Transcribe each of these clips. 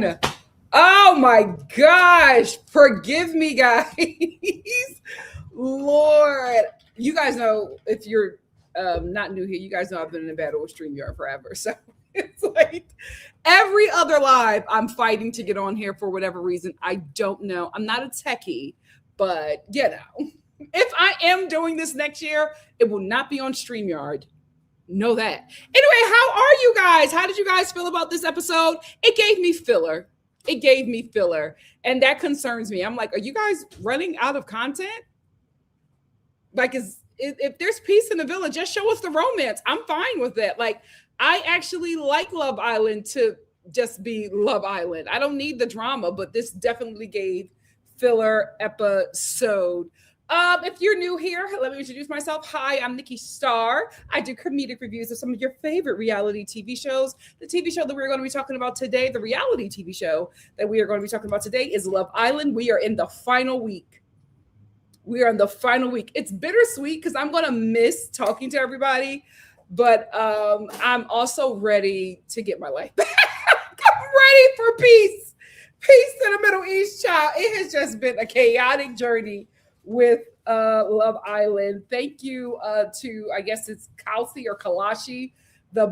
on. Oh my gosh. Forgive me, guys. Lord. You guys know, if you're not new here, you guys know I've been in a battle with StreamYard forever. So it's like every other live, I'm fighting to get on here for whatever reason. I don't know. I'm not a techie, but if I am doing this next year, it will not be on StreamYard. Know that. Anyway, how are you guys? How did you guys feel about this episode? It gave me filler. And that concerns me. I'm like, are you guys running out of content? Like, if there's peace in the villa, just show us the romance. I'm fine with that. Like, I actually like Love Island to just be Love Island. I don't need the drama, but this definitely gave filler episode. If you're new here, let me introduce myself. Hi, I'm Nikki.Star. I do comedic reviews of some of your favorite reality TV shows. The TV show that we're going to be talking about today, the reality TV show that we are going to be talking about today, is Love Island. We are in the final week. It's bittersweet because I'm going to miss talking to everybody, but I'm also ready to get my life back. I'm ready for peace. Peace in the Middle East, child. It has just been a chaotic journey with Love Island. Thank you to, I guess it's Kalsi or Kalashi, the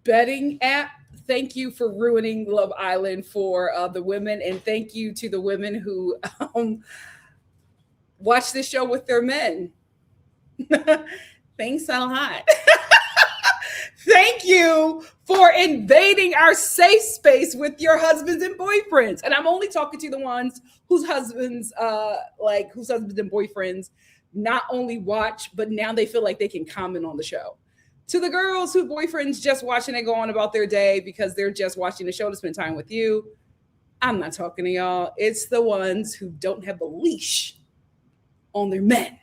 betting app. Thank you for ruining Love Island for the women, and thank you to the women who watch this show with their men. Thanks a lot. Thank you for invading our safe space with your husbands and boyfriends. And I'm only talking to the ones whose husbands and boyfriends not only watch, but now they feel like they can comment on the show. To the girls whose boyfriends just watching and go on about their day because they're just watching the show to spend time with you, I'm not talking to y'all. It's the ones who don't have the leash on their men.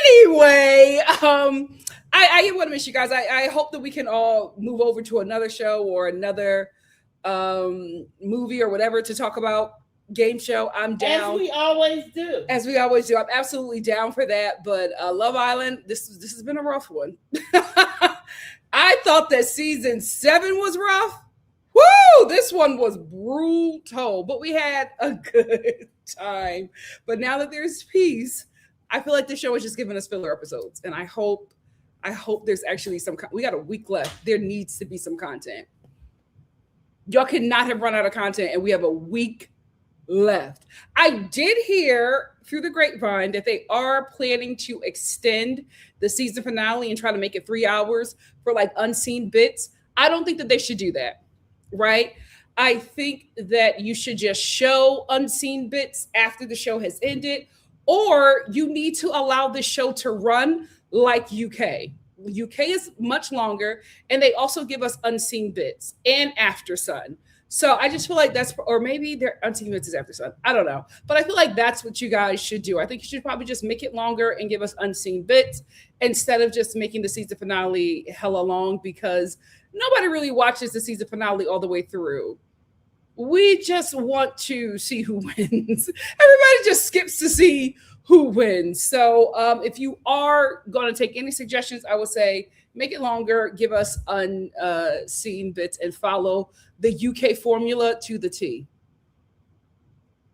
Anyway, I want to miss you guys. I hope that we can all move over to another show or another movie or whatever to talk about. Game show. I'm down. As we always do. I'm absolutely down for that. But Love Island, this has been a rough one. I thought that season 7 was rough. Woo! This one was brutal, but we had a good time. But now that there's peace, I feel like the show is just giving us filler episodes, and I hope there's actually some. We got a week left. There needs to be some content. Y'all cannot have run out of content, and we have a week left. I did hear through the grapevine that they are planning to extend the season finale and try to make it 3 hours for like unseen bits. I don't think that they should do that, right? I think that you should just show unseen bits after the show has ended, or you need to allow the show to run like UK. UK is much longer, and they also give us unseen bits and After Sun. So I just feel like that's, or maybe their unseen bits is After Sun. I don't know. But I feel like that's what you guys should do. I think you should probably just make it longer and give us unseen bits instead of just making the season finale hella long, because nobody really watches the season finale all the way through. We just want to see who wins. Everybody just skips to see who wins. So if you are going to take any suggestions, I would say make it longer, give us unseen bits, and follow the UK formula to the T.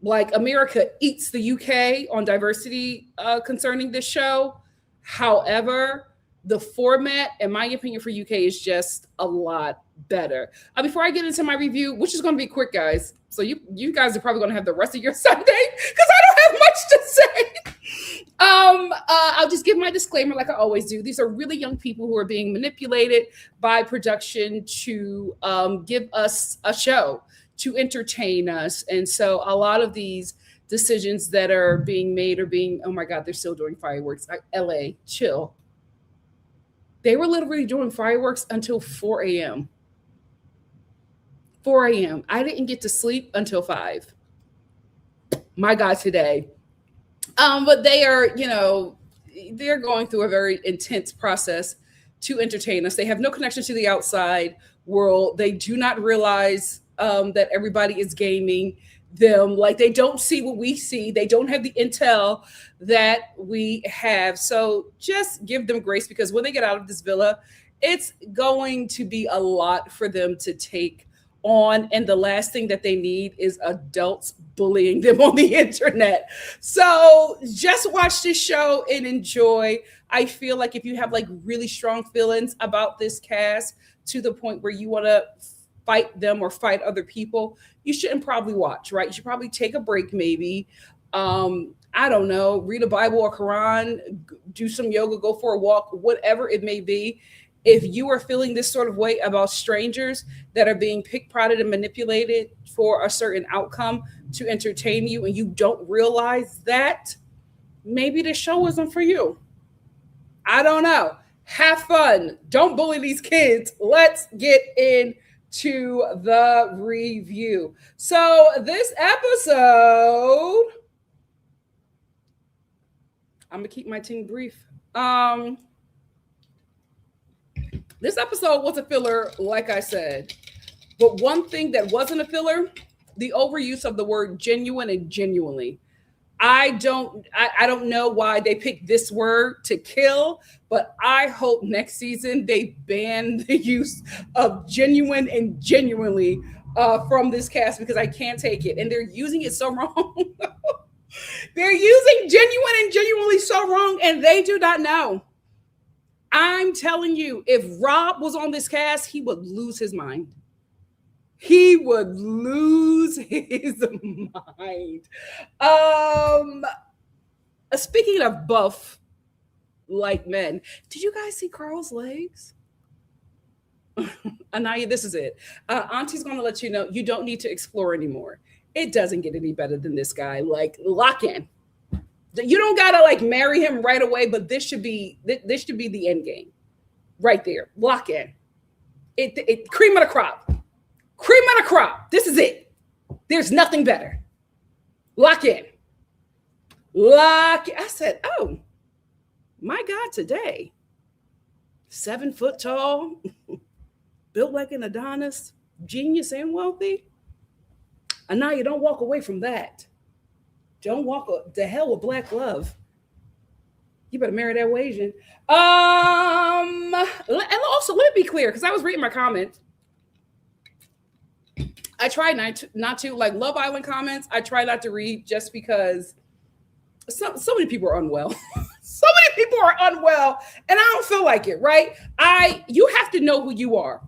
Like, America eats the UK on diversity concerning this show. However, the format, in my opinion, for UK is just a lot better. Before I get into my review, which is going to be quick, guys. So you guys are probably going to have the rest of your Sunday because I don't have much to say. I'll just give my disclaimer like I always do. These are really young people who are being manipulated by production to give us a show, to entertain us. And so a lot of these decisions that are being made are being, oh my God, they're still doing fireworks. LA, chill. They were literally doing fireworks until 4 a.m. 4 a.m. I didn't get to sleep until 5. My God, today. But they are, they're going through a very intense process to entertain us. They have no connection to the outside world. They do not realize that everybody is gaming. them. Like they don't see what we see. They don't have the intel that we have. So just give them grace because when they get out of this villa, it's going to be a lot for them to take on. And the last thing that they need is adults bullying them on the internet. So just watch this show and enjoy. I feel like if you have like really strong feelings about this cast to the point where you want to fight them or fight other people, you shouldn't probably watch, right? You should probably take a break, maybe. I don't know, read a Bible or Quran, do some yoga, go for a walk, whatever it may be. If you are feeling this sort of way about strangers that are being pick-prodded and manipulated for a certain outcome to entertain you, and you don't realize that, maybe the show isn't for you. I don't know. Have fun. Don't bully these kids. Let's get into the review. So this episode, I'm gonna keep my thing brief. This episode was a filler, like I said. But one thing that wasn't a filler, the overuse of the word genuine and genuinely. I don't know why they picked this word to kill, but I hope next season they ban the use of genuine and genuinely from this cast because I can't take it. And they're using it so wrong. They're using genuine and genuinely so wrong, and they do not know. I'm telling you, if Rob was on this cast, he would lose his mind. He would lose his mind. Speaking of buff like men, did you guys see Carl's legs? Anaya, this is it. Auntie's going to let you know you don't need to explore anymore. It doesn't get any better than this guy. Like, lock in. You don't gotta like marry him right away, but this should be the end game, right there. Lock in. It cream of the crop. Cream of the crop. This is it. There's nothing better. Lock in. Lock. I said, oh my God, today, 7 foot tall, built like an Adonis, genius and wealthy. Anaya, don't walk away from that. Don't walk the hell with black love. You better marry that Asian. And also, let me be clear, because I was reading my comments. I try not to like Love Island comments. I try not to read just because so many people are unwell. So many people are unwell, and I don't feel like it. Right? You have to know who you are.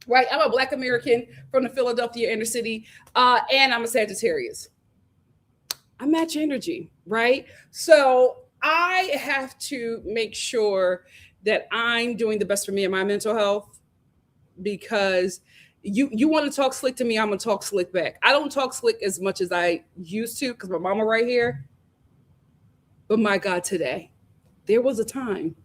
Right? I'm a Black American from the Philadelphia inner city, and I'm a Sagittarius. I match energy, right? So I have to make sure that I'm doing the best for me and my mental health because you want to talk slick to me, I'm going to talk slick back. I don't talk slick as much as I used to because my mama right here. But my God, today, there was a time.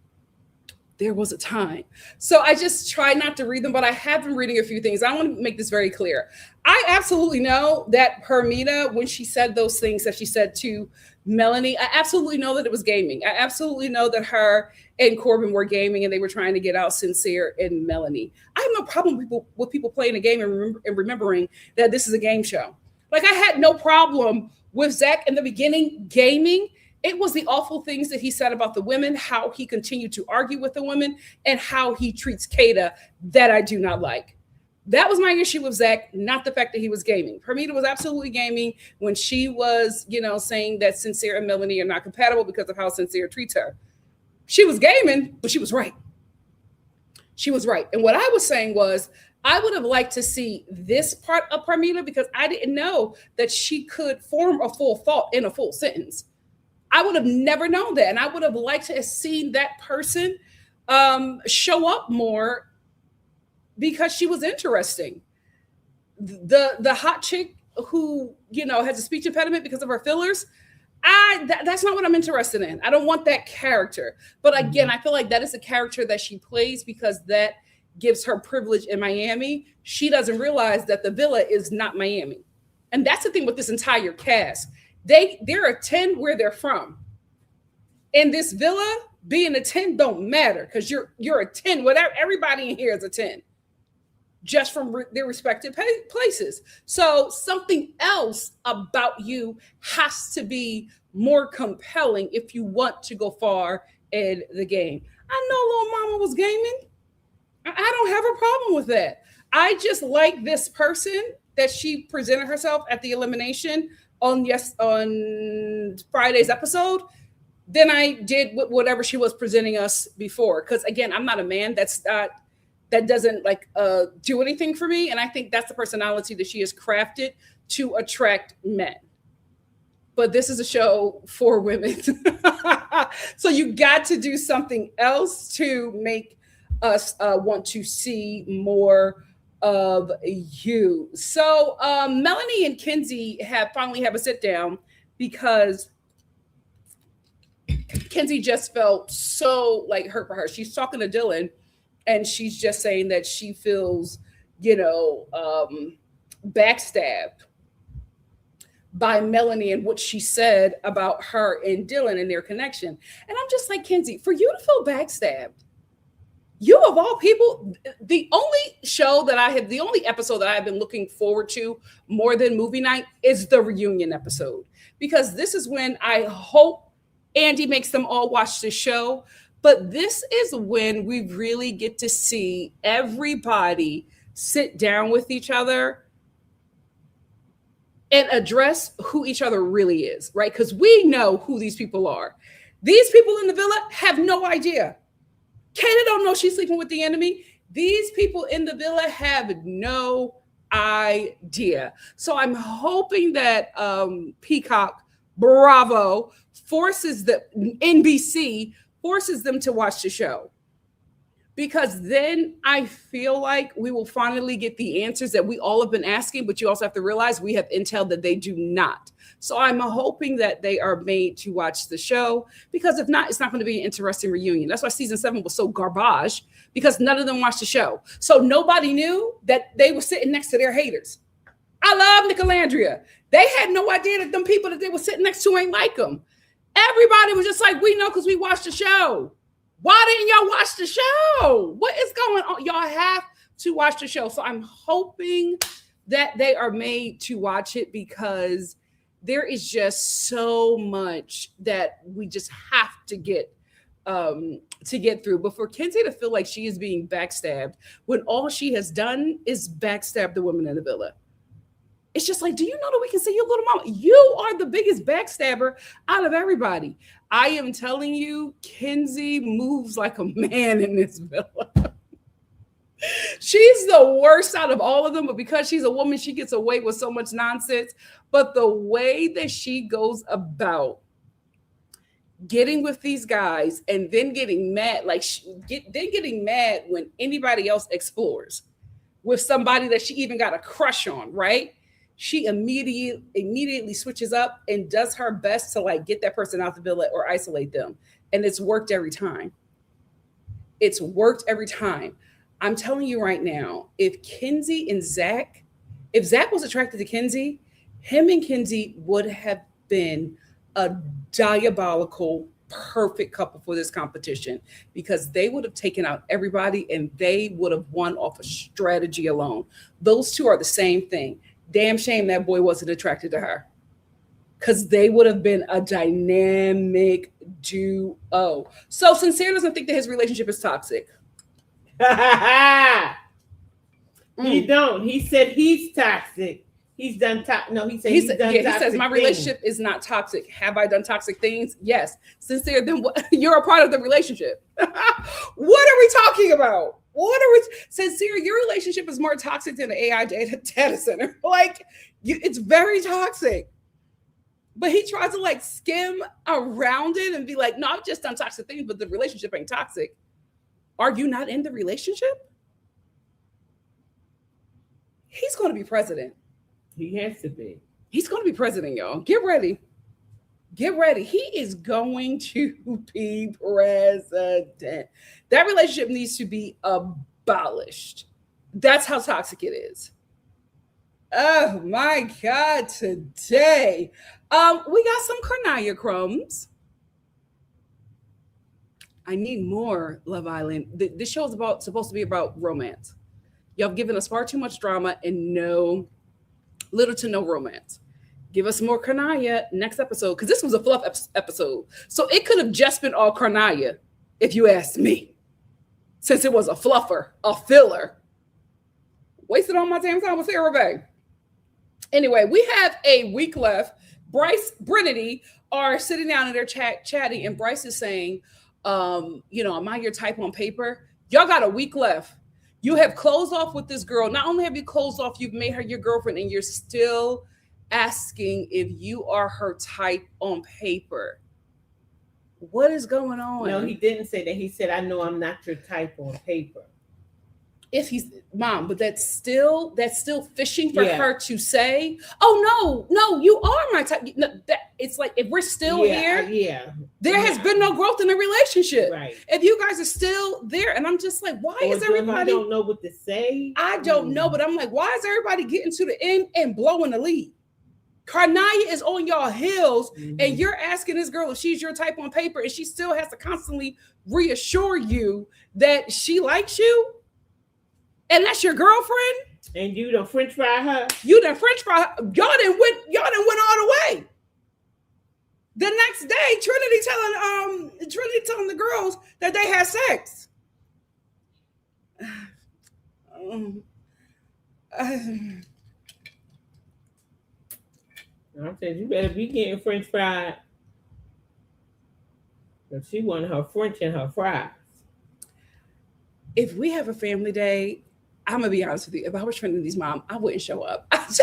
So I just try not to read them, but I have been reading a few things. I want to make this very clear. I absolutely know that Hermina, when she said those things that she said to Melanie, I absolutely know that it was gaming. I absolutely know that her and Corbin were gaming and they were trying to get out Sincere and Melanie. I have no problem with people playing a game and remembering that this is a game show. Like I had no problem with Zach in the beginning gaming. It was the awful things that he said about the women, how he continued to argue with the women, and how he treats Kata that I do not like. That was my issue with Zach, not the fact that he was gaming. Hermina was absolutely gaming when she was, saying that Sincere and Melanie are not compatible because of how Sincere treats her. She was gaming, but she was right. She was right. And what I was saying was, I would have liked to see this part of Hermina because I didn't know that she could form a full thought in a full sentence. I would have never known that. And I would have liked to have seen that person show up more because she was interesting. The hot chick who, has a speech impediment because of her fillers, that's not what I'm interested in. I don't want that character. But again, I feel like that is a character that she plays because that gives her privilege in Miami. She doesn't realize that the villa is not Miami. And that's the thing with this entire cast. They're a 10 where they're from. In this villa, being a 10 don't matter because you're a 10. Whatever, everybody in here is a 10. just from their respective places. So something else about you has to be more compelling if you want to go far in the game. I know little mama was gaming. I don't have a problem with that. I just like this person that she presented herself at the elimination on Friday's episode than I did with whatever she was presenting us before. Because again, I'm not a man. That doesn't like do anything for me. And I think that's the personality that she has crafted to attract men. But this is a show for women. So you got to do something else to make us want to see more of you. So Melanie and Kenzie finally have a sit down because Kenzie just felt so like hurt for her. She's talking to Dylan and she's just saying that she feels, backstabbed by Melanie and what she said about her and Dylan and their connection. And I'm just like, Kenzie, for you to feel backstabbed, you of all people, the only episode that I have been looking forward to more than movie night is the reunion episode. Because this is when I hope Andy makes them all watch the show. But this is when we really get to see everybody sit down with each other and address who each other really is, right? Because we know who these people are. These people in the villa have no idea. Kayla don't know she's sleeping with the enemy. These people in the villa have no idea. So I'm hoping that Peacock, Bravo, NBC forces them to watch the show. Because then I feel like we will finally get the answers that we all have been asking, but you also have to realize we have intel that they do not. So I'm hoping that they are made to watch the show, because if not, it's not going to be an interesting reunion. That's why season 7 was so garbage, because none of them watched the show. So nobody knew that they were sitting next to their haters. I love Nicolandria. They had no idea that them people that they were sitting next to ain't like them. Everybody was just like, we know because we watched the show. Why didn't y'all watch the show? What is going on? Y'all have to watch the show. So I'm hoping that they are made to watch it, because there is just so much that we just have to get through. But for Kenzie to feel like she is being backstabbed when all she has done is backstab the women in the villa. It's just like, do you know that we can see your little mama? You are the biggest backstabber out of everybody. I am telling you, Kenzie moves like a man in this villa. She's the worst out of all of them, but because she's a woman, she gets away with so much nonsense. But the way that she goes about getting with these guys and then getting mad, getting mad when anybody else explores with somebody that she even got a crush on, right? She immediately switches up and does her best to like get that person out the villa or isolate them. And it's worked every time. It's worked every time. I'm telling you right now, if Zach was attracted to Kenzie, him and Kenzie would have been a diabolical, perfect couple for this competition, because they would have taken out everybody and they would have won off of strategy alone. Those two are the same thing. Damn shame that boy wasn't attracted to her, because they would have been a dynamic duo. So Sincere doesn't think that his relationship is toxic. He don't. He said he's toxic. He's done he says my relationship is not toxic. Have I done toxic things? Yes. Sincere, then what? You're a part of the relationship. What are we talking about? Sincere, your relationship is more toxic than an AI data center. It's very toxic. But he tries to like skim around it and be like, no, I've just done toxic things, but the relationship ain't toxic. Are you not in the relationship? He's going to be president. He has to be. He's going to be president, y'all. Get ready. Get ready. He is going to be president. That relationship needs to be abolished. That's how toxic it is. Oh my God, today. We got some cornaya crumbs. I need more Love Island. This show is supposed to be about romance. Y'all have given us far too much drama and little to no romance. Give us more Karnaya next episode, because this was a fluff episode. So it could have just been all Karnaya, if you ask me. Since it was a fluffer, a filler. Wasted all my damn time with Sarah Bay. Anyway, we have a week left. Bryce, Brennity are sitting down in their chatting, and Bryce is saying, am I your type on paper? Y'all got a week left. You have closed off with this girl. Not only have you closed off, you've made her your girlfriend, and you're still asking if you are her type on paper. What is going on? No, he didn't say that. He said, I know I'm not your type on paper. If he's mom, but that's still fishing for her to say, oh no, you are my type. No, it's like, if we're still here, there has been no growth in the relationship. Right. If you guys are still there, and I'm just like, why is everybody? I don't know what to say. I don't know, but I'm like, why is everybody getting to the end and blowing the lead? Karnaya is on y'all heels, and you're asking this girl if she's your type on paper, and she still has to constantly reassure you that she likes you. And that's your girlfriend? And you done French fry her? You done French fry her? Y'all done went all the way. The next day, Trinity telling the girls that they had sex. I said, you better be getting French fried. Because she wanted her French and her fries. If we have a family day, I'm gonna be honest with you. If I was Trinity's mom, I wouldn't show up. I would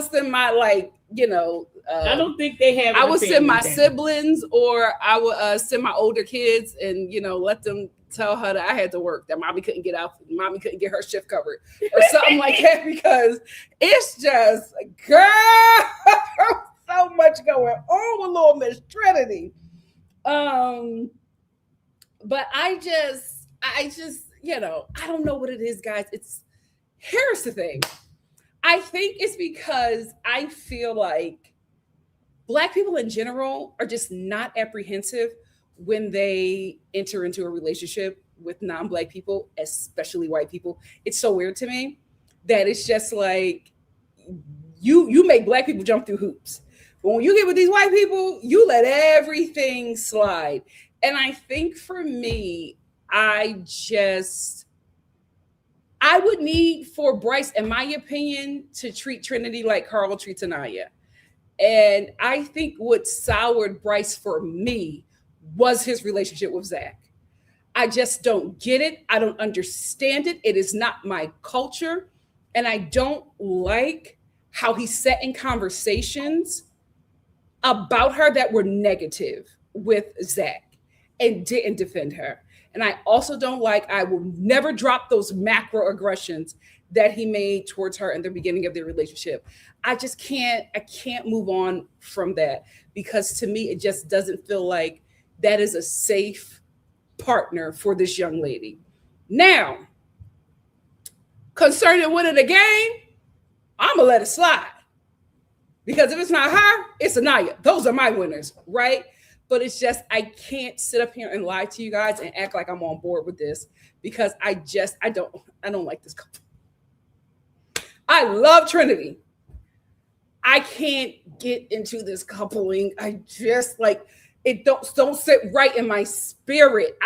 send my I don't think they have. I would send my siblings, or I would send my older kids, and let them tell her that I had to work, that mommy couldn't get her shift covered or something like that, because it's just, girl, so much going on with little Miss Trinity. But I just, I don't know what it is, guys. Here's the thing. I think it's because I feel like Black people in general are just not apprehensive when they enter into a relationship with non-Black people, especially white people. It's so weird to me that it's just like, you make Black people jump through hoops. But when you get with these white people, you let everything slide. And I think for me, I would need for Bryce, in my opinion, to treat Trinity like Carl treats Anaya. And I think what soured Bryce for me was his relationship with Zach. I just don't get it. I don't understand it. It is not my culture. And I don't like how he sat in conversations about her that were negative with Zach and didn't defend her. And I also don't like, I will never drop those macro aggressions that he made towards her in the beginning of their relationship. I can't move on from that, because to me, it just doesn't feel like that is a safe partner for this young lady. Now, concerning winning the game, I'm gonna let it slide. Because if it's not her, it's Anaya. Those are my winners, right? But it's just, I can't sit up here and lie to you guys and act like I'm on board with this, because I don't like this couple. I love Trinity. I can't get into this coupling. I just it don't sit right in my spirit.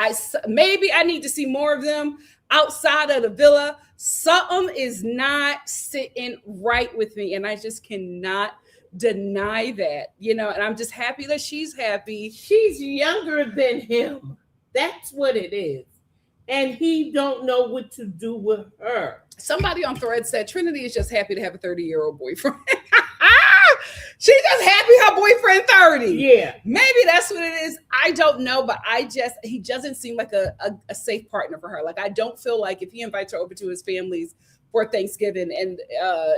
Maybe I need to see more of them outside of the villa. Something is not sitting right with me, and I just cannot deny that, and I'm just happy that she's happy. She's younger than him. That's what it is. And he don't know what to do with her. Somebody on Thread said Trinity is just happy to have a 30-year-old boyfriend. She's just happy her boyfriend 30. Yeah. Maybe that's what it is. I don't know, but he doesn't seem like a safe partner for her. Like, I don't feel like if he invites her over to his family's for Thanksgiving and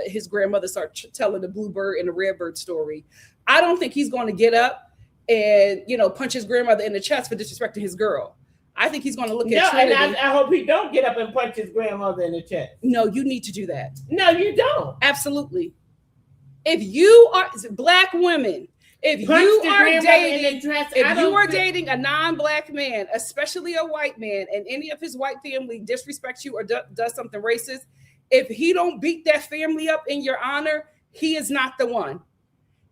his grandmother starts telling the bluebird and the redbird story, I don't think he's going to get up and, punch his grandmother in the chest for disrespecting his girl. I think he's going to look at Trinity. And I hope he don't get up and punch his grandmother in the chest. No, you need to do that. No, you don't. Absolutely. If you are Black women, If Punch you the are grandmother in the dress. if you are dating a non-black man, especially a white man, and any of his white family disrespects you or does something racist, if he don't beat that family up in your honor, he is not the one.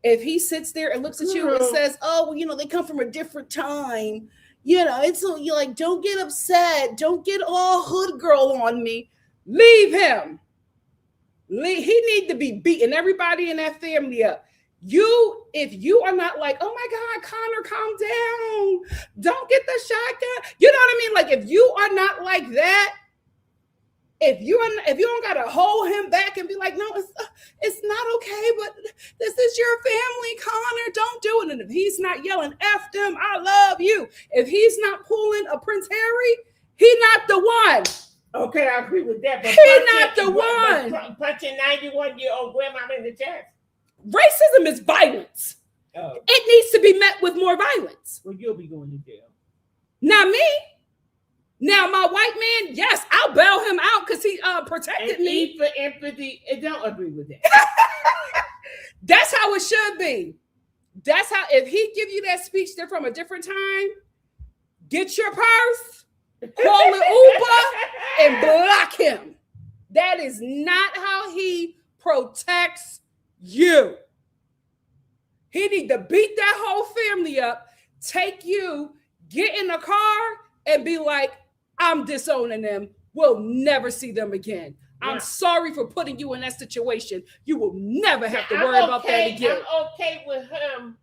If he sits there and looks at you and says, "Oh, well, you know, they come from a different time. You know, it's so you like, don't get upset. Don't get all hood girl on me." Leave him. He need to be beating everybody in that family up. If you are not like, "Oh my God, Connor, calm down. Don't get the shotgun." You know what I mean? Like, if you are not like that, if you don't gotta hold him back and be like, "No, it's not okay, but this is your family, Connor. Don't do it." And if he's not yelling, "F them, I love you," if he's not pulling a Prince Harry, he not the one. Okay, I agree with that. But he not the one. Punching 91-year-old grandma in the chest. Racism is violence. Oh. It needs to be met with more violence. Well, you'll be going to jail. Not me. Now, my white man, yes, I'll bail him out because he protected and me. E for empathy. I don't agree with that. That's how it should be. That's how, if he give you that speech there from a different time, get your purse, call an Uber, and block him. That is not how he protects you. He need to beat that whole family up, take you, get in the car, and be like, "I'm disowning them. We'll never see them again. I'm sorry for putting you in that situation. You will never have to worry about that again." I'm okay with him,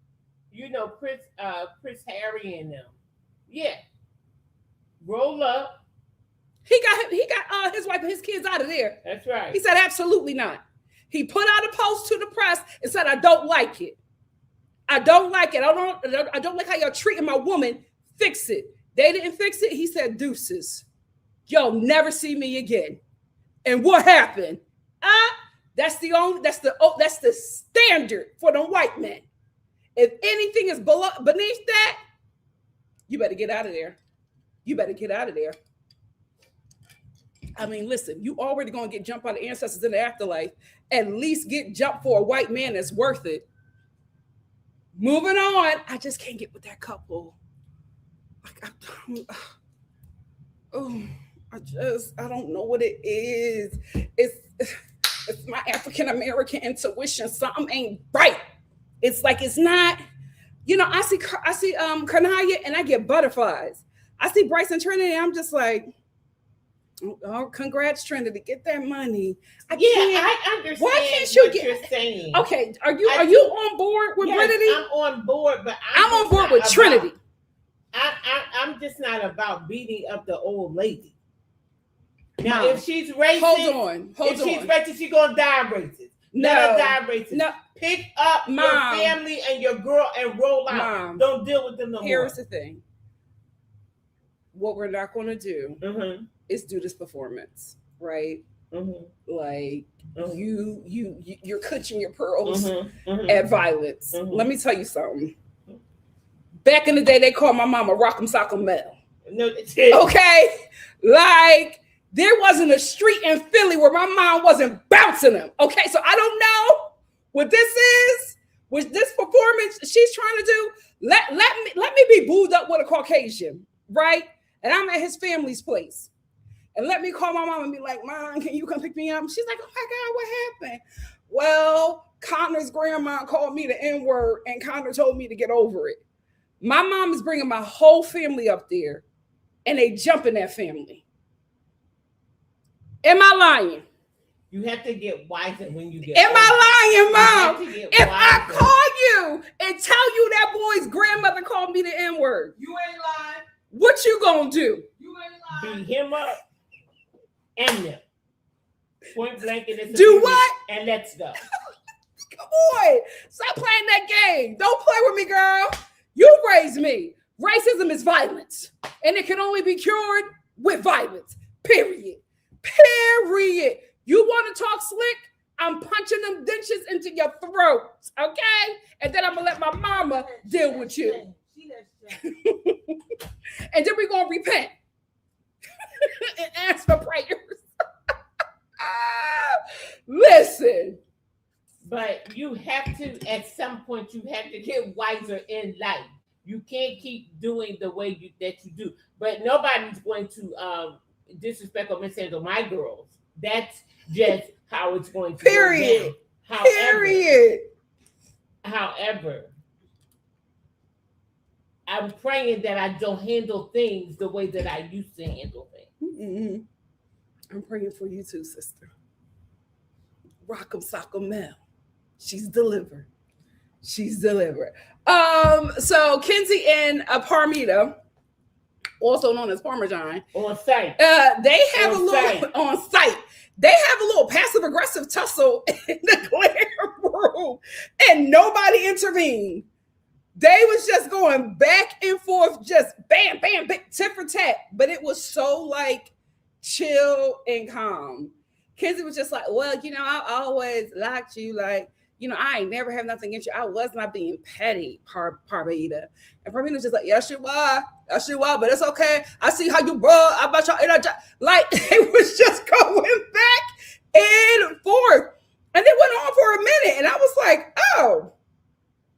you know, Prince Harry and them. Yeah. Roll up. He got his wife and his kids out of there. That's right. He said, "Absolutely not." He put out a post to the press and said, "I don't like it. I don't like it. I don't like how y'all treating my woman. Fix it." They didn't fix it. He said, "Deuces. Y'all never see me again." And what happened? That's the standard for the white men. If anything is beneath that, you better get out of there. You better get out of there. I mean, listen, you already gonna get jumped by the ancestors in the afterlife. At least get jumped for a white man that's worth it. Moving on. I just can't get with that couple. Like, I don't know what it is. It's my African American intuition. Something ain't right. It's like it's not. You know, I see Kanaya and I get butterflies. I see Bryce and Trinity. I'm just like, "Oh, congrats, Trinity. Get that money." I understand. Why can't you what you're saying? Okay, are you on board with Trinity? I'm on board, but I'm on board with Trinity. I'm just not about beating up the old lady. Now, if she's racist, she's racist, she's gonna die racist. Let her die racist. No. Pick up your family and your girl and roll out. Mom, don't deal with them no more. Here's the thing. What we're not going to do is do this performance, right? Like you're clutching your pearls at violence. Let me tell you something. Back in the day, they called my mama Rock'em Sock'em Mel. No, okay, like there wasn't a street in Philly where my mom wasn't bouncing them. Okay, so I don't know what this is. With this performance she's trying to do. Let me be booed up with a Caucasian, right? And I'm at his family's place. And let me call my mom and be like, "Mom, can you come pick me up?" She's like, "Oh my God, what happened?" "Well, Connor's grandma called me the N-word and Connor told me to get over it." My mom is bringing my whole family up there and they jump in that family. Am I lying? You have to get wiser when you get Am I lying, Mom? If I call you and tell you that boy's grandmother called me the N-word, you ain't lying. What you gonna do? You ain't lying. Beat him up and them. Point blank in this. Do what? And let's go. Come on. Stop playing that game. Don't play with me, girl. You raised me. Racism is violence. And it can only be cured with violence. Period. Period. You want to talk slick? I'm punching them dentures into your throat. Okay? And then I'm going to let my mama deal with you. And then we're going to repent and ask for prayers. Listen, But you have to, at some point, you have to get wiser in life. You can't keep doing the way that you do. But nobody's going to disrespect or mishandle my girls. That's just how it's going to Period. Go down. However, I'm praying that I don't handle things the way that I used to handle things. Mm-hmm. I'm praying for you too, sister. Rock'em sock'em Mel. She's delivered. So Kenzie and Parmita, also known as Parmesan, on site. They have on site. They have a little passive aggressive tussle in the Claire room, and nobody intervened. They was just going back and forth, just bam, bam, bam, tit for tat. But it was so like chill and calm. Kenzie was just like, well, I always liked you, like. I ain't never have nothing against you. I was not being petty, Parmita. And Parmita was just like, yes, you are, but it's okay. I see how you brought about your like it was just going back and forth. And it went on for a minute. And I was like, oh,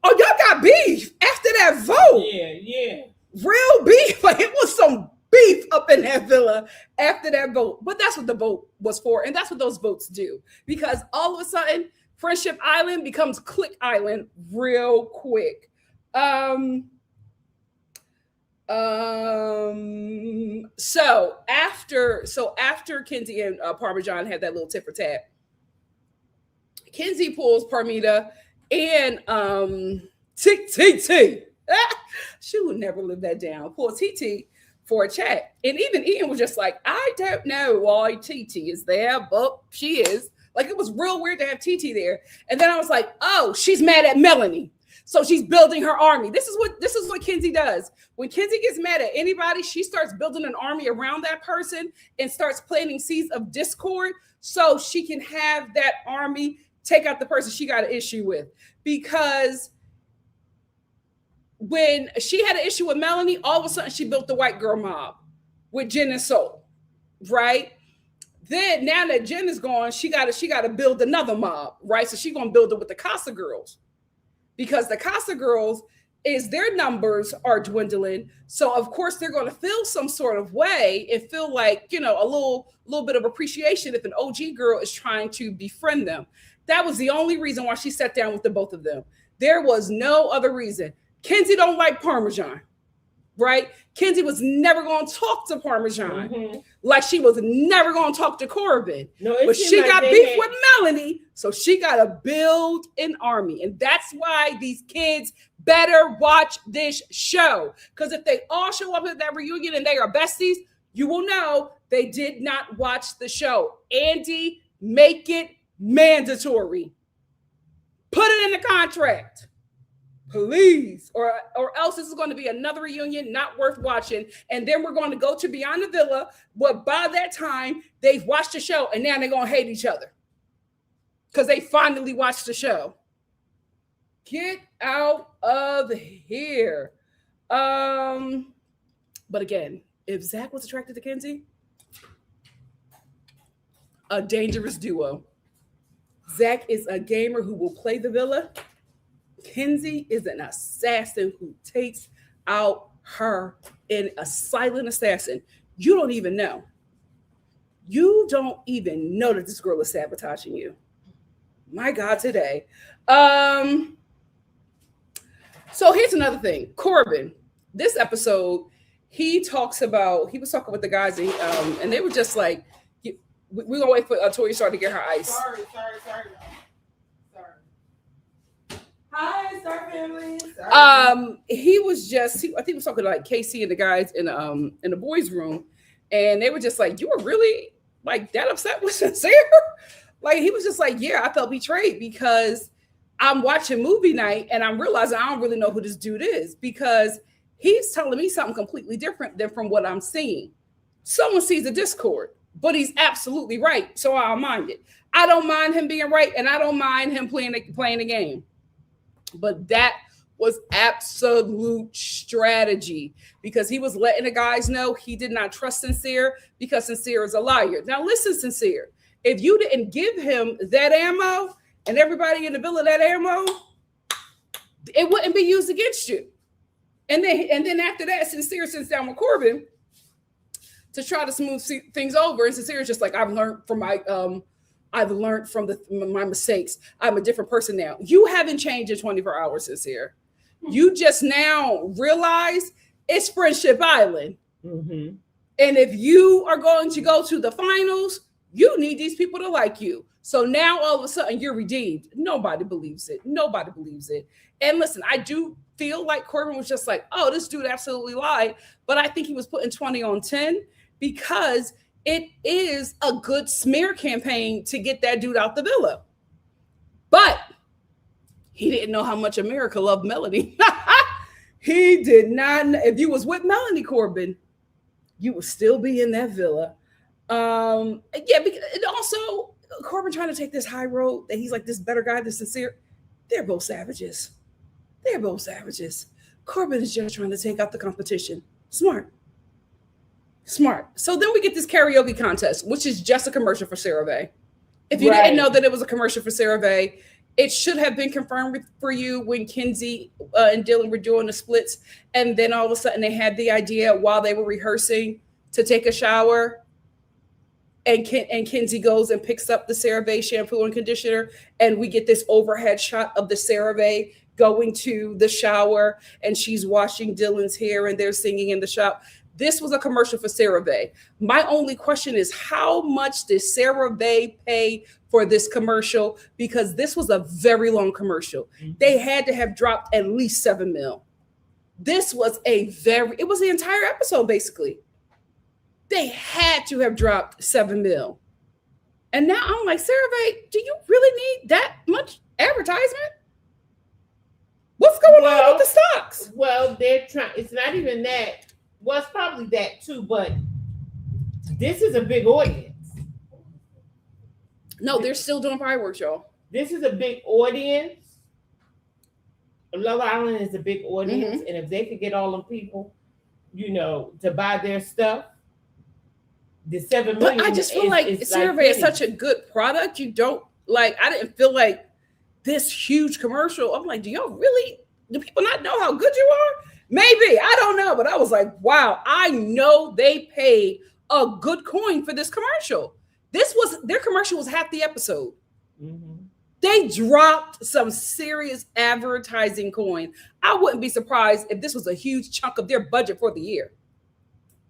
y'all got beef after that vote. Yeah. Real beef. Like it was some beef up in that villa after that vote. But that's what the vote was for. And that's what those votes do. Because all of a sudden, Friendship Island becomes Click Island real quick. So after Kenzie and Parmesan had that little tit for tat, Kenzie pulls Parmita and TT. She would never live that down. Pulls TT for a chat. And even Ian was just like, I don't know why TT is there, but she is. Like, it was real weird to have TT there. And then I was like, oh, she's mad at Melanie. So she's building her army. This is what Kenzie does. When Kenzie gets mad at anybody, she starts building an army around that person and starts planting seeds of discord so she can have that army take out the person she got an issue with. Because when she had an issue with Melanie, all of a sudden she built the white girl mob with Jen and Soul, right? Then now that Jen is gone, she got to build another mob, right? So she's gonna build it with the Casa girls, because the Casa girls their numbers are dwindling. So of course they're gonna feel some sort of way and feel like a little bit of appreciation if an OG girl is trying to befriend them. That was the only reason why she sat down with the both of them. There was no other reason. Kenzie don't like Parmesan, right? Kenzie was never going to talk to Parmesan, like she was never going to talk to Corbin. But she got beef with Melanie, so she got to build an army. And that's why these kids better watch this show. Because if they all show up at that reunion and they are besties, you will know they did not watch the show. Andy, make it mandatory. Put it in the contract. Please, or else this is going to be another reunion not worth watching. And then we're going to go to Beyond the Villa. But by that time, they've watched the show and now they're going to hate each other because they finally watched the show. Get out of here. But again, if Zach was attracted to Kenzie, a dangerous duo. Zach is a gamer who will play the villa. Kenzie is an assassin who takes out her in a silent assassin. You don't even know. You don't even know that this girl is sabotaging you. My God, today. So here's another thing. Corbin, this episode, he was talking with the guys and they were just like, we're going to wait for TikTok to get her ice. Sorry. Hi, Star family. Sorry. He was just, I think he was talking to like Casey and the guys in the boys' room, and they were just like, "You were really like that upset with Sincere?" Like he was just like, "Yeah, I felt betrayed because I'm watching movie night and I'm realizing I don't really know who this dude is because he's telling me something completely different than from what I'm seeing. Someone sees the discord, but he's absolutely right, so I don't mind it. I don't mind him being right, and I don't mind him playing the game." But that was absolute strategy because he was letting the guys know he did not trust Sincere because Sincere is a liar. Now, listen, Sincere, if you didn't give him that ammo, and everybody in the villa that ammo, it wouldn't be used against you. And then after that, Sincere sits down with Corbin to try to smooth things over. And Sincere is just like, I've learned from my mistakes. I'm a different person now. You haven't changed in 24 hours, Sincere. You just now realize it's Friendship Island. Mm-hmm. And if you are going to go to the finals, you need these people to like you. So now all of a sudden you're redeemed. Nobody believes it. Nobody believes it. And listen, I do feel like Corbin was just like, oh, this dude absolutely lied. But I think he was putting 20 on 10 because it is a good smear campaign to get that dude out the villa. But he didn't know how much America loved Melanie. He did not. If you was with Melanie Corbin, you would still be in that villa. And also Corbin trying to take this high road that he's like this better guy than Sincere. They're both savages. They're both savages. Corbin is just trying to take out the competition. Smart. So then we get this karaoke contest, which is just a commercial for CeraVe. If you didn't know that it was a commercial for CeraVe, it should have been confirmed for you when Kenzie and Dylan were doing the splits. And then all of a sudden they had the idea while they were rehearsing to take a shower. And Kenzie goes and picks up the CeraVe shampoo and conditioner. And we get this overhead shot of the CeraVe going to the shower. And she's washing Dylan's hair and they're singing in the shop. This was a commercial for CeraVe. My only question is, how much did CeraVe pay for this commercial? Because this was a very long commercial. Mm-hmm. They had to have dropped at least $7 million. This was it was the entire episode, basically. They had to have dropped $7 million. And now I'm like, CeraVe, do you really need that much advertisement? What's going on with the stocks? Well, they're trying, it's not even that. Well, it's probably that too, but this is a big audience. No, they're still doing fireworks, y'all. This is a big audience. Love Island is a big audience, and if they could get all them people, to buy their stuff, the $7 million. But I just feel like CeraVe is such a good product. You don't like. I didn't feel like this huge commercial. I'm like, do people not know how good you are? Maybe, I don't know, but I was like, wow, I know they paid a good coin for this commercial. Their commercial was half the episode. Mm-hmm. They dropped some serious advertising coin. I wouldn't be surprised if this was a huge chunk of their budget for the year.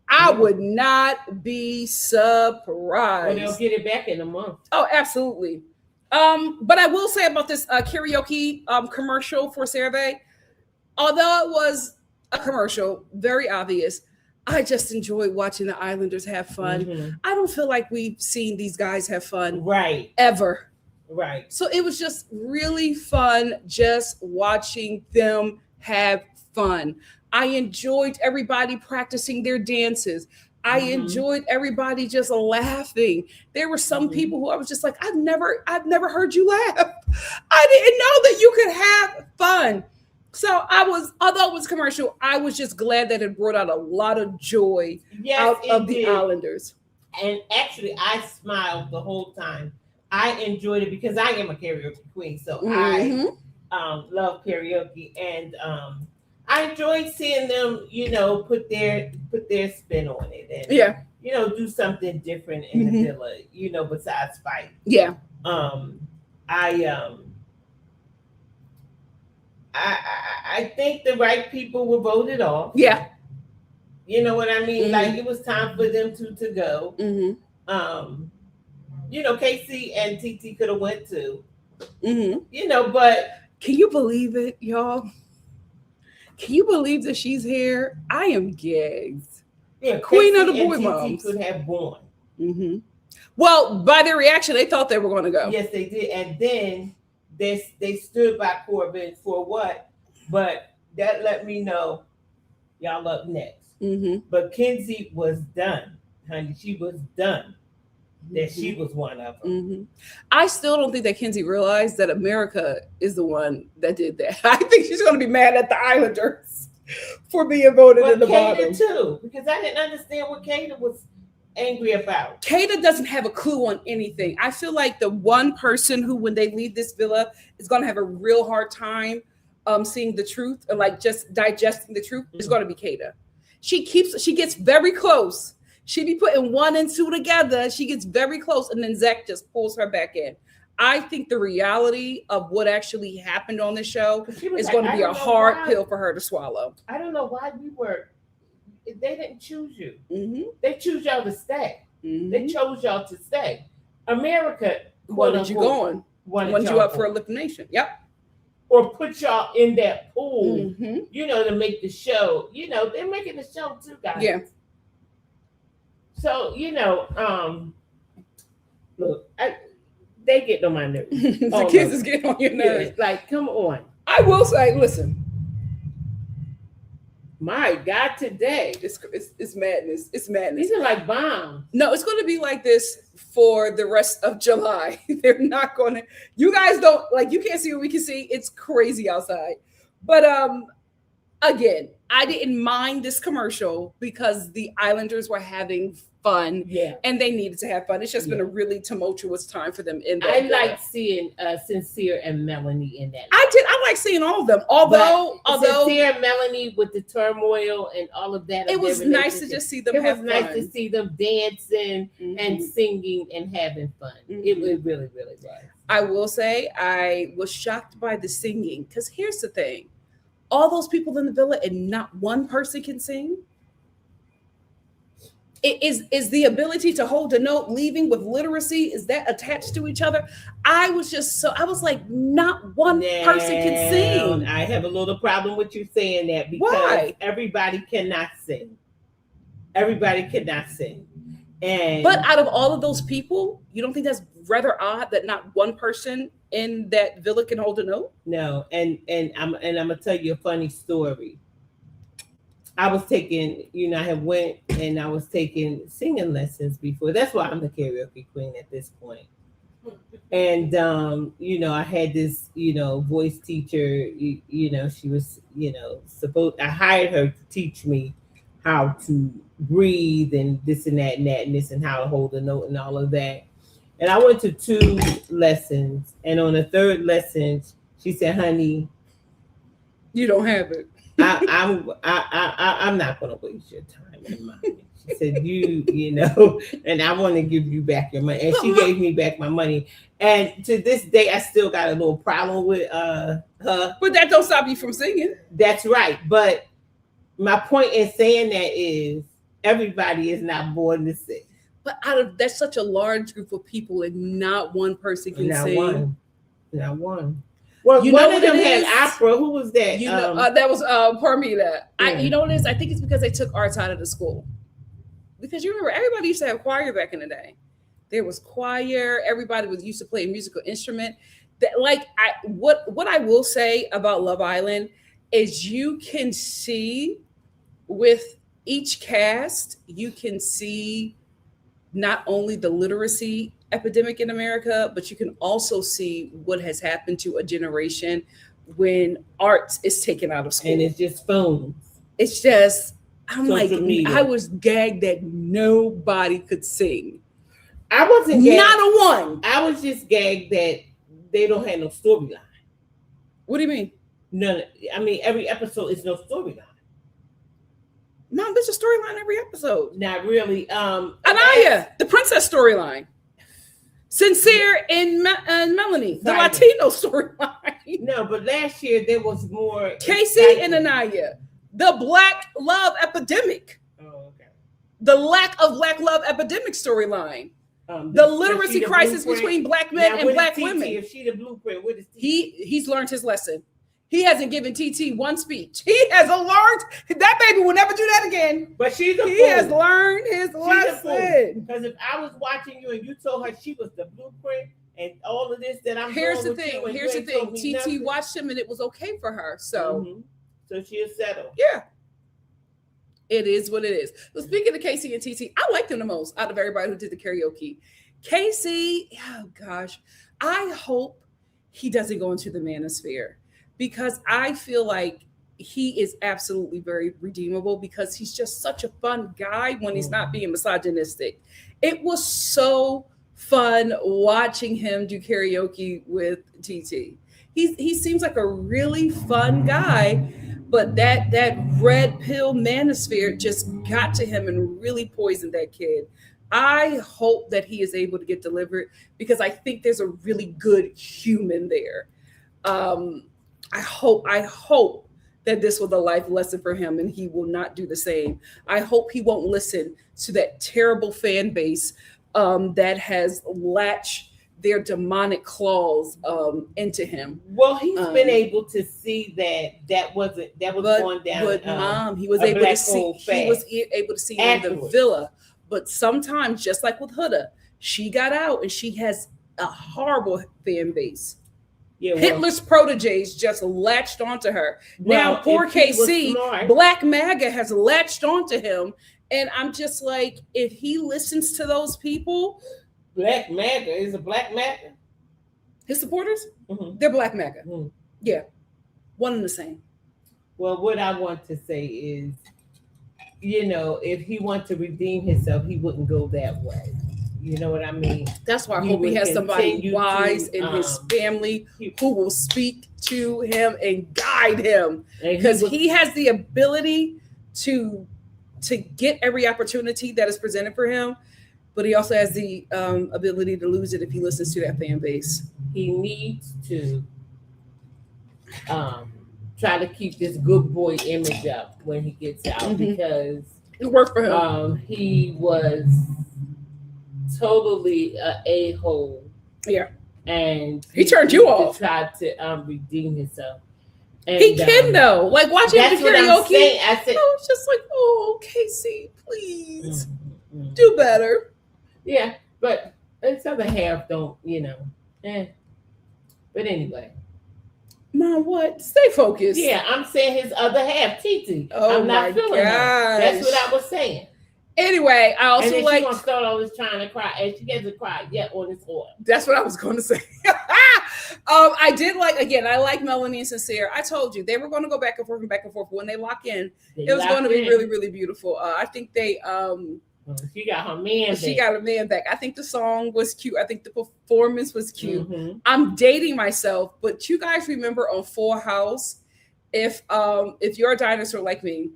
I would not be surprised. Well, they'll get it back in a month. Oh, absolutely. But I will say about this karaoke commercial for CeraVe, although it was a commercial, very obvious, I just enjoyed watching the Islanders have fun. Mm-hmm. I don't feel like we've seen these guys have fun ever. Right. So it was just really fun just watching them have fun. I enjoyed everybody practicing their dances. I enjoyed everybody just laughing. There were some people who I was just like, I've never heard you laugh. I didn't know that you could have fun. So although it was commercial, I was just glad that it brought out a lot of joy out of the Islanders. And actually, I smiled the whole time. I enjoyed it because I am a karaoke queen, so I love karaoke, and I enjoyed seeing them, put their spin on it, and do something different in the villa, besides fight. Yeah. I think the right people were voted off. Yeah. You know what I mean? Like, it was time for them to go. Mm-hmm. Casey and TT could have went too. Mm-hmm. But can you believe it, y'all? Can you believe that she's here? I am gagged. Yeah, Queen Casey of the boy and moms. TT could have won. Mm-hmm. Well, by their reaction, they thought they were going to go. Yes, they did, and then they stood by Corbin for what? But that let me know y'all up next. Mm-hmm. But Kenzie was done, honey. She was done. That she was one of them. Mm-hmm. I still don't think that Kenzie realized that America is the one that did that. I think she's going to be mad at the Islanders for being voted in the bottom. Too, because I didn't understand what Kaden was angry about? Kata doesn't have a clue on anything. I feel like the one person who, when they leave this villa, is going to have a real hard time seeing the truth and like just digesting the truth is going to be Kata. She gets very close. She be putting 1 and 2 together. She gets very close, and then Zach just pulls her back in. I think the reality of what actually happened on the show is going to be a hard pill for her to swallow. I don't know why they didn't choose you. Mm-hmm. They choose y'all to stay. Mm-hmm. They chose y'all to stay. America wanted you going. Wanted you up for elimination. Yep. Or put y'all in that pool, to make the show. They're making the show too, guys. Yeah. So, look, they get on my nerves. The kids is getting on your nerves. Yeah, like, come on. I will say, listen. My God, today. It's madness. It's madness. These are like bombs. No, it's going to be like this for the rest of July. They're not going to, you guys don't, like, you can't see what we can see. It's crazy outside. But again, I didn't mind this commercial because the Islanders were having fun. Yeah. And they needed to have fun. It's just been a really tumultuous time for them in that. I like seeing Sincere and Melanie in that. I like seeing all of them. Although Sincere and Melanie with the turmoil and all of that. It was nice to just see them have fun. It was nice to see them dancing and singing and having fun. It really, really was. I will say I was shocked by the singing because here's the thing. All those people in the villa and not one person can sing. Is the ability to hold a note leaving with literacy, is that attached to each other? I was like, not one person can sing. I have a little problem with you saying that because everybody cannot sing. Everybody cannot sing. But out of all of those people, you don't think that's rather odd that not one person in that villa can hold a note? No, and I'm gonna tell you a funny story. I was taking, I had went and I was taking singing lessons before. That's why I'm the karaoke queen at this point. And, I had this, voice teacher, she was, I hired her to teach me how to breathe and this and that and this and how to hold a note and all of that. And I went to 2 lessons. And on the 3rd lesson, she said, honey, you don't have it. I'm not going to waste your time and money. She said, and I want to give you back your money. And she gave me back my money. And to this day, I still got a little problem with her. But that don't stop you from singing. That's right. But my point in saying that is everybody is not born to sing. But that's such a large group of people and not one person can sing. Not one. Well, one of them had opera. Who was that? That was Parmita. You know what it is? I think it's because they took arts out of the school. Because you remember, everybody used to have choir back in the day. There was choir. Everybody was used to play a musical instrument. What I will say about Love Island is you can see with each cast, you can see not only the literacy epidemic in America, but you can also see what has happened to a generation when arts is taken out of school. And it's just phones. It's just, I was gagged that nobody could sing. I wasn't gagged. Not a one. I was just gagged that they don't have no storyline. What do you mean? None. I mean, every episode is no storyline. No, there's a storyline every episode. Not really. Anaya, the princess storyline. Sincere and Melanie, the Latino storyline. No, but last year there was more. Casey and Anaya, the Black love epidemic. Oh, okay. The lack of Black love epidemic storyline. The literacy crisis between Black men and Black women. If she the blueprint, what is he's learned his lesson. He hasn't given TT one speech. He has learned that baby will never do that again. But he has learned his lesson. Because if I was watching you and you told her she was the blueprint and all of this that I'm Here's the thing. TT watched him and it was okay for her. So she'll settle. Yeah. It is what it is. But speaking of Casey and TT, I liked him the most out of everybody who did the karaoke. Casey, oh gosh, I hope he doesn't go into the manosphere. Because I feel like he is absolutely very redeemable because he's just such a fun guy when he's not being misogynistic. It was so fun watching him do karaoke with TT. He seems like a really fun guy, but that red pill manosphere just got to him and really poisoned that kid. I hope that he is able to get delivered because I think there's a really good human there. Um, I hope that this was a life lesson for him and he will not do the same. I hope he won't listen to that terrible fan base that has latched their demonic claws into him. Well, he's been able to see that was going down. But mom, he was able to see. He was able to see in the villa. But sometimes, just like with Huda, she got out and she has a horrible fan base. Yeah, Hitler's proteges just latched onto her. Now, poor KC, Black MAGA has latched onto him. And I'm just like, if he listens to those people. Black MAGA is a Black MAGA? His supporters? Mm-hmm. They're Black MAGA. Mm-hmm. Yeah. One and the same. Well, what I want to say is, if he wants to redeem himself, he wouldn't go that way. You know what I mean? That's why I hope he has somebody wise in his family who will speak to him and guide him. Because he has the ability to get every opportunity that is presented for him, but he also has the ability to lose it if he listens to that fan base. He needs to try to keep this good boy image up when he gets out, because it worked for him. He was totally an a-hole. Yeah. And he turned you off. Tried to redeem himself. And, he can though. Like watching the karaoke. I was just like, oh, Casey, please do better. Yeah, but this other half don't, But anyway. Mom, what? Stay focused. Yeah, I'm saying his other half, Titi. Oh, I'm not feeling her. That's what I was saying. Anyway, I also and like. She's gonna start always trying to cry, and she hasn't cried yet on this order. That's what I was going to say. I did like, again, I like Melanie and Sincere. I told you they were going to go back and forth and back and forth. When they lock in, it was going to be really, really beautiful. I think they. She got her man back. She got a man back. I think the song was cute. I think the performance was cute. Mm-hmm. I'm dating myself, but you guys remember on Full House, if you're a dinosaur like me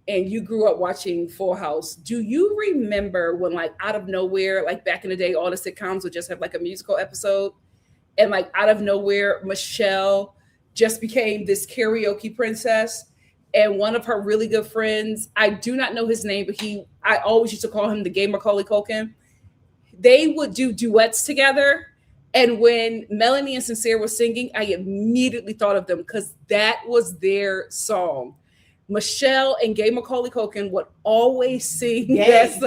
and you grew up watching Full House, do you remember when, like, out of nowhere, like back in the day, all the sitcoms would just have like a musical episode, and like out of nowhere, Michelle just became this karaoke princess? And one of her really good friends, I do not know his name, but I always used to call him the gay Macaulay Culkin. They would do duets together. And when Melanie and Sincere were singing, I immediately thought of them because that was their song. Michelle and gay Macaulay Culkin would always sing. Yes.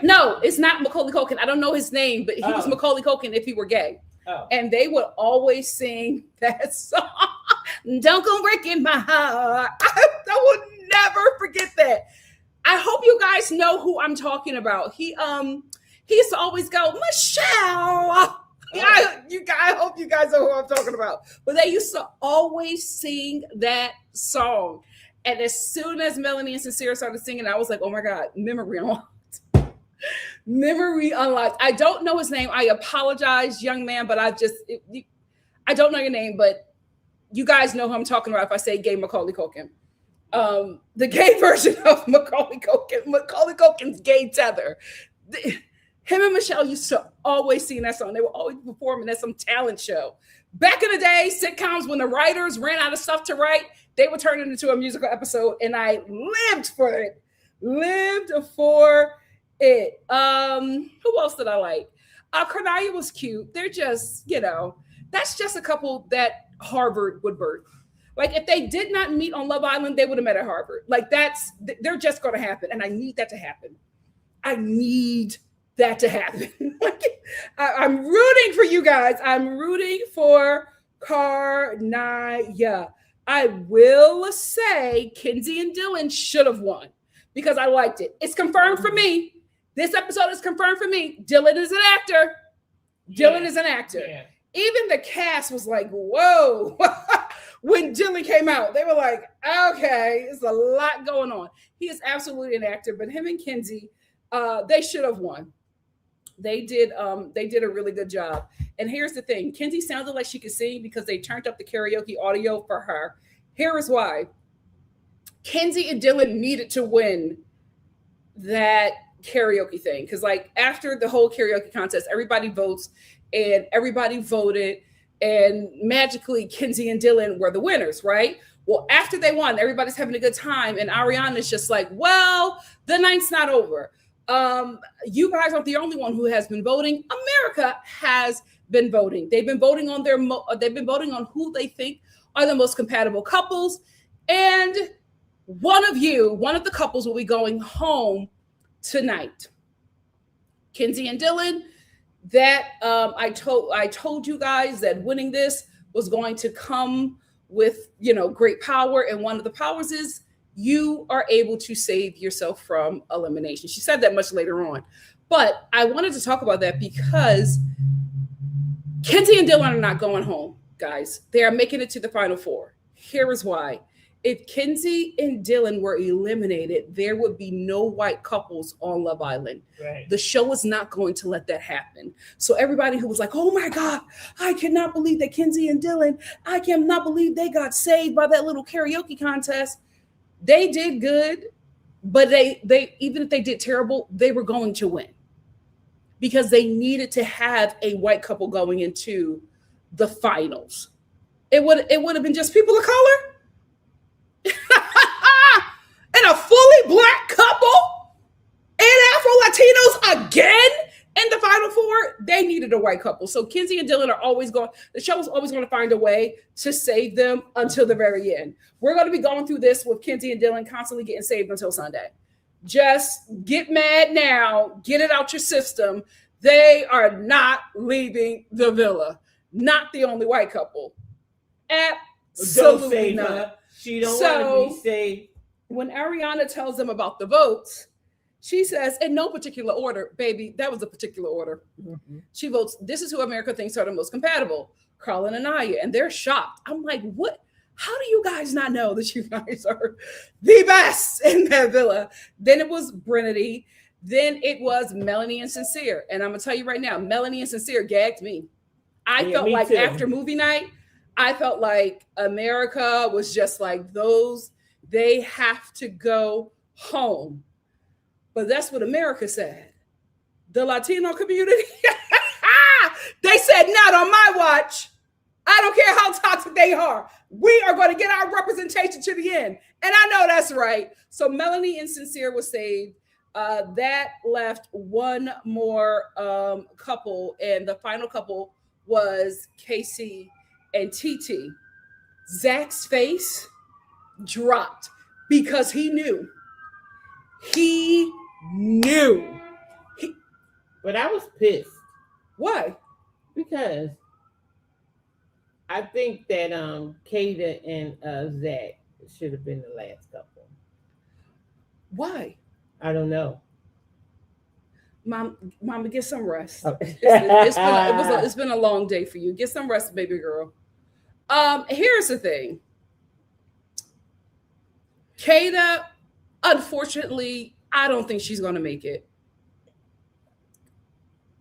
No, it's not Macaulay Culkin. I don't know his name, but he was Macaulay Culkin if he were gay. Oh. And they would always sing that song. Don't go breaking my heart. I would never forget that. I hope you guys know who I'm talking about. He used to always go, Michelle. I hope you guys know who I'm talking about. But they used to always sing that song. And as soon as Melanie and Sincere started singing, I was like, oh my God, memory unlocked. Memory unlocked. I don't know his name. I apologize, young man, but I don't know your name, but you guys know who I'm talking about if I say gay Macaulay Culkin. The gay version of Macaulay Culkin's gay tether. Him and Michelle used to always sing that song. They were always performing at some talent show. Back in the day, sitcoms, when the writers ran out of stuff to write, they would turn it into a musical episode, and I lived for it. Who else did I like? Cornelia was cute. They're just, that's just a couple that Harvard would birth. Like, if they did not meet on Love Island, they would have met at Harvard. Like, they're just going to happen. And I need that to happen. I'm rooting for you guys. I'm rooting for Carnaya. I will say Kinsey and Dylan should have won because I liked it. It's confirmed for me. This episode is confirmed for me. Dylan is an actor. Yeah. Even the cast was like, whoa. when Dylan came out. They were like, okay, there's a lot going on. He is absolutely an actor, but him and Kenzie, they should have won. They did a really good job. And here's the thing. Kenzie sounded like she could sing because they turned up the karaoke audio for her. Here is why. Kenzie and Dylan needed to win that karaoke thing. Because like after the whole karaoke contest, everybody votes and everybody voted. And magically, Kenzie and Dylan were the winners, right? Well, after they won, everybody's having a good time. And Ariana's just like, well, the night's not over. You guys aren't the only one who has been voting. America has been voting. They've been voting on they've been voting on who they think are the most compatible couples. And one of the couples will be going home tonight. Kenzie and Dylan, that I told you guys that winning this was going to come with, great power. And one of the powers is you are able to save yourself from elimination. She said that much later on. But I wanted to talk about that because Kenzie and Dylan are not going home, guys. They are making it to the final four. Here is why. If Kenzie and Dylan were eliminated, there would be no white couples on Love Island. Right. The show is not going to let that happen. So everybody who was like, oh my God, I cannot believe that Kenzie and Dylan, I cannot believe they got saved by that little karaoke contest. They did good, but they even if they did terrible, they were going to win because they needed to have a white couple going into the finals. It would have been just people of color and a fully black couple and Afro-Latinos again in the final four. They needed a white couple. So Kenzie and Dylan the show is always going to find a way to save them until the very end. We're going to be going through this with Kenzie and Dylan constantly getting saved until Sunday. Just get mad now, get it out your system. They are not leaving the villa. Not the only white couple. Absolutely not. Her. She don't want to be saved. When Ariana tells them about the votes, she says, in no particular order, baby, that was a particular order. Mm-hmm. She votes, this is who America thinks are the most compatible, Carl and Anaya. And they're shocked. I'm like, what? How do you guys not know that you guys are the best in that villa? Then it was Brinity. Then it was Melanie and Sincere. And I'm going to tell you right now, Melanie and Sincere gagged me. I felt like too. After movie night, I felt like America was just like those, they have to go home. But that's what America said. The Latino community, they said, not on my watch. I don't care how toxic they are. We are going to get our representation to the end. And I know that's right. So Melanie and Sincere was saved. That left one more couple. And the final couple was Casey and TT. Zach's face dropped because he knew. But I was pissed. Why? Because I think that Kata and Zach should have been the last couple. Why? I don't know. Mama, get some rest. Oh. It's been a long day for you. Get some rest, baby girl. Here's the thing. Kata, unfortunately, I don't think she's going to make it.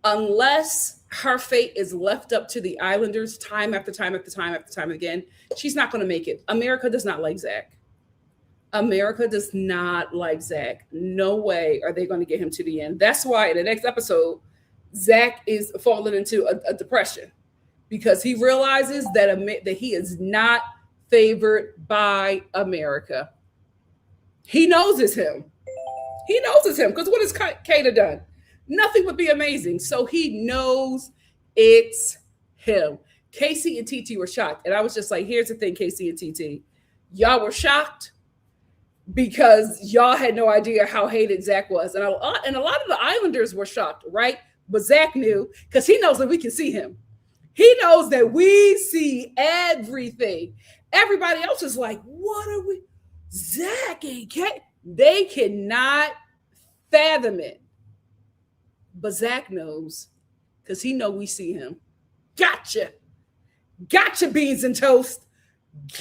Unless her fate is left up to the Islanders time after time after time after time again, she's not going to make it. America does not like Zach. America does not like Zach. No way are they going to get him to the end. That's why in the next episode, Zach is falling into a depression because he realizes that he is not favored by America. He knows it's him. He knows it's him because what has Kata done? Nothing would be amazing. So he knows it's him. Casey and TT were shocked. And I was just like, here's the thing, Casey and TT. Y'all were shocked because y'all had no idea how hated Zach was. And a lot of the Islanders were shocked, right? But Zach knew because he knows that we can see him. He knows that we see everything. Everybody else is like, what are we? Zach and Kate. They cannot fathom it. But Zach knows because he know we see him. Gotcha. Gotcha, beans and toast.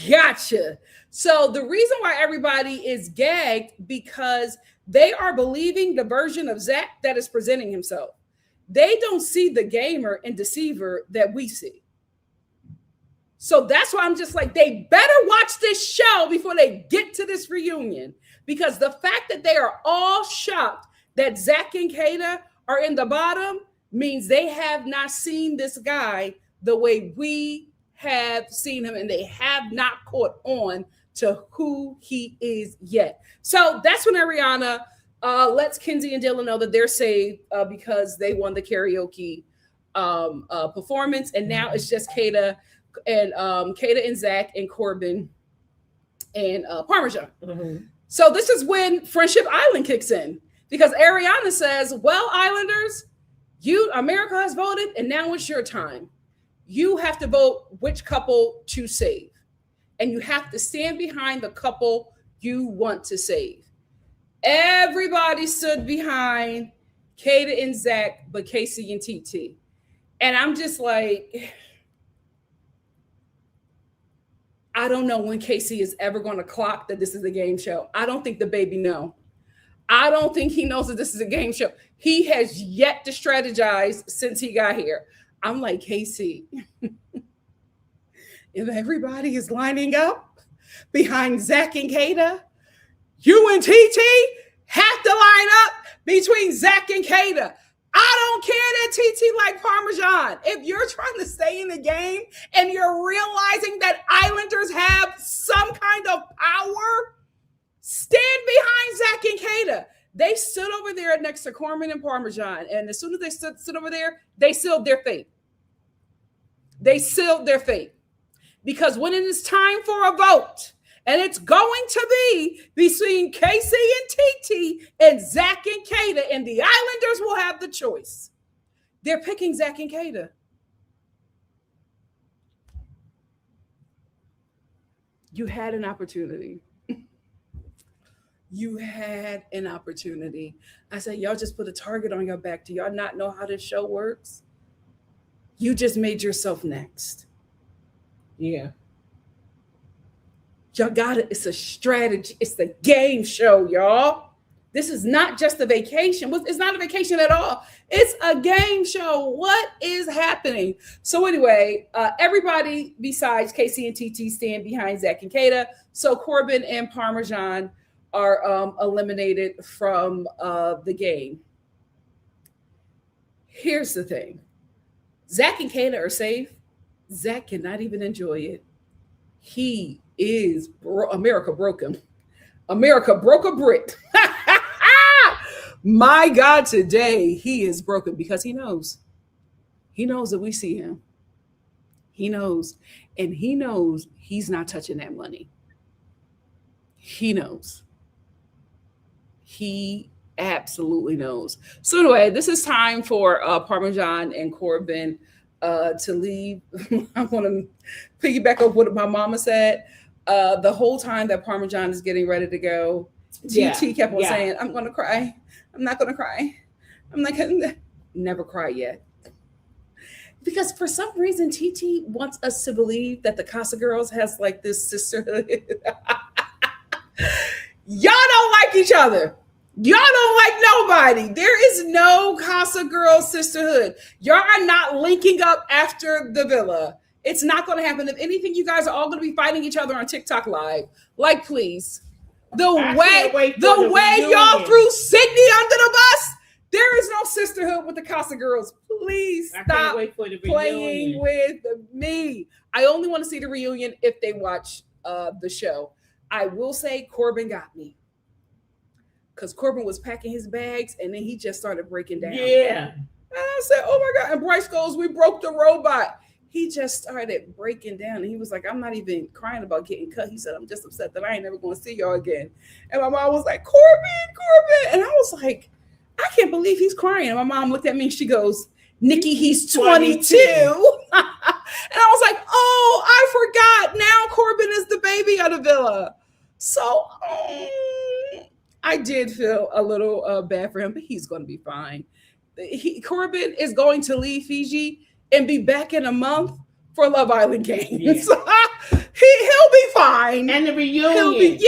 Gotcha. So the reason why everybody is gagged because they are believing the version of Zach that is presenting himself. They don't see the gamer and deceiver that we see. So that's why I'm just like, they better watch this show before they get to this reunion. Because the fact that they are all shocked that Zach and Kata are in the bottom means they have not seen this guy the way we have seen him, and they have not caught on to who he is yet. So that's when Ariana lets Kenzie and Dylan know that they're saved because they won the karaoke performance, and now it's just Kata and Zach and Corbin and Parmesan. Mm-hmm. So this is when Friendship Island kicks in, because Ariana says, well, Islanders, America has voted, and now it's your time. You have to vote which couple to save. And you have to stand behind the couple you want to save. Everybody stood behind Kata and Zach, but Casey and TT. And I'm just like, I don't know when Casey is ever going to clock that this is a game show. I don't think the baby knows. I don't think he knows that this is a game show. He has yet to strategize since he got here. I'm like, Casey, if everybody is lining up behind Zach and Kata, you and TT have to line up between Zach and Kata. I don't care that TT like Parmesan. If you're trying to stay in the game and you're realizing that Islanders have some kind of power, stand behind Zach and Kata. They stood over there next to Corbin and Parmesan, and as soon as they stood over there, they sealed their fate. They sealed their fate. Because when it is time for a vote, and it's going to be between Casey and TT and Zach and Kata, and the Islanders will have the choice. They're picking Zach and Kata. You had an opportunity. You had an opportunity. I said, y'all just put a target on your back. Do y'all not know how this show works? You just made yourself next. Yeah. Y'all got it. It's a strategy. It's the game show, y'all. This is not just a vacation. It's not a vacation at all. It's a game show. What is happening? So anyway, everybody besides Casey and TT stand behind Zach and Kata. So Corbin and Parmesan are eliminated from the game. Here's the thing. Zach and Kata are safe. Zach cannot even enjoy it. He is America broke him. America broke a brick. My God, today he is broken because he knows. He knows that we see him. He knows. And he knows he's not touching that money. He knows. He absolutely knows. So anyway, this is time for Parmesan and Corbin to leave. I want to piggyback up what my mama said. The whole time that Parmesan is getting ready to go, TT kept on saying, I'm going to cry. I'm not going to cry. I'm not going to never cry yet. Because for some reason, TT wants us to believe that the Casa Girls has like this sisterhood. Y'all don't like each other. Y'all don't like nobody. There is no Casa Girl sisterhood. Y'all are not linking up after the villa. It's not going to happen. If anything, you guys are all going to be fighting each other on TikTok Live. Like, please. The way y'all threw Sydney under the bus, there is no sisterhood with the Casa Girls. Please stop playing with me. I only want to see the reunion if they watch the show. I will say Corbin got me. Because Corbin was packing his bags and then he just started breaking down. Yeah. And I said, oh my God. And Bryce goes, we broke the robot. He just started breaking down. And he was like, I'm not even crying about getting cut. He said, I'm just upset that I ain't never going to see y'all again. And my mom was like, Corbin. And I was like, I can't believe he's crying. And my mom looked at me and she goes, Nikki, he's 22. And I was like, oh, I forgot. Now Corbin is the baby of the villa. So I did feel a little bad for him, but he's going to be fine. Corbin is going to leave Fiji and be back in a month for Love Island Games. Yeah. He'll fine. And the reunion. He's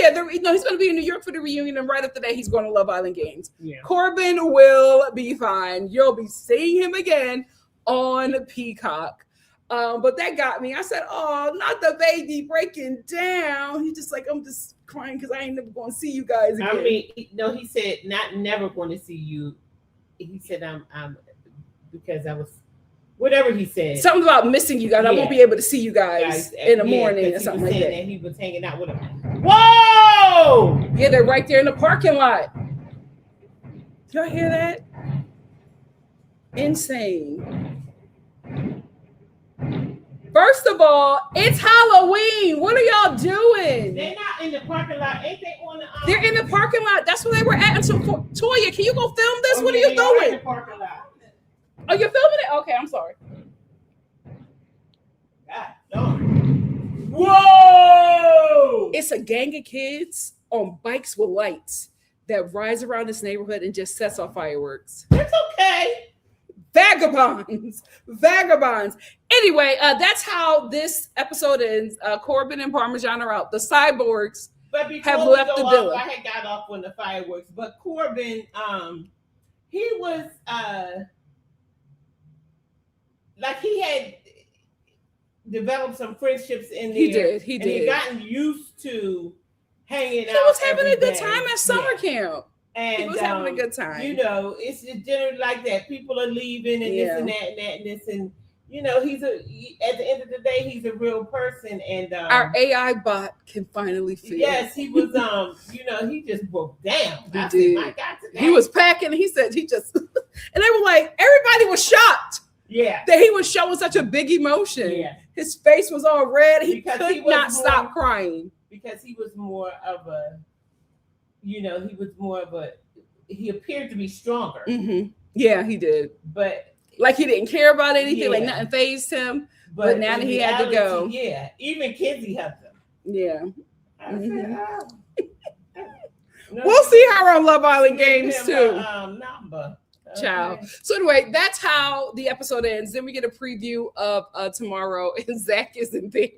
going to be in New York for the reunion, and right after that, he's going to Love Island Games. Yeah. Corbin will be fine. You'll be seeing him again on Peacock. But that got me. I said, "Oh, not the baby breaking down." He's just like, "I'm just crying because I ain't never going to see you guys again." I mean, no, he said not never going to see you. He said, "I'm because I was." Whatever he said. Something about missing you guys. I won't be able to see you guys in the morning or something like that. And he was hanging out with him. Whoa! Yeah, they're right there in the parking lot. Y'all hear that? Insane. First of all, it's Halloween. What are y'all doing? They're not in the parking lot. Ain't they on the They're in the parking lot. That's where they were at until Toya, can you go film this? What are you doing? In the parking lot. Oh, you're filming it? Okay, I'm sorry. God, whoa! It's a gang of kids on bikes with lights that rides around this neighborhood and just sets off fireworks. That's okay. Vagabonds. Anyway, that's how this episode ends. Corbin and Parmesan are out. The cyborgs have left the villa. I had got off on the fireworks, but Corbin, he was like he had developed some friendships in there. He did. And he gotten used to hanging out. He was having a good time at summer camp. And he was having a good time. You know, it's generally like that. People are leaving and this and that and that and this. And, you know, at the end of the day, he's a real person. And our AI bot can finally feel. Yes, he was, you know, he just broke down. He did. My God, he was packing. He said he just, and they were like, everybody was shocked. Yeah. That he was showing such a big emotion. Yeah. His face was all red. He because could not stop crying. Because he was more of a, you know, he appeared to be stronger. Mm-hmm. Yeah, he did. But like he didn't care about anything, like nothing fazed him. But now that he had to go. Yeah, even Kenzie helped him. Yeah. Mm-hmm. We'll see her on Love Island Games too. Number. Ciao. So anyway, that's how the episode ends. Then we get a preview of tomorrow, and Zach is in bed.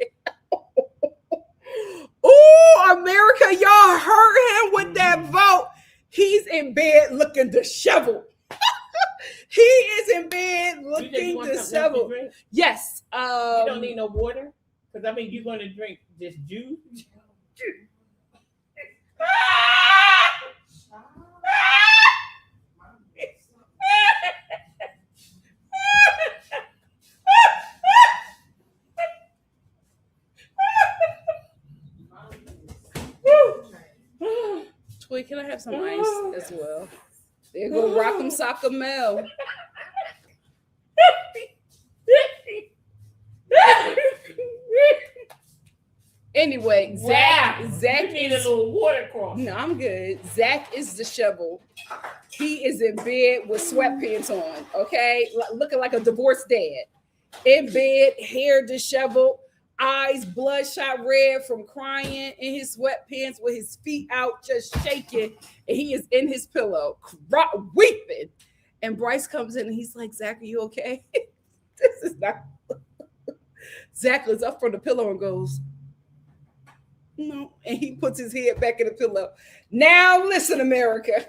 Oh, America, y'all heard him with that vote. He's in bed looking disheveled. He is in bed looking disheveled. Yes. You don't need no water? Because, I mean, you're going to drink just juice? Toy, can I have some ice as well? There go Rock'em Sock'em Mel. Anyway, Zach you need a little water cross. No, I'm good. Zach is disheveled. He is in bed with sweatpants on, okay? Looking like a divorced dad. In bed, hair disheveled, eyes bloodshot red from crying, in his sweatpants with his feet out, just shaking. And he is in his pillow, weeping. And Bryce comes in and he's like, Zach, are you okay? This is not. Zach looks up from the pillow and goes, no. And he puts his head back in the pillow. Now, listen, America.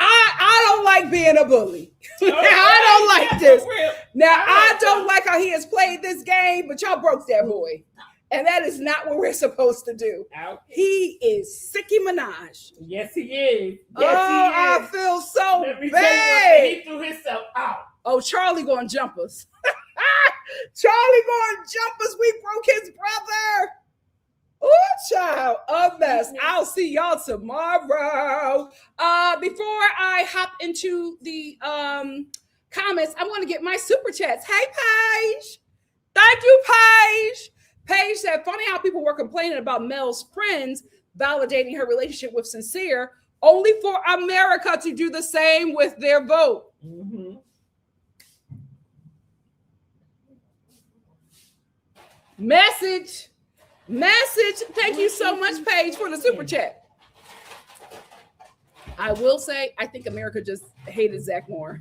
I don't like being a bully. I don't like this. Now, I don't like how he has played this game, but y'all broke that boy. And that is not what we're supposed to do. He is Sicky Minaj. Yes, he is. Yes, he is. I feel so bad. He threw himself out. Oh, Charlie gonna jump us. Charlie gonna jump us. We broke his brother. Oh, child, a mess. I'll see y'all tomorrow. Before I hop into the comments, I want to get my super chats. Hey, Paige. Thank you, Paige. Paige said, funny how people were complaining about Mel's friends validating her relationship with Sincere, only for America to do the same with their vote. Mm-hmm. Message. Thank you so much, Paige, for the super chat. I will say, I think America just hated Zach more.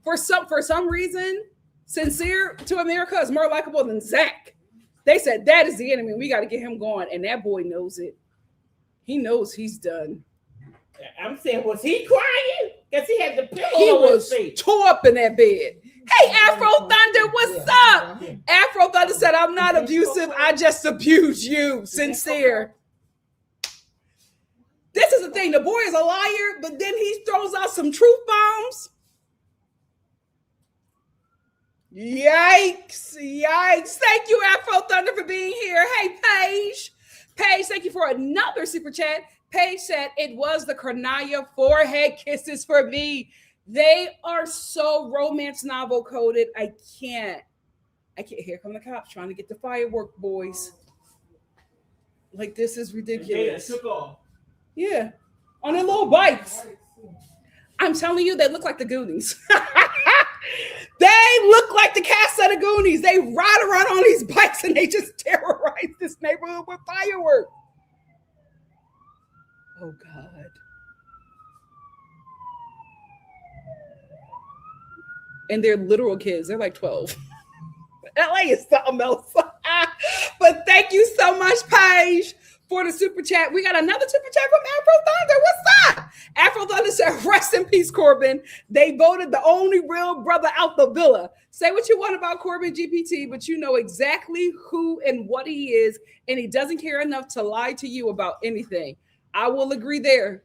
For some reason, Sincere to America is more likable than Zach. They said that is the enemy. We got to get him going, and that boy knows it. He knows he's done. I'm saying, was he crying? Because he had the pillow He on was his face. tore up in that bed. Hey, Afro Thunder, what's up? Afro Thunder said, I'm not abusive. I just abuse you. Sincere. This is the thing. The boy is a liar, but then he throws out some truth bombs. Yikes. Yikes. Thank you, Afro Thunder, for being here. Hey, Paige. Paige, thank you for another super chat. Paige said, it was the Karnaya forehead kisses for me. They are so romance novel coded. I can't. Here come the cops trying to get the firework, boys. Like, this is ridiculous. Yeah, took off. Yeah, on their little bikes. I'm telling you, they look like the Goonies. They look like the cast of the Goonies. They ride around on these bikes and they just terrorize this neighborhood with fireworks. Oh, God. And they're literal kids. They're like 12. LA is something else. But thank you so much, Paige, for the super chat. We got another super chat from Afro Thunder. What's up? Afro Thunder said, rest in peace, Corbin. They voted the only real brother out the villa. Say what you want about Corbin GPT, but you know exactly who and what he is, and he doesn't care enough to lie to you about anything. I will agree there.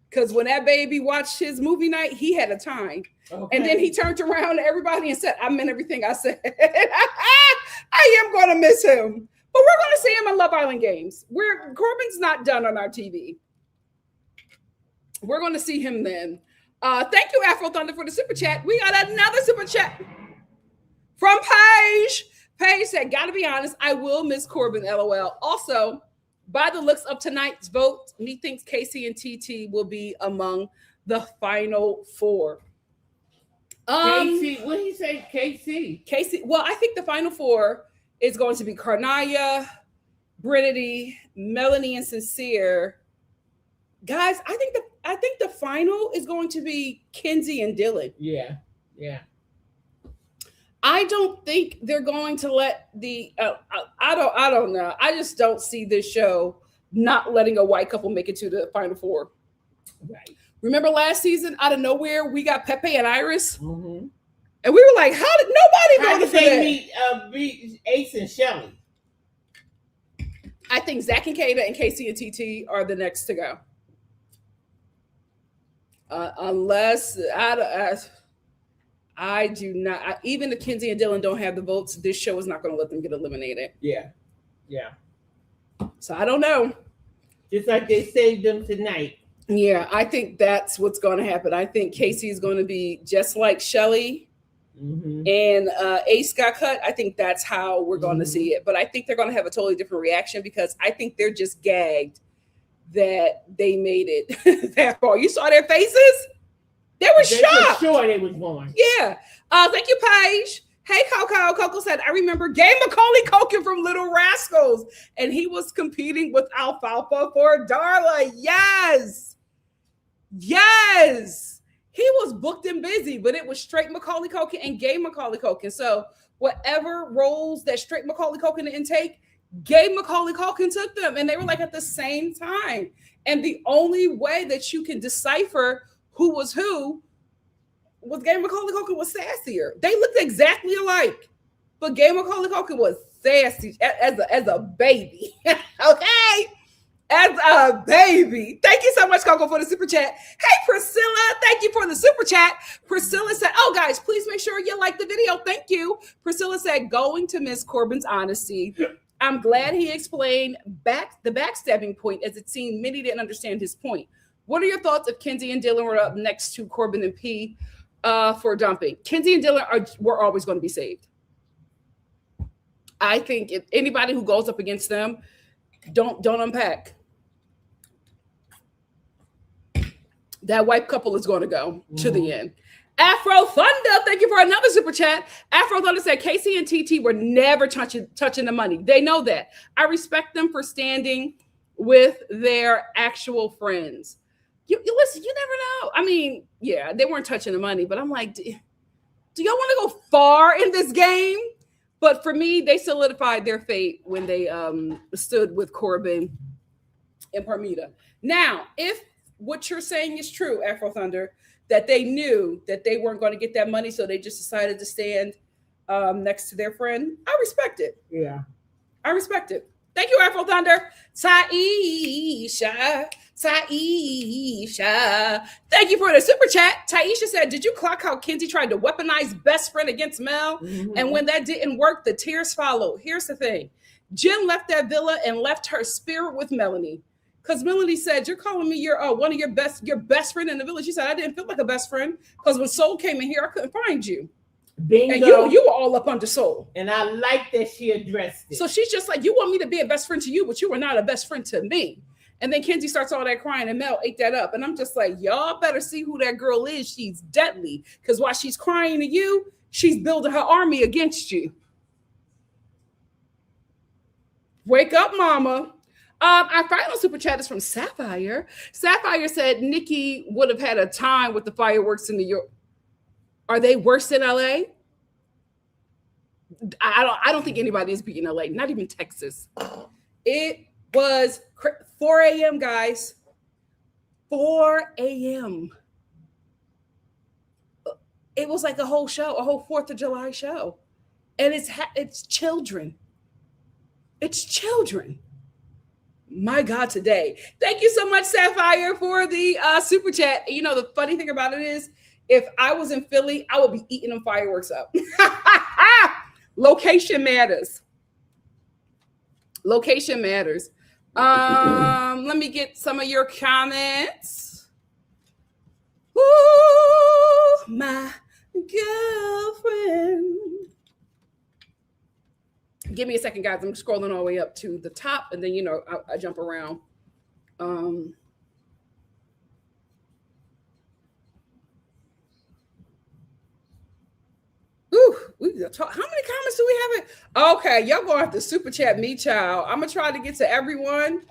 Because when that baby watched his movie night, he had a time. Okay. And then he turned around to everybody and said, I meant everything I said. I am going to miss him. But we're going to see him in Love Island games. Corbin's not done on our TV. We're going to see him then. Thank you, Afro Thunder, for the super chat. We got another super chat from Paige. Paige said, gotta be honest, I will miss Corbin, LOL. Also, by the looks of tonight's vote, me thinks Casey and TT will be among the final four. Casey, what did he say? Casey. Well, I think the final four is going to be Karnaya, Brinity, Melanie, and Sincere. Guys, I think the final is going to be Kenzie and Dylan. Yeah. I don't think they're going to let the I don't know. I just don't see this show not letting a white couple make it to the final four. Right. Remember last season, out of nowhere, we got Pepe and Iris, and we were like, "How did nobody vote for that?" Meet Ace and Shelly? I think Zach and Kata and Casey and TT are the next to go, unless I do not. Even if Kenzie and Dylan don't have the votes, this show is not going to let them get eliminated. Yeah. So I don't know. Just like they saved them tonight. Yeah, I think that's what's going to happen. I think Casey is going to be just like Shelly, and Ace got cut. I think that's how we're going to see it. But I think they're going to have a totally different reaction because I think they're just gagged that they made it that far. You saw their faces? They were shocked. Sure, they was born. Yeah. Thank you, Paige. Hey, Coco. Coco said, I remember Gay Macaulay Culkin from Little Rascals, and he was competing with Alfalfa for Darla. Yes. He was booked and busy, but it was straight Macaulay Culkin and Gay Macaulay Culkin. So whatever roles that straight Macaulay Culkin didn't take, Gay Macaulay Culkin took them, and they were like at the same time. And the only way that you can decipher who was Gay Macaulay Culkin was sassier. They looked exactly alike, but Gay Macaulay Culkin was sassy as a baby. Okay, as a baby. Thank you so much, Coco, for the super chat. Hey, Priscilla, thank you for the super chat. Priscilla said, "Oh, guys, please make sure you like the video. Thank you." Priscilla said, "Going to miss Corbin's honesty. I'm glad he explained the backstabbing point, as it seemed many didn't understand his point. What are your thoughts if Kenzie and Dylan were up next to Corbin and P for dumping?" Kenzie and Dylan were always going to be saved. I think if anybody who goes up against them, don't unpack. That white couple is going to go to the end. Afro Thunder, thank you for another super chat. Afro Thunder said Casey and TT were never touching the money. They know that. I respect them for standing with their actual friends. You listen, you never know. I mean, yeah, they weren't touching the money, but I'm like, do y'all want to go far in this game? But for me, they solidified their fate when they stood with Corbin and Parmita. Now, if what you're saying is true, Afro Thunder, that they knew that they weren't going to get that money, so they just decided to stand next to their friend, I respect it. Yeah. I respect it. Thank you, Afro Thunder. Taisha. Taisha. Thank you for the super chat. Taisha said, did you clock how Kenzie tried to weaponize best friend against Mel? Mm-hmm. And when that didn't work, the tears followed. Here's the thing. Jen left that villa and left her spirit with Melanie. Because Melanie said, you're calling me your one of your best friend in the village. She said, I didn't feel like a best friend because when Soul came in here, I couldn't find you. Bingo. And you were all up under Soul. And I like that she addressed it. So she's just like, you want me to be a best friend to you, but you were not a best friend to me. And then Kenzie starts all that crying and Mel ate that up. And I'm just like, y'all better see who that girl is. She's deadly. Because while she's crying to you, she's building her army against you. Wake up, mama. Our final super chat is from Sapphire. Sapphire said Nikki would have had a time with the fireworks in New York. Are they worse than LA? I don't think anybody is beating LA, not even Texas. It was 4 a.m., guys. 4 a.m. It was like a whole show, a whole 4th of July show. And it's children. It's children. My God, today. Thank you so much, Sapphire, for the super chat. You know, the funny thing about it is, if I was in Philly, I would be eating them fireworks up. Location matters. Location matters. Let me get some of your comments. Ooh, my girlfriend. Give me a second, guys. I'm scrolling all the way up to the top, and then, you know, I jump around. How many comments do we have? Okay, y'all gonna have to super chat me, child. I'm gonna try to get to everyone.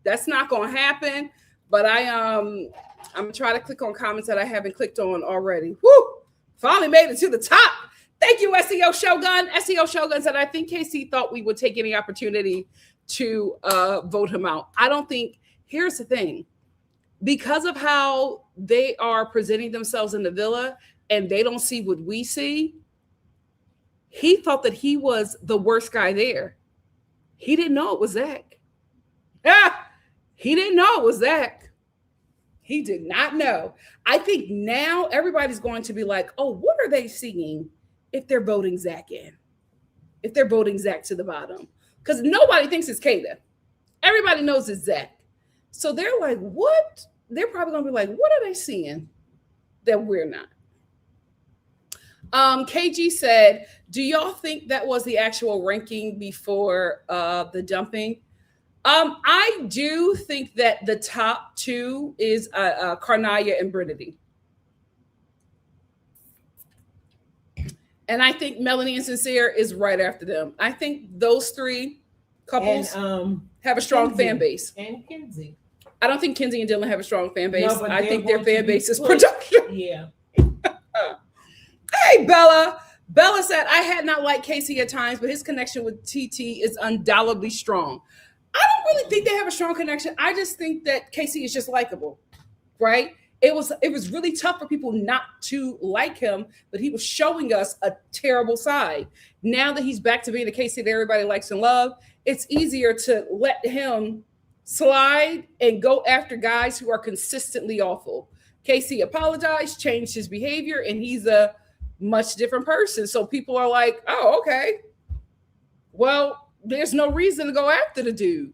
That's not gonna happen, but I'm gonna try to click on comments that I haven't clicked on already. Woo! Finally made it to the top. Thank you, SEO Shogun. SEO Shogun said, I think KC thought we would take any opportunity to vote him out. I don't think. Here's the thing. Because of how they are presenting themselves in the villa and they don't see what we see, he thought that he was the worst guy there. He didn't know it was Zach. He didn't know it was Zach. He did not know. I think now everybody's going to be like, oh, what are they seeing if they're voting Zach in? If they're voting Zach to the bottom? Because nobody thinks it's Kada. Everybody knows it's Zach. So they're like, what? They're probably going to be like, what are they seeing that we're not? KG said, do y'all think that was the actual ranking before the dumping? I do think that the top two is Karnaya and Brittany. And I think Melanie and Sincere is right after them. I think those three couples have a strong fan base. And Kenzie. I don't think Kenzie and Dylan have a strong fan base. No, I think their fan base is production. Yeah. Hey, Bella. Bella said, I had not liked Casey at times, but his connection with TT is undoubtedly strong. I don't really think they have a strong connection. I just think that Casey is just likable, right? It was really tough for people not to like him, but he was showing us a terrible side. Now that he's back to being the Casey that everybody likes and love, it's easier to let him slide and go after guys who are consistently awful. Casey apologized, changed his behavior, and he's a much different person. So people are like, oh, okay. Well, there's no reason to go after the dude.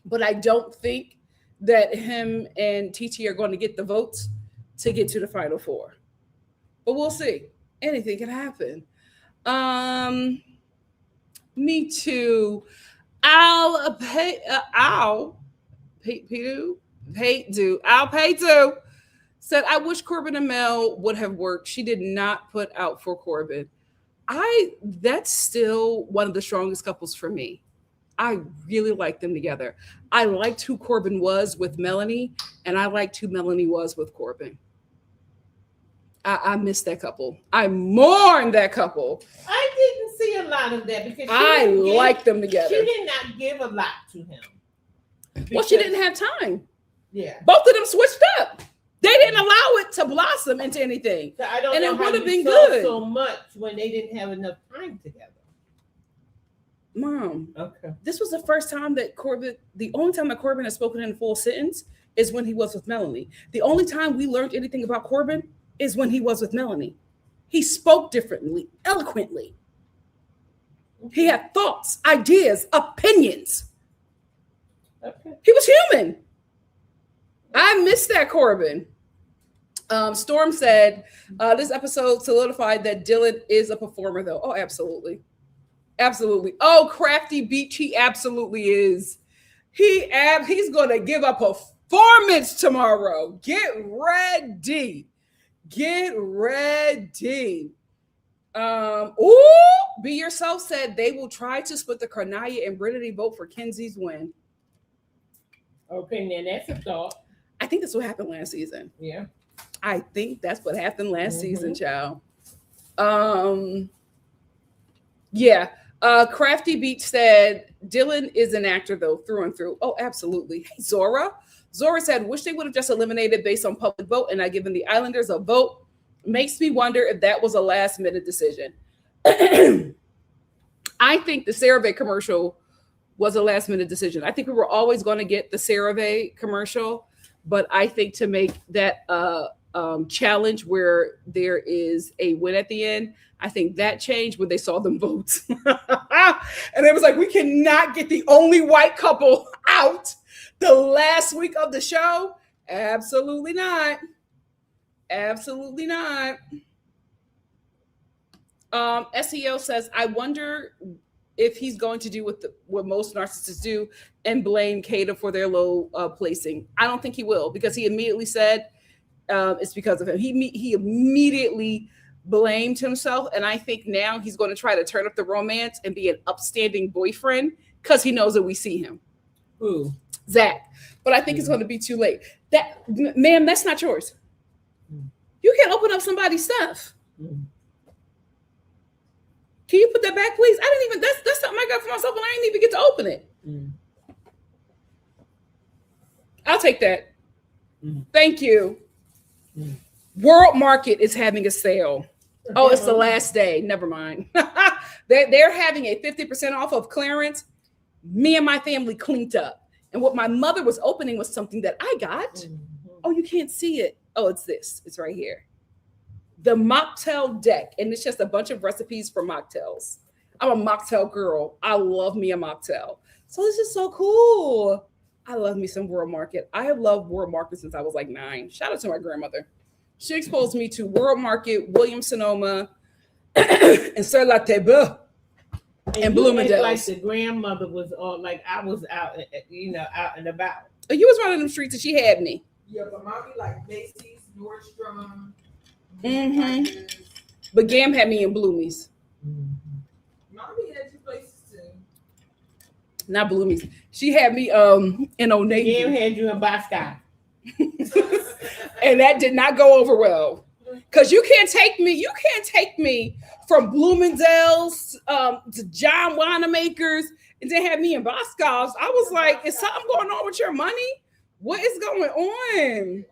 But I don't think that him and TT are going to get the votes to get to the Final Four. But we'll see. Anything can happen. Me too. I'll pay to. Said, I wish Corbin and Mel would have worked. She did not put out for Corbin. That's still one of the strongest couples for me. I really liked them together. I liked who Corbin was with Melanie, and I liked who Melanie was with Corbin. I miss that couple. I mourn that couple. I didn't see a lot of that because I like them together. She did not give a lot to him. Well, she didn't have time. Yeah. Both of them switched up. They didn't allow it to blossom into anything. So I don't and know it how would have been saw good so much when they didn't have enough time together. Mom, okay. This was the first time that the only time that Corbin has spoken in a full sentence is when he was with Melanie. The only time we learned anything about Corbin is when he was with Melanie. He spoke differently, eloquently. He had thoughts, ideas, opinions. Okay. He was human. I miss that Corbin. Storm said, this episode solidified that Dylan is a performer, though. Oh, absolutely. Absolutely. Oh, Crafty Beach, he absolutely is. He's going to give a performance tomorrow. Get ready. Get ready. Be Yourself said they will try to split the Carnaya and Brittany vote for Kenzie's win. Okay, then that's a thought. I think that's what happened last season. Yeah. I think that's what happened last season, child. Yeah. Crafty Beach said Dylan is an actor though, through and through. Oh, absolutely. Hey, Zora said, wish they would have just eliminated based on public vote and not given the Islanders a vote. Makes me wonder if that was a last minute decision. I think the CeraVe commercial was a last minute decision. I think we were always going to get the CeraVe commercial, but I think to make that challenge where there is a win at the end, I think that changed when they saw them vote. And it was like, we cannot get the only white couple out the last week of the show. Absolutely not. Absolutely not. SEO says, I wonder if he's going to do what most narcissists do and blame Kata for their low placing. I don't think he will, because he immediately said it's because of him. He immediately blamed himself, and I think now he's going to try to turn up the romance and be an upstanding boyfriend because he knows that we see him. Who? Zach. But I think it's going to be too late. Ma'am, that's not yours. You can't open up somebody's stuff. Can you put that back, please? I didn't even, that's something I got for myself and I didn't even get to open it. I'll take that. Thank you. World Market is having a sale. Oh, it's the last day. Never mind. They're having a 50% off of clearance. Me and my family cleaned up. And what my mother was opening was something that I got. Oh, you can't see it. Oh, it's this. It's right here. The mocktail deck. And it's just a bunch of recipes for mocktails. I'm a mocktail girl. I love me a mocktail. So this is so cool. I love me some World Market. I have loved World Market since I was like 9. Shout out to my grandmother. She exposed me to World Market, Williams-Sonoma, and Sur La Table, and Bloomingdale's. Like the grandmother was all like, I was out, out and about. You was running them streets and she had me. Yeah, but mommy like Macy's, Nordstrom. But Gam had me in Bloomies. Mommy had 2 places too. Not Bloomies. She had me in Old Navy. Gam had you in Boston. And that did not go over well. Because you can't take me from Bloomingdale's to John Wanamaker's and then have me in Boscov's. I was like, is something going on with your money? What is going on?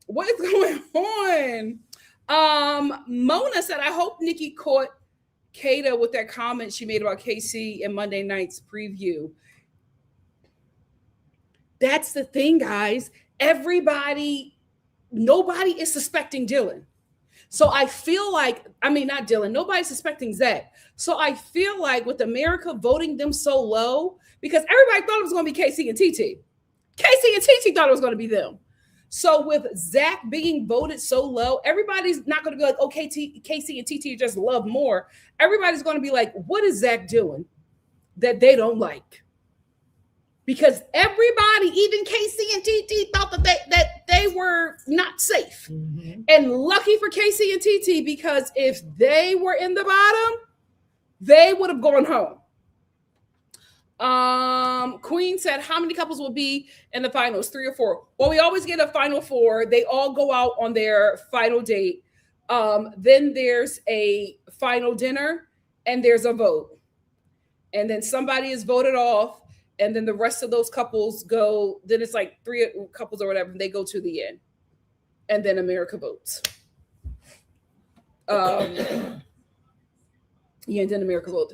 What is going on? Mona said, I hope Nikki caught Kata with that comment she made about KC in Monday night's preview. That's the thing, guys. Nobody is suspecting Dylan. So I feel like, not Dylan, nobody's suspecting Zach. So I feel like with America voting them so low, because everybody thought it was going to be KC and TT. KC and TT thought it was going to be them. So with Zach being voted so low, everybody's not going to be like, oh, KC and TT just love more. Everybody's going to be like, what is Zach doing that they don't like? Because everybody, even KC and TT, thought that they were not safe. And lucky for KC and TT, because if they were in the bottom, they would have gone home. Queen said, how many couples will be in the finals? 3 or 4? Well, we always get a final 4. They all go out on their final date. Then there's a final dinner. and there's a vote. And then somebody is voted off, and then the rest of those couples go, then it's like 3 couples or whatever, and they go to the end. And then America votes. And then America votes.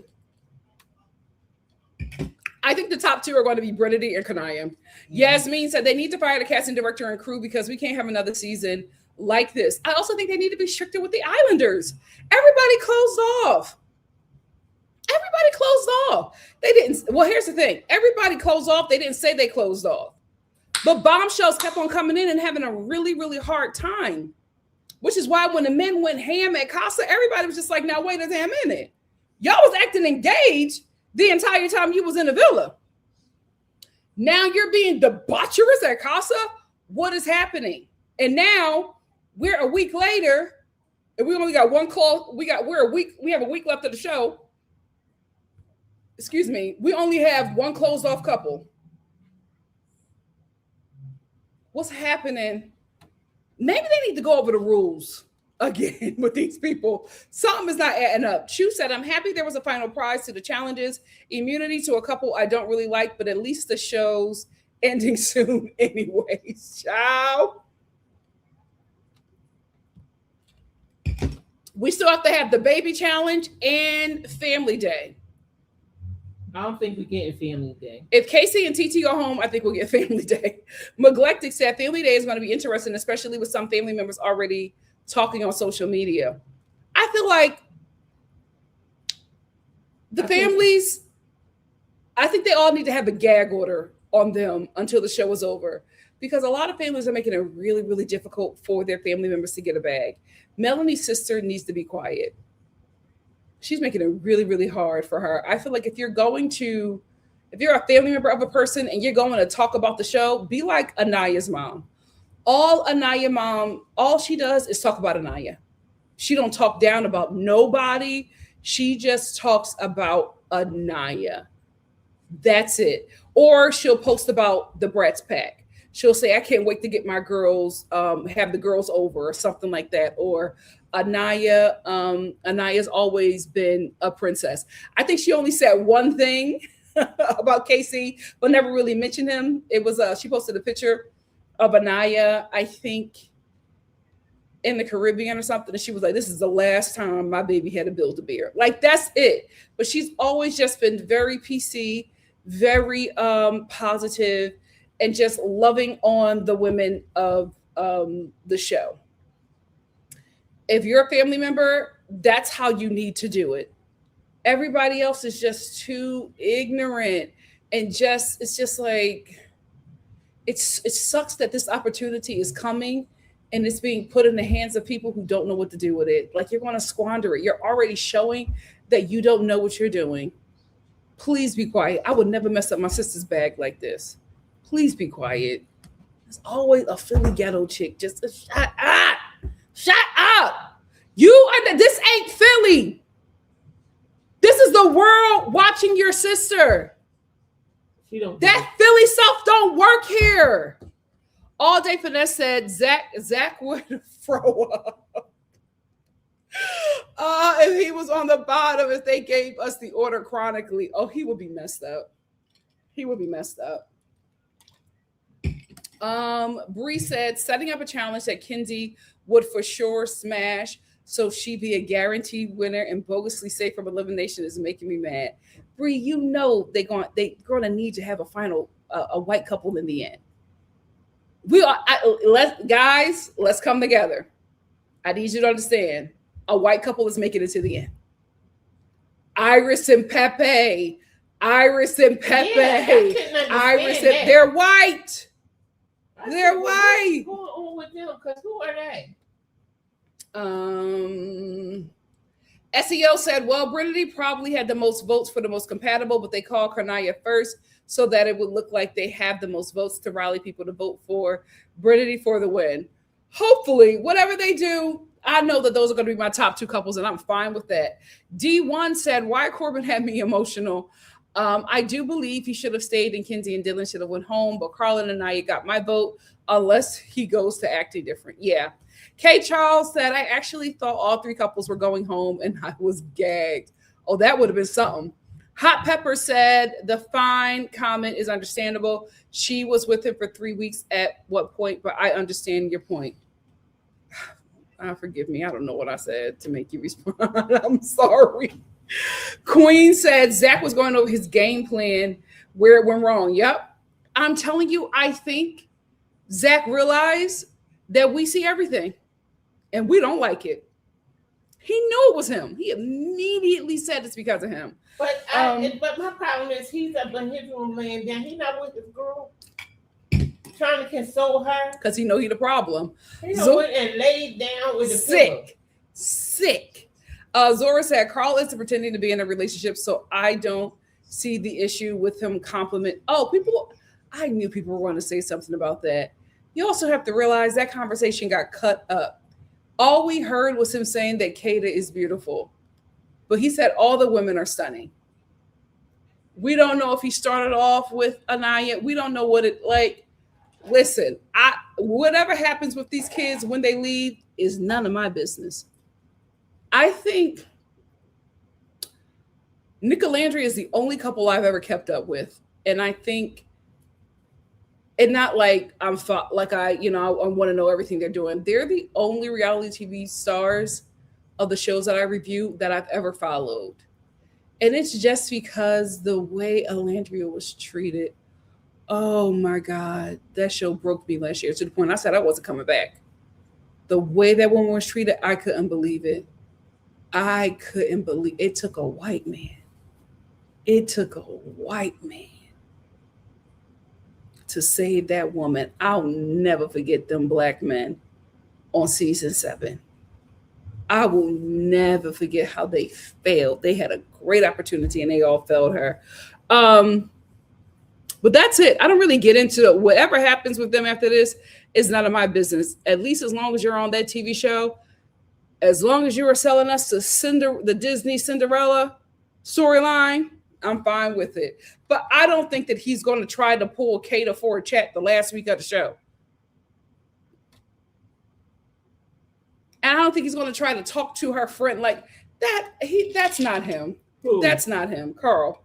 I think the top 2 are going to be Brittany and Kanaya. Yasmin said they need to fire the casting director and crew because we can't have another season like this. I also think they need to be stricter with the Islanders. Everybody closed off. They didn't. Well, here's the thing. Everybody closed off. They didn't say they closed off. But bombshells kept on coming in and having a really, really hard time. Which is why when the men went ham at Casa, everybody was just like, now wait a damn minute. Y'all was acting engaged the entire time you was in the villa. Now you're being debaucherous at Casa? What is happening? And now we're a week later, and we only got one call. We have a week left of the show. Excuse me. We only have one closed off couple. What's happening? Maybe they need to go over the rules again with these people. Something is not adding up. Chu said, I'm happy there was a final prize to the challenges. Immunity to a couple I don't really like, but at least the show's ending soon anyways. Ciao. We still have to have the baby challenge and family day. I don't think we're getting family day. If Casey and TT go home, I think we'll get family day. Neglected said family day is going to be interesting, especially with some family members already talking on social media. I feel like the families, I think they all need to have a gag order on them until the show is over, because a lot of families are making it really, really difficult for their family members to get a bag. Melanie's sister needs to be quiet. She's making it really, really hard for her. I feel like if you're a family member of a person and you're going to talk about the show, be like Anaya's mom. All she does is talk about Anaya. She don't talk down about nobody. She just talks about Anaya. That's it. Or she'll post about the Bratz pack. She'll say, I can't wait to get my girls, have the girls over or something like that. Or Anaya's always been a princess. I think she only said one thing about Casey, but never really mentioned him. It was she posted a picture of Anaya, I think, in the Caribbean or something, and she was like, this is the last time my baby had a Build-A-Bear. Like, that's it. But she's always just been very PC, very positive, and just loving on the women of the show. If you're a family member, that's how you need to do it. Everybody else is just too ignorant, and it's just like, it sucks that this opportunity is coming and it's being put in the hands of people who don't know what to do with it. Like, you're going to squander it. You're already showing that you don't know what you're doing. Please be quiet. I would never mess up my sister's bag like this. Please be quiet. There's always a Philly ghetto chick. Just shut up. Shut up. This ain't Philly. This is the world watching your sister. That Philly stuff don't work here. All Day Finesse said Zach would throw up. If he was on the bottom, if they gave us the order chronically, he would be messed up. Bree said setting up a challenge that Kinsey would for sure smash, so she be a guaranteed winner and bogusly safe from elimination is making me mad. Bree, you know they're going to need to have a final a white couple in the end. Let's come together. I need you to understand, a white couple is making it to the end. Iris and Pepe. They're white. They're white. What's going on with them? Because who are they? SEO said, well, Brittany probably had the most votes for the most compatible, but they called Karnaya first so that it would look like they have the most votes to rally people to vote for Brittany for the win. Hopefully, whatever they do, I know that those are going to be my top 2 couples, and I'm fine with that. D1 said, why Corbin had me emotional. I do believe he should have stayed, and Kinsey and Dylan should have went home, but Carlin and I got my vote unless he goes to acting different. Yeah. Kay Charles said, I actually thought all 3 couples were going home, and I was gagged. Oh, that would have been something. Hot Pepper said the fine comment is understandable. She was with him for 3 weeks at what point, but I understand your point. Forgive me. I don't know what I said to make you respond. I'm sorry. Queen said Zach was going over his game plan where it went wrong. Yep. I'm telling you, I think Zach realized that we see everything and we don't like it. He knew it was him. He immediately said it's because of him. But my problem is he's up in his room laying down. He's not with his girl, trying to console her. Because he know he the problem. He went and laid down with the pillow. Sick. Zora said Carl isn't pretending to be in a relationship, so I don't see the issue with him compliment. Oh, I knew people were going to say something about that. You also have to realize that conversation got cut up. All we heard was him saying that Kata is beautiful. But he said all the women are stunning. We don't know if he started off with Anaya. We don't know what it like. Listen, whatever happens with these kids when they leave is none of my business. I think Nick and Landry is the only couple I've ever kept up with. And I think, and not like I want to know everything they're doing. They're the only reality TV stars of the shows that I review that I've ever followed. And it's just because the way Alandria was treated, oh my God, that show broke me last year to the point I said I wasn't coming back. The way that woman was treated, I couldn't believe it. I couldn't believe it. Took a white man. It took a white man to save that woman. I'll never forget them black men on season 7. I will never forget how they failed. They had a great opportunity and they all failed her. But that's it. I don't really get into it. Whatever happens with them after this is none of my business. At least as long as you're on that TV show, as long as you are selling us the Disney Cinderella storyline, I'm fine with it. But I don't think that he's going to try to pull Kata for a chat the last week of the show. And I don't think he's going to try to talk to her friend like that. That's not him. Ooh. That's not him. Carl.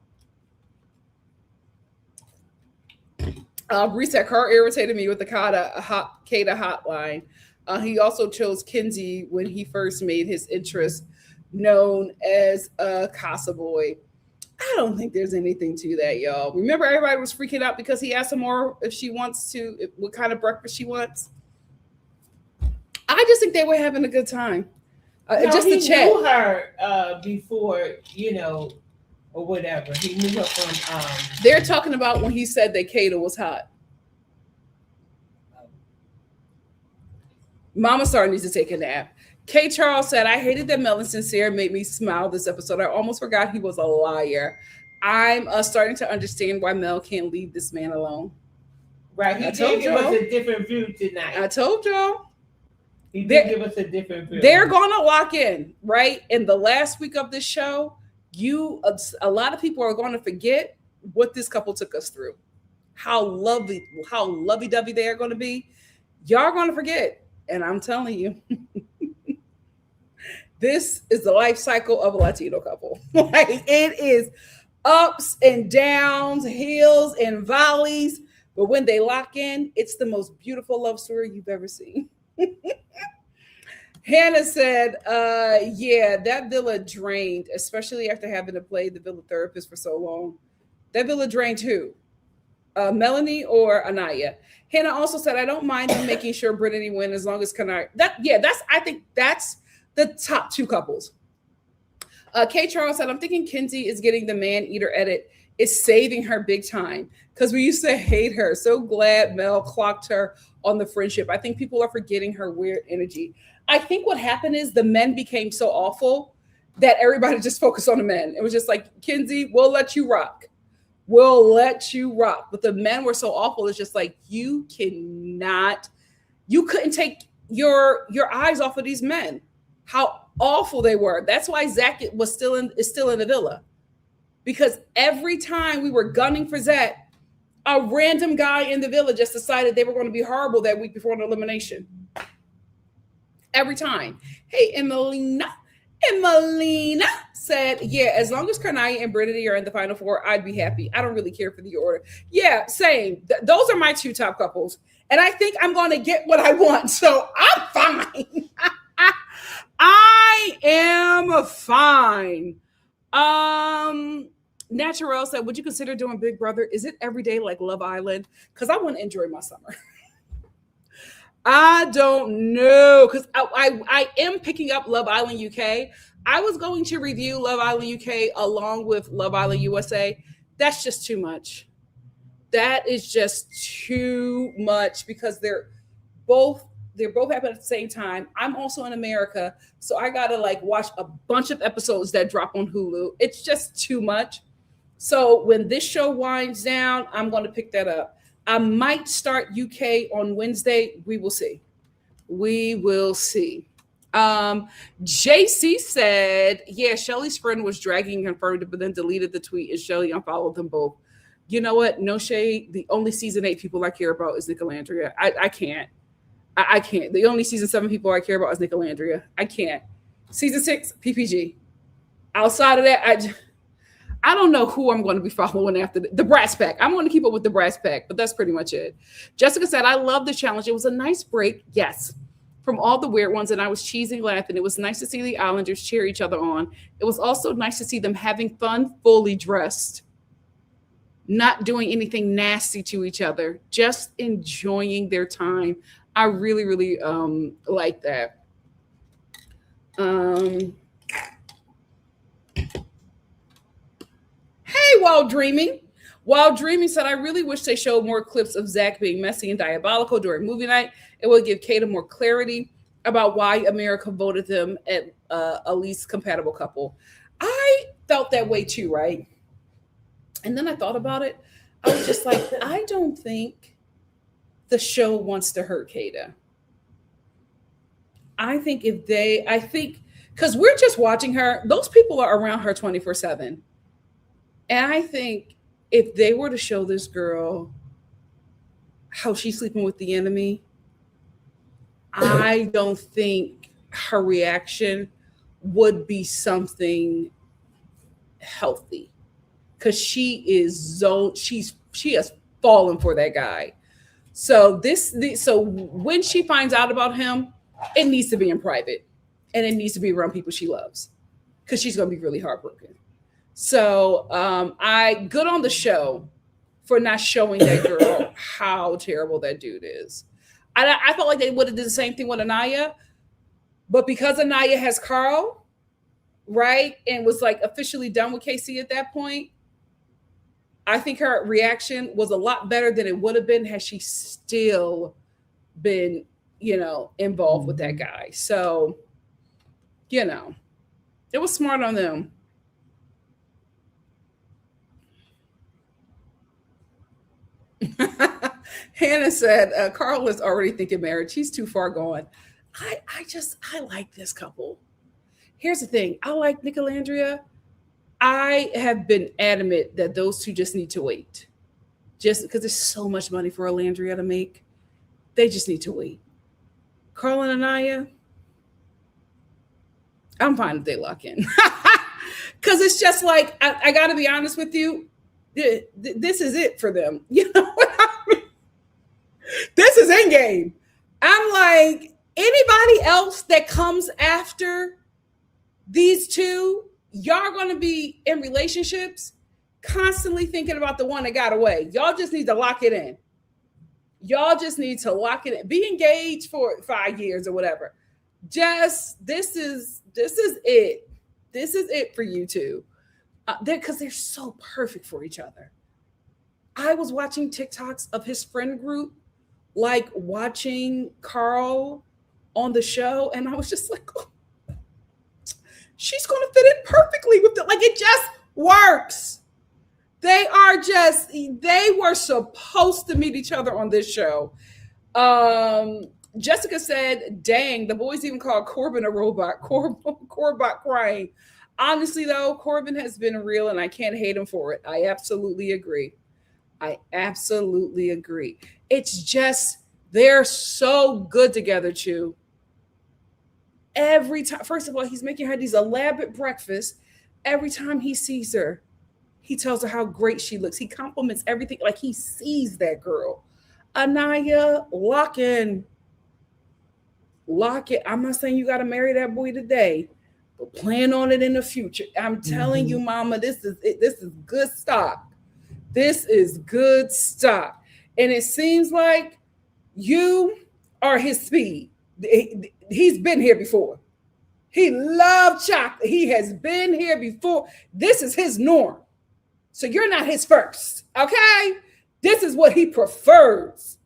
Reset. Carl irritated me with the Kata hotline. He also chose Kinsey when he first made his interest known as Casa Boy. I don't think there's anything to that, y'all. Remember, everybody was freaking out because he asked her more if she wants to, what kind of breakfast she wants. I just think they were having a good time. Just the chat. He knew her before, or whatever. He knew her from. They're talking about when he said that Kata was hot. Mama Star needs to take a nap. K. Charles said, I hated that Mel and Sincere made me smile this episode. I almost forgot he was a liar. I'm starting to understand why Mel can't leave this man alone. Right. He did give us a different view tonight. I told y'all. He did give us a different view. They're going to lock in, right? In the last week of this show, a lot of people are going to forget what this couple took us through. How lovey-dovey they are going to be. Y'all are going to forget. And I'm telling you, this is the life cycle of a Latino couple. Like, it is ups and downs, hills and valleys. But when they lock in, it's the most beautiful love story you've ever seen. Hannah said, yeah, that villa drained, especially after having to play the villa therapist for so long. That villa drained who? Melanie or Anaya? Hannah also said, I don't mind them making sure Brittany win as long as Kanai. I think that's the top two couples. Kay Charles said, I'm thinking Kinsey is getting the man eater edit. It's saving her big time because we used to hate her. So glad Mel clocked her on the friendship. I think people are forgetting her weird energy. I think what happened is the men became so awful that everybody just focused on the men. It was just like, Kinsey, we'll let you rock. We'll let you rock. But the men were so awful. It's just like, you couldn't take your eyes off of these men. How awful they were. That's why Zach is still in the villa. Because every time we were gunning for Zach, a random guy in the villa just decided they were going to be horrible that week before an elimination. Every time. Hey, Emily, And Melina said, yeah, as long as Karnaya and Brittany are in the final four, I'd be happy. I don't really care for the order. Yeah, same. Those are my two top couples. And I think I'm going to get what I want. So I'm fine. I am fine. Natural said, would you consider doing Big Brother? Is it every day like Love Island? Because I want to enjoy my summer. I don't know because I am picking up Love Island UK. I was going to review Love Island UK along with Love Island USA. That's just too much. That is just too much because both they're both happening at the same time. I'm also in America, so I gotta like watch a bunch of episodes that drop on Hulu. It's just too much. So when this show winds down, I'm going to pick that up. I might start UK on Wednesday. We will see. We will see. JC said, yeah, Shelly's friend was dragging and confirmed it, but then deleted the tweet and Shelly unfollowed them both. You know what? No shade. The only season 8 people I care about is NikkiNicoleStar. I can't. I can't. The only season 7 people I care about is NikkiNicoleStar. I can't. Season 6, PPG. Outside of that, I don't know who I'm going to be following after the Brass Pack. I'm going to keep up with the Brass Pack, but that's pretty much it. Jessica said, I love the challenge. It was a nice break. Yes. From all the weird ones, and I was cheesing laughing. It was nice to see the Islanders cheer each other on. It was also nice to see them having fun, fully dressed, not doing anything nasty to each other, just enjoying their time. I really, really like that. Hey, While Dreaming. While Dreaming said, I really wish they showed more clips of Zach being messy and diabolical during movie night. It would give Kata more clarity about why America voted them at a least compatible couple. I felt that way too, right? And then I thought about it. I was just like, I don't think the show wants to hurt Kata. I think because we're just watching her, those people are around her 24/7. And I think if they were to show this girl how she's sleeping with the enemy, I don't think her reaction would be something healthy. Because she has fallen for that guy. So so when she finds out about him, it needs to be in private. And it needs to be around people she loves. Because she's going to be really heartbroken. So I good on the show for not showing that girl how terrible that dude is. I felt like they would have did the same thing with Anaya, but because Anaya has Carl, right, and was like officially done with KC at that point, I think her reaction was a lot better than it would have been had she still been, involved with that guy. So, it was smart on them. Hannah said, Carl is already thinking marriage. He's too far gone. I like this couple. Here's the thing. I like Nick and Andrea. I have been adamant that those two just need to wait. Just because there's so much money for Alandria to make. They just need to wait. Carl and Anaya, I'm fine if they lock in. Because it's just like, I got to be honest with you, this is it for them. You know what I mean? This is endgame. I'm like, anybody else that comes after these two, y'all going to be in relationships constantly thinking about the one that got away. Y'all just need to lock it in. Y'all just need to lock it in. Be engaged for 5 years or whatever. Just, this is it. This is it for you two. Because they're so perfect for each other. I was watching TikToks of his friend group, like watching Carl on the show, and I was just like, oh, she's going to fit in perfectly with it. Like, it just works. They were supposed to meet each other on this show. Jessica said, dang, the boys even called Corbin a robot. Corbin crying. Honestly, though, Corbin has been real, and I can't hate him for it. I absolutely agree. It's just, they're so good together, Chu. Every time, first of all, he's making her these elaborate breakfasts. Every time he sees her, he tells her how great she looks. He compliments everything like he sees that girl. Anaya, lock it. I'm not saying you got to marry that boy today, but plan on it in the future. I'm telling you, mama, this is good stock. This is good stock. And it seems like you are his speed. He's been here before. He loved chocolate. He has been here before. This is his norm. So you're not his first. Okay? This is what he prefers.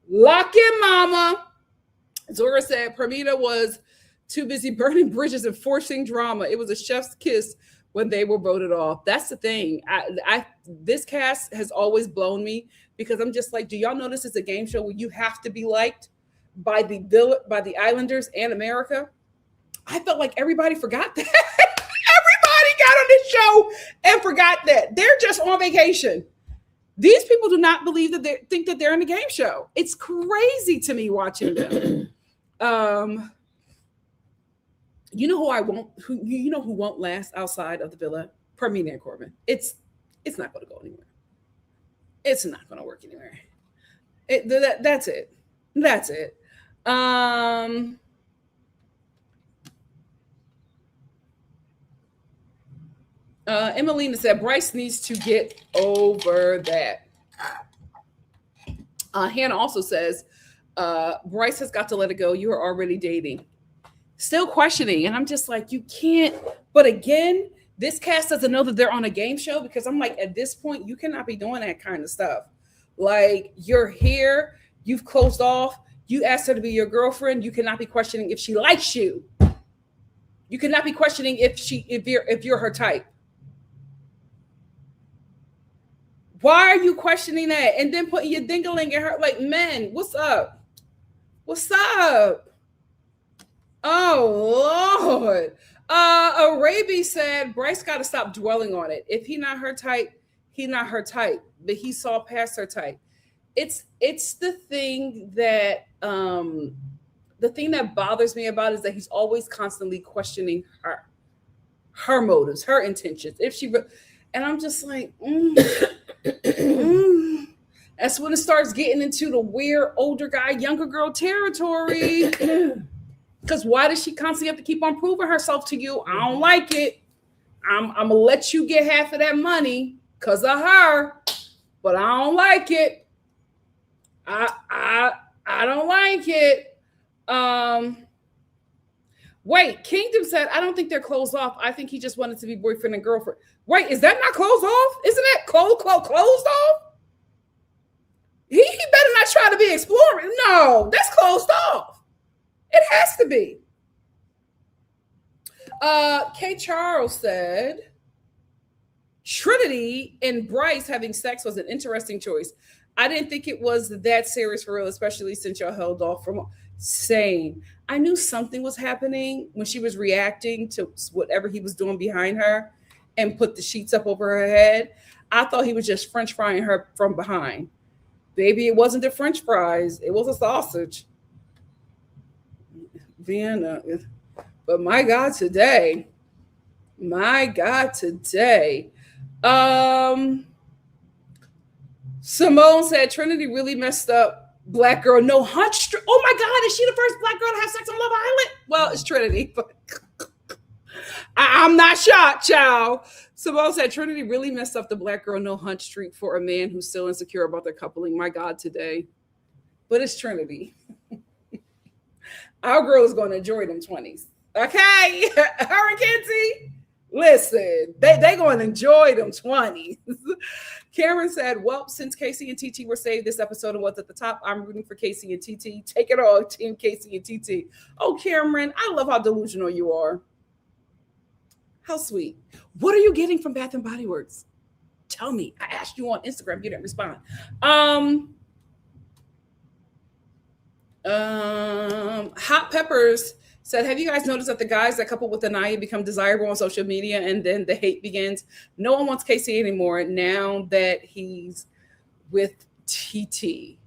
Lock in, mama. Zora said Permita was too busy burning bridges and forcing drama. It was a chef's kiss when they were voted off. That's the thing. This cast has always blown me because I'm just like, do y'all know this is a game show where you have to be liked by the Islanders and America? I felt like everybody forgot that. Everybody got on this show and forgot that. They're just on vacation. These people do not believe that they think that they're in a game show. It's crazy to me watching them. You know who I won't? Who won't last outside of the villa? Permita and Corbin. It's not going to go anywhere. It's not going to work anywhere. That's it. That's it. Emelina said Bryce needs to get over that. Hannah also says Bryce has got to let it go. You are already dating. Still questioning. And I'm just like, you can't. But again, this cast doesn't know that they're on a game show because I'm like, at this point, you cannot be doing that kind of stuff. Like, you're here. You've closed off. You asked her to be your girlfriend. You cannot be questioning if she likes you. You cannot be questioning if you're her type. Why are you questioning that? And then putting your dingling in her, like, men, what's up? What's up? Oh, Lord. Arabi said, Bryce got to stop dwelling on it. If he not her type, he not her type. But he saw past her type. It's the thing that bothers me about it is that he's always constantly questioning her motives, her intentions. And I'm just like, That's when it starts getting into the weird older guy, younger girl territory. Because why does she constantly have to keep on proving herself to you? I don't like it. I'm gonna let you get half of that money because of her, but I don't like it. I don't like it. Wait, Kingdom said, I don't think they're closed off. I think he just wanted to be boyfriend and girlfriend. Wait, is that not closed off? Isn't that closed off? He better not try to be exploring. No, that's closed off. It has to be. K. Charles said, Trinity and Bryce having sex was an interesting choice. I didn't think it was that serious for real, especially since y'all held off from saying. I knew something was happening when she was reacting to whatever he was doing behind her and put the sheets up over her head. I thought he was just French frying her from behind. Baby, it wasn't the French fries. It was a sausage. Vienna. But my God, today. Simone said Trinity really messed up. Black girl, no hunch. Oh my God, is she the first black girl to have sex on Love Island? Well, it's Trinity, but I'm not shocked, child. Simone said Trinity really messed up the black girl no hunch streak for a man who's still insecure about their coupling. My God, today. But it's Trinity. Our girl is going to enjoy them 20s. Okay? Her and Kenzie, listen, they going to enjoy them 20s. Cameron said, well, since Casey and TT were saved this episode and was at the top, I'm rooting for Casey and TT. Take it all, Team Casey and TT. Oh, Cameron, I love how delusional you are. How sweet. What are you getting from Bath and Body Works? Tell me. I asked you on Instagram. You didn't respond. Hot Peppers said, have you guys noticed that the guys that couple with Anaya become desirable on social media and then the hate begins? No one wants Casey anymore now that he's with TT.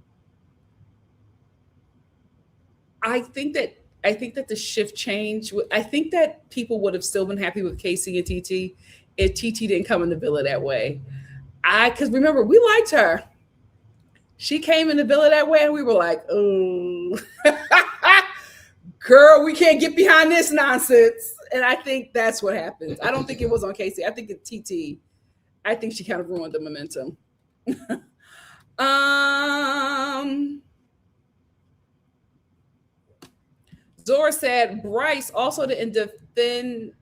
I think that I think that the shift changed. I think that people would have still been happy with Casey and TT if TT didn't come in the villa that way. Because remember, we liked her. She came in the villa that way, and we were like, oh, girl, we can't get behind this nonsense. And I think that's what happened. I don't think it was on Casey. I think it's TT. I think she kind of ruined the momentum. Zora said Bryce also didn't defend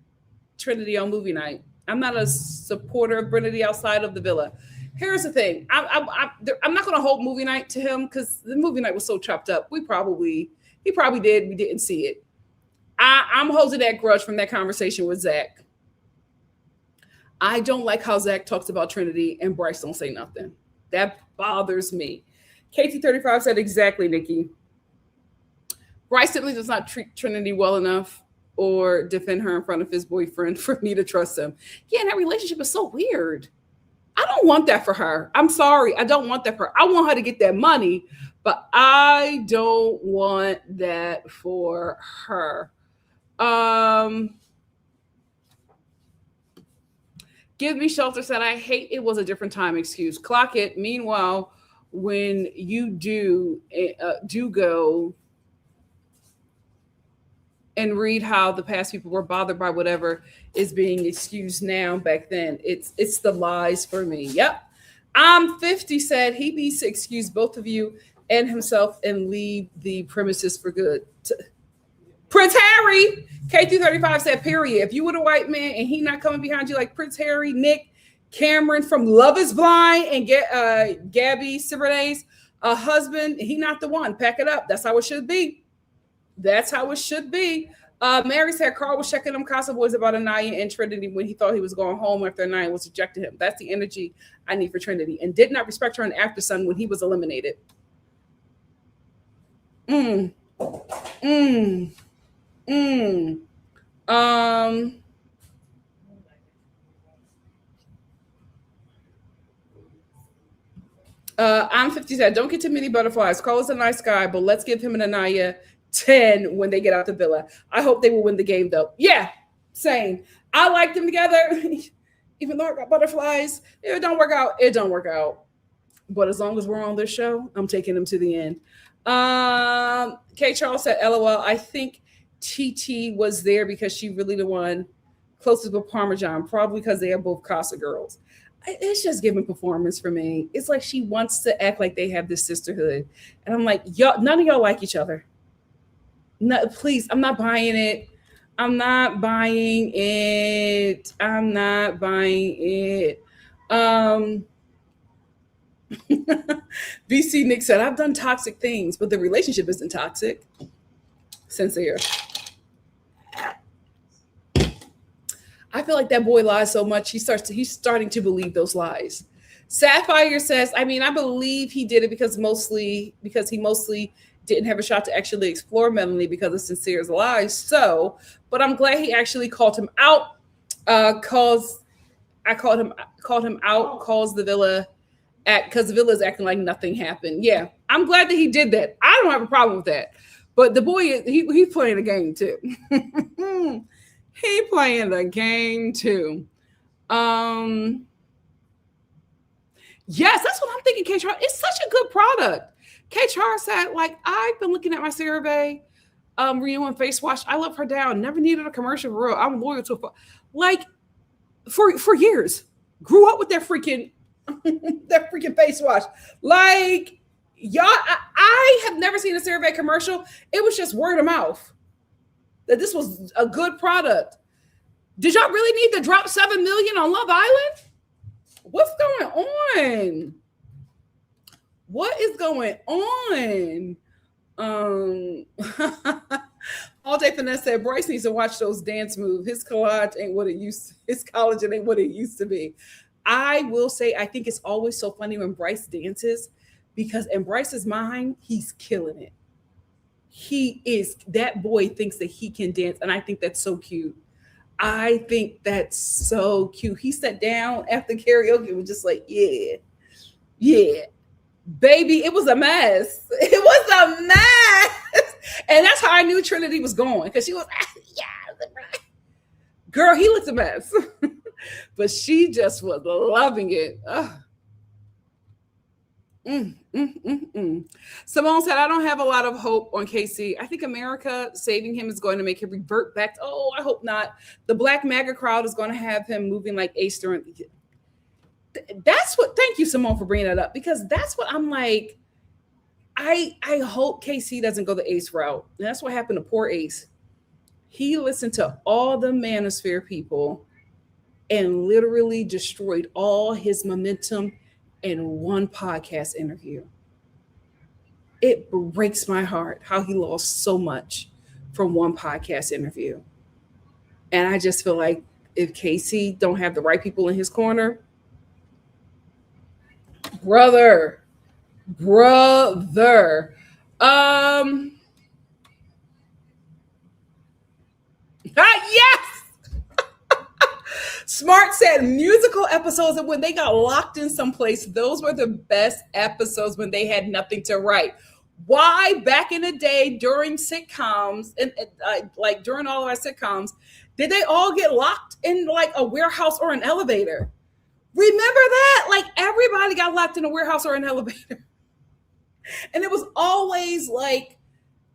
Trinity on movie night. I'm not a supporter of Trinity outside of the villa. Here's the thing. I'm not going to hold movie night to him because the movie night was so chopped up. He probably did. We didn't see it. I'm holding that grudge from that conversation with Zach. I don't like how Zach talks about Trinity and Bryce don't say nothing. That bothers me. KT35 said exactly, Nikki. Bryce simply does not treat Trinity well enough or defend her in front of his boyfriend for me to trust him. Yeah, and that relationship is so weird. I don't want that for her. I'm sorry. I don't want that for her. I want her to get that money, but I don't want that for her. Give me shelter said, I hate it was a different time excuse. Clock it. Meanwhile, when you do go and read how the past people were bothered by whatever is being excused now, back then, it's the lies for me. Yep. I'm 50 said he needs to excuse both of you and himself and leave the premises for good. Prince Harry, K235 said, period. If you were a white man and he not coming behind you like Prince Harry, Nick, Cameron from Love is Blind, and get Gabby Ciberdays, a husband, he not the one. Pack it up. That's how it should be. That's how it should be. Mary said Carl was checking them Casa Boys about Anaya and Trinity when he thought he was going home after Anaya was rejected him. That's the energy I need for Trinity. And did not respect her in After Sun when he was eliminated. I'm 50 said, don't get too many butterflies. Carl is a nice guy, but let's give him and Anaya 10 when they get out the villa. I hope they will win the game, though. Yeah, same. I like them together, even though I got butterflies. If it don't work out, it don't work out. But as long as we're on this show, I'm taking them to the end. Kay Charles said, LOL, I think TT was there because she really the one closest with Parmesan, probably because they are both Casa girls. It's just giving performance for me. It's like she wants to act like they have this sisterhood. And I'm like, y'all, none of y'all like each other. No, please, I'm not buying it. I'm not buying it. I'm not buying it. BC Nick said, I've done toxic things, but the relationship isn't toxic. Sincere. I feel like that boy lies so much. He's starting to believe those lies. Sapphire says, I mean, I believe he did it because he mostly didn't have a shot to actually explore Melanie because of Sincere's lies. So, but I'm glad he actually called him out. Calls the villa because the villa is acting like nothing happened. Yeah, I'm glad that he did that. I don't have a problem with that. But the boy, he's playing a game too. He playing the game too. Yes, that's what I'm thinking, K-Char. It's such a good product. K-Char said, like, I've been looking at my CeraVe reunion face wash. I love her down. Never needed a commercial for real. I'm loyal to her. Like, for years. Grew up with that freaking face wash. Like, y'all, I have never seen a CeraVe commercial. It was just word of mouth that this was a good product. Did y'all really need to drop 7 million on Love Island? What's going on? What is going on? All Day Finesse said Bryce needs to watch those dance moves. His collage ain't what it used to, his collagen ain't what it used to be. I will say I think it's always so funny when Bryce dances because in Bryce's mind, he's killing it. That boy thinks that he can dance, and I think that's so cute. I think that's so cute. He sat down after karaoke and was just like, yeah. Baby, it was a mess. It was a mess. And that's how I knew Trinity was going, because she was, yeah, girl, he looked a mess. But she just was loving it. Simone said, I don't have a lot of hope on Casey. I think America saving him is going to make him revert back. Oh, I hope not. The Black MAGA crowd is going to have him moving like Ace during. That's what, thank you, Simone, for bringing that up, because that's what I'm like. I hope KC doesn't go the Ace route. And that's what happened to poor Ace. He listened to all the Manosphere people and literally destroyed all his momentum in one podcast interview. It breaks my heart how he lost so much from one podcast interview. And I just feel like if Casey don't have the right people in his corner, brother. Yes. Smart said musical episodes, and when they got locked in someplace, those were the best episodes when they had nothing to write. Why back in the day during sitcoms and like during all of our sitcoms, did they all get locked in like a warehouse or an elevator? Remember that? Like everybody got locked in a warehouse or an elevator. And it was always like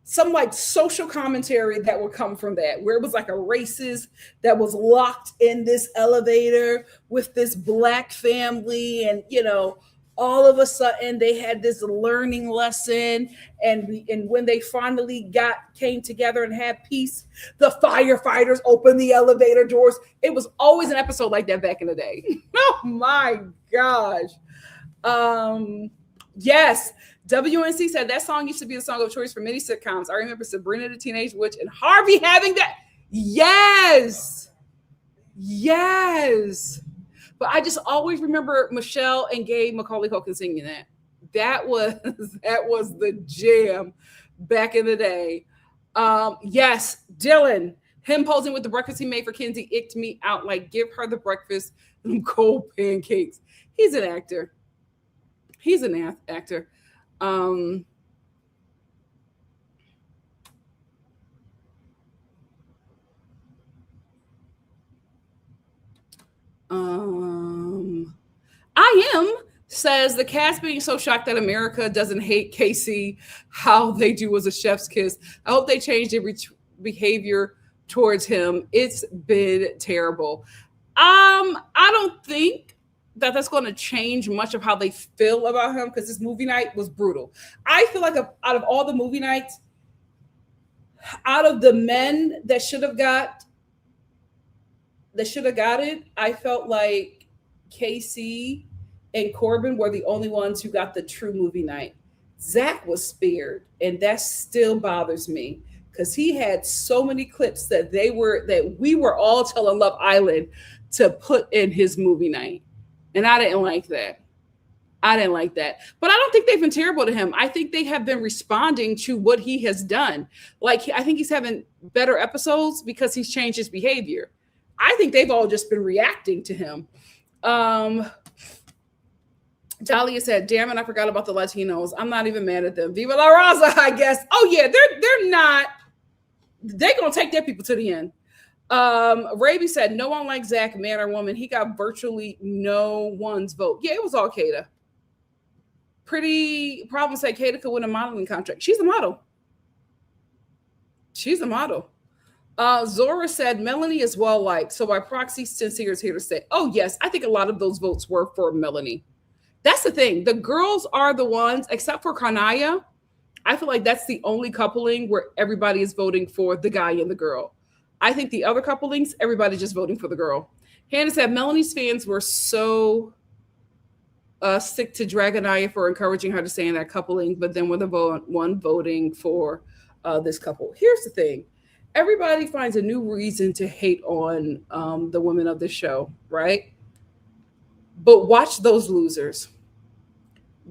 some like social commentary that would come from that, where it was like a racist that was locked in this elevator with this Black family. And, you know, all of a sudden they had this learning lesson. And when they finally came together and had peace, the firefighters opened the elevator doors. It was always an episode like that back in the day. Oh my gosh. Yes. WNC said that song used to be the song of choice for many sitcoms. I remember Sabrina the Teenage Witch and Harvey having that. Yes. But I just always remember Michelle and Gabe Macaulay Culkin singing that. That was the jam back in the day. Yes, Dylan, him posing with the breakfast he made for Kenzie icked me out. Like, give her the breakfast, them cold pancakes. He's an actor. I am says the cast being so shocked that America doesn't hate Casey, how they do was a chef's kiss. I hope they change their behavior towards him. It's been terrible. I don't think that's going to change much of how they feel about him, because this movie night was brutal. I feel like out of all the movie nights, out of the men that should have got it, I felt like Casey and Corbin were the only ones who got the true movie night. Zach was spared, and that still bothers me, because he had so many clips that we were all telling Love Island to put in his movie night. And I didn't like that. But I don't think they've been terrible to him. I think they have been responding to what he has done. Like, I think he's having better episodes because he's changed his behavior. I think they've all just been reacting to him. Dahlia said, damn it, I forgot about the Latinos. I'm not even mad at them. Viva la Raza, I guess. Oh, yeah, they're not. They're going to take their people to the end. Raby said, no one likes Zach, man or woman. He got virtually no one's vote. Yeah, it was all Kata. Pretty Problem said Kata could win a modeling contract. She's a model. Zora said Melanie is well liked, so by proxy, Sincere is here to stay. Oh, yes, I think a lot of those votes were for Melanie. That's the thing. The girls are the ones, except for Karnaya. I feel like that's the only coupling where everybody is voting for the guy and the girl. I think the other couplings, everybody's just voting for the girl. Hannah said Melanie's fans were so sick to Dragonaya for encouraging her to stay in that coupling, but then with the one voting for this couple. Here's the thing. Everybody finds a new reason to hate on the women of the show, right? But watch those losers.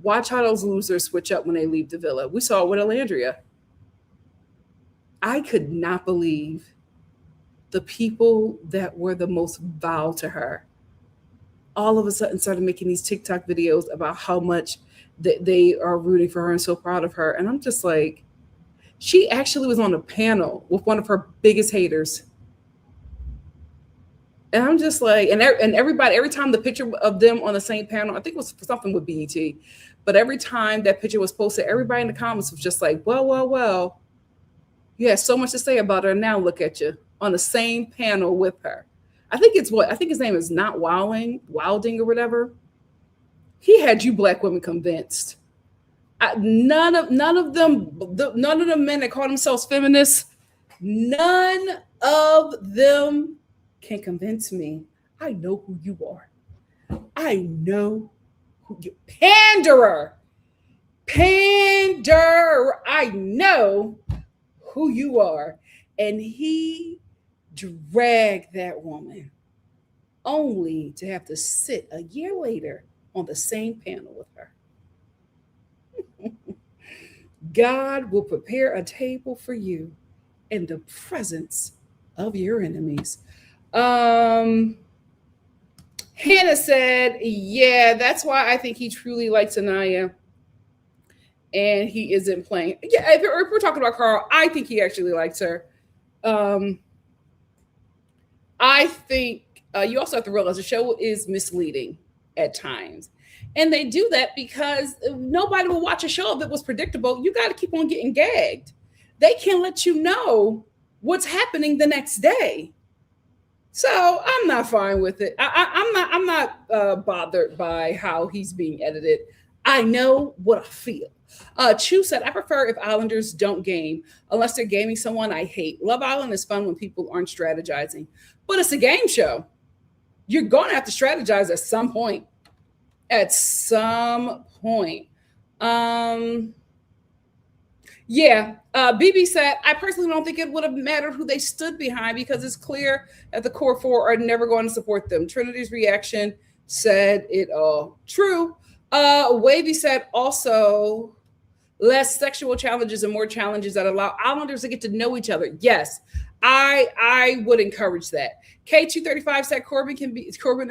Watch how those losers switch up when they leave the villa. We saw it with Alandria. I could not believe the people that were the most vile to her all of a sudden started making these TikTok videos about how much they are rooting for her and so proud of her. And I'm just like, She actually was on a panel with one of her biggest haters. And I'm just like, and everybody, every time the picture of them on the same panel, I think it was something with BET, but every time that picture was posted, everybody in the comments was just like, well, you had so much to say about her. Now look at you on the same panel with her. I think his name is not Wilding or whatever. He had you black women convinced. None of the men that call themselves feminists, none of them can convince me. I know who you are. I know who you panderer. I know who you are. And he dragged that woman only to have to sit a year later on the same panel with her. God will prepare a table for you in the presence of your enemies. Hannah said, yeah, that's why I think he truly likes Anaya. And he isn't playing. Yeah, if we're talking about Carl, I think he actually likes her. I think you also have to realize the show is misleading at times. And they do that because nobody will watch a show if it was predictable. You got to keep on getting gagged. They can't let you know what's happening the next day. So I'm not fine with it. I'm not bothered by how he's being edited. I know what I feel. Chu said, I prefer if Islanders don't game unless they're gaming someone I hate. Love Island is fun when people aren't strategizing, but it's a game show. You're going to have to strategize at some point. BB said, I personally don't think it would have mattered who they stood behind because it's clear that the core four are never going to support them. Trinity's reaction said it all. True. Wavy said also less sexual challenges and more challenges that allow Islanders to get to know each other. Yes, I would encourage that. K235 said Corbin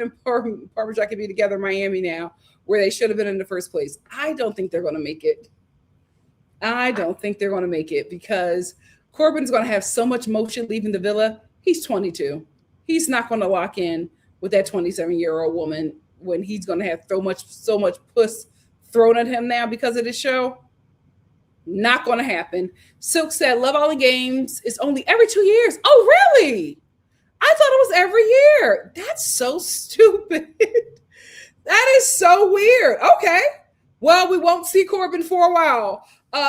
and Parmesan can be together in Miami now, where they should have been in the first place. I don't think they're going to make it. Because Corbin's going to have so much motion leaving the villa. He's 22. He's not going to lock in with that 27-year-old woman when he's going to have so much puss thrown at him now because of this show. Not going to happen. Silk said Love Island Games is only every 2 years. Oh, really? I thought it was every year. That's so stupid. That is so weird. Okay. Well, we won't see Corbin for a while.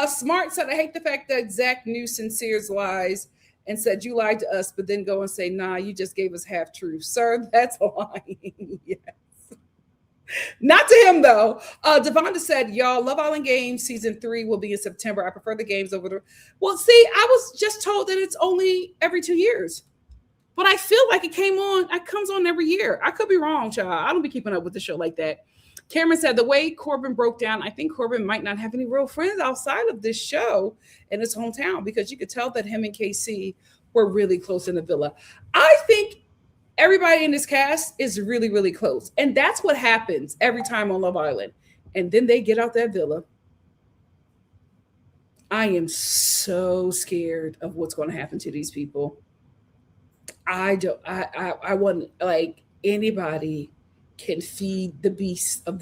Smart said, I hate the fact that Zach knew Sincere's lies and said, you lied to us, but then go and say, nah, you just gave us half truth. Sir, that's lying. Yes. Not to him, though. Devonda said, y'all, Love Island Games season 3 will be in September. I prefer the games over the... Well, see, I was just told that it's only every 2 years. But I feel like it comes on every year. I could be wrong, child. I don't be keeping up with the show like that. Cameron said, the way Corbin broke down, I think Corbin might not have any real friends outside of this show in his hometown because you could tell that him and KC were really close in the villa. I think everybody in this cast is really, really close. And that's what happens every time on Love Island. And then they get out that villa. I am so scared of what's going to happen to these people. I want, like, anybody can feed the beast of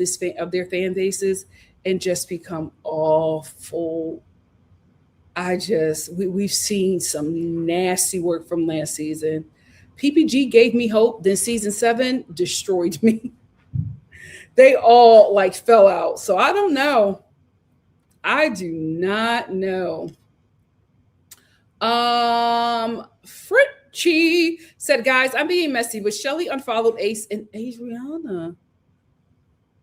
their fan bases and just become awful. We've seen some nasty work from last season. PPG gave me hope. Then season 7 destroyed me. They all like fell out. So I don't know. I do not know. Fritchie said, guys, I'm being messy, but Shelly unfollowed Ace and Adriana.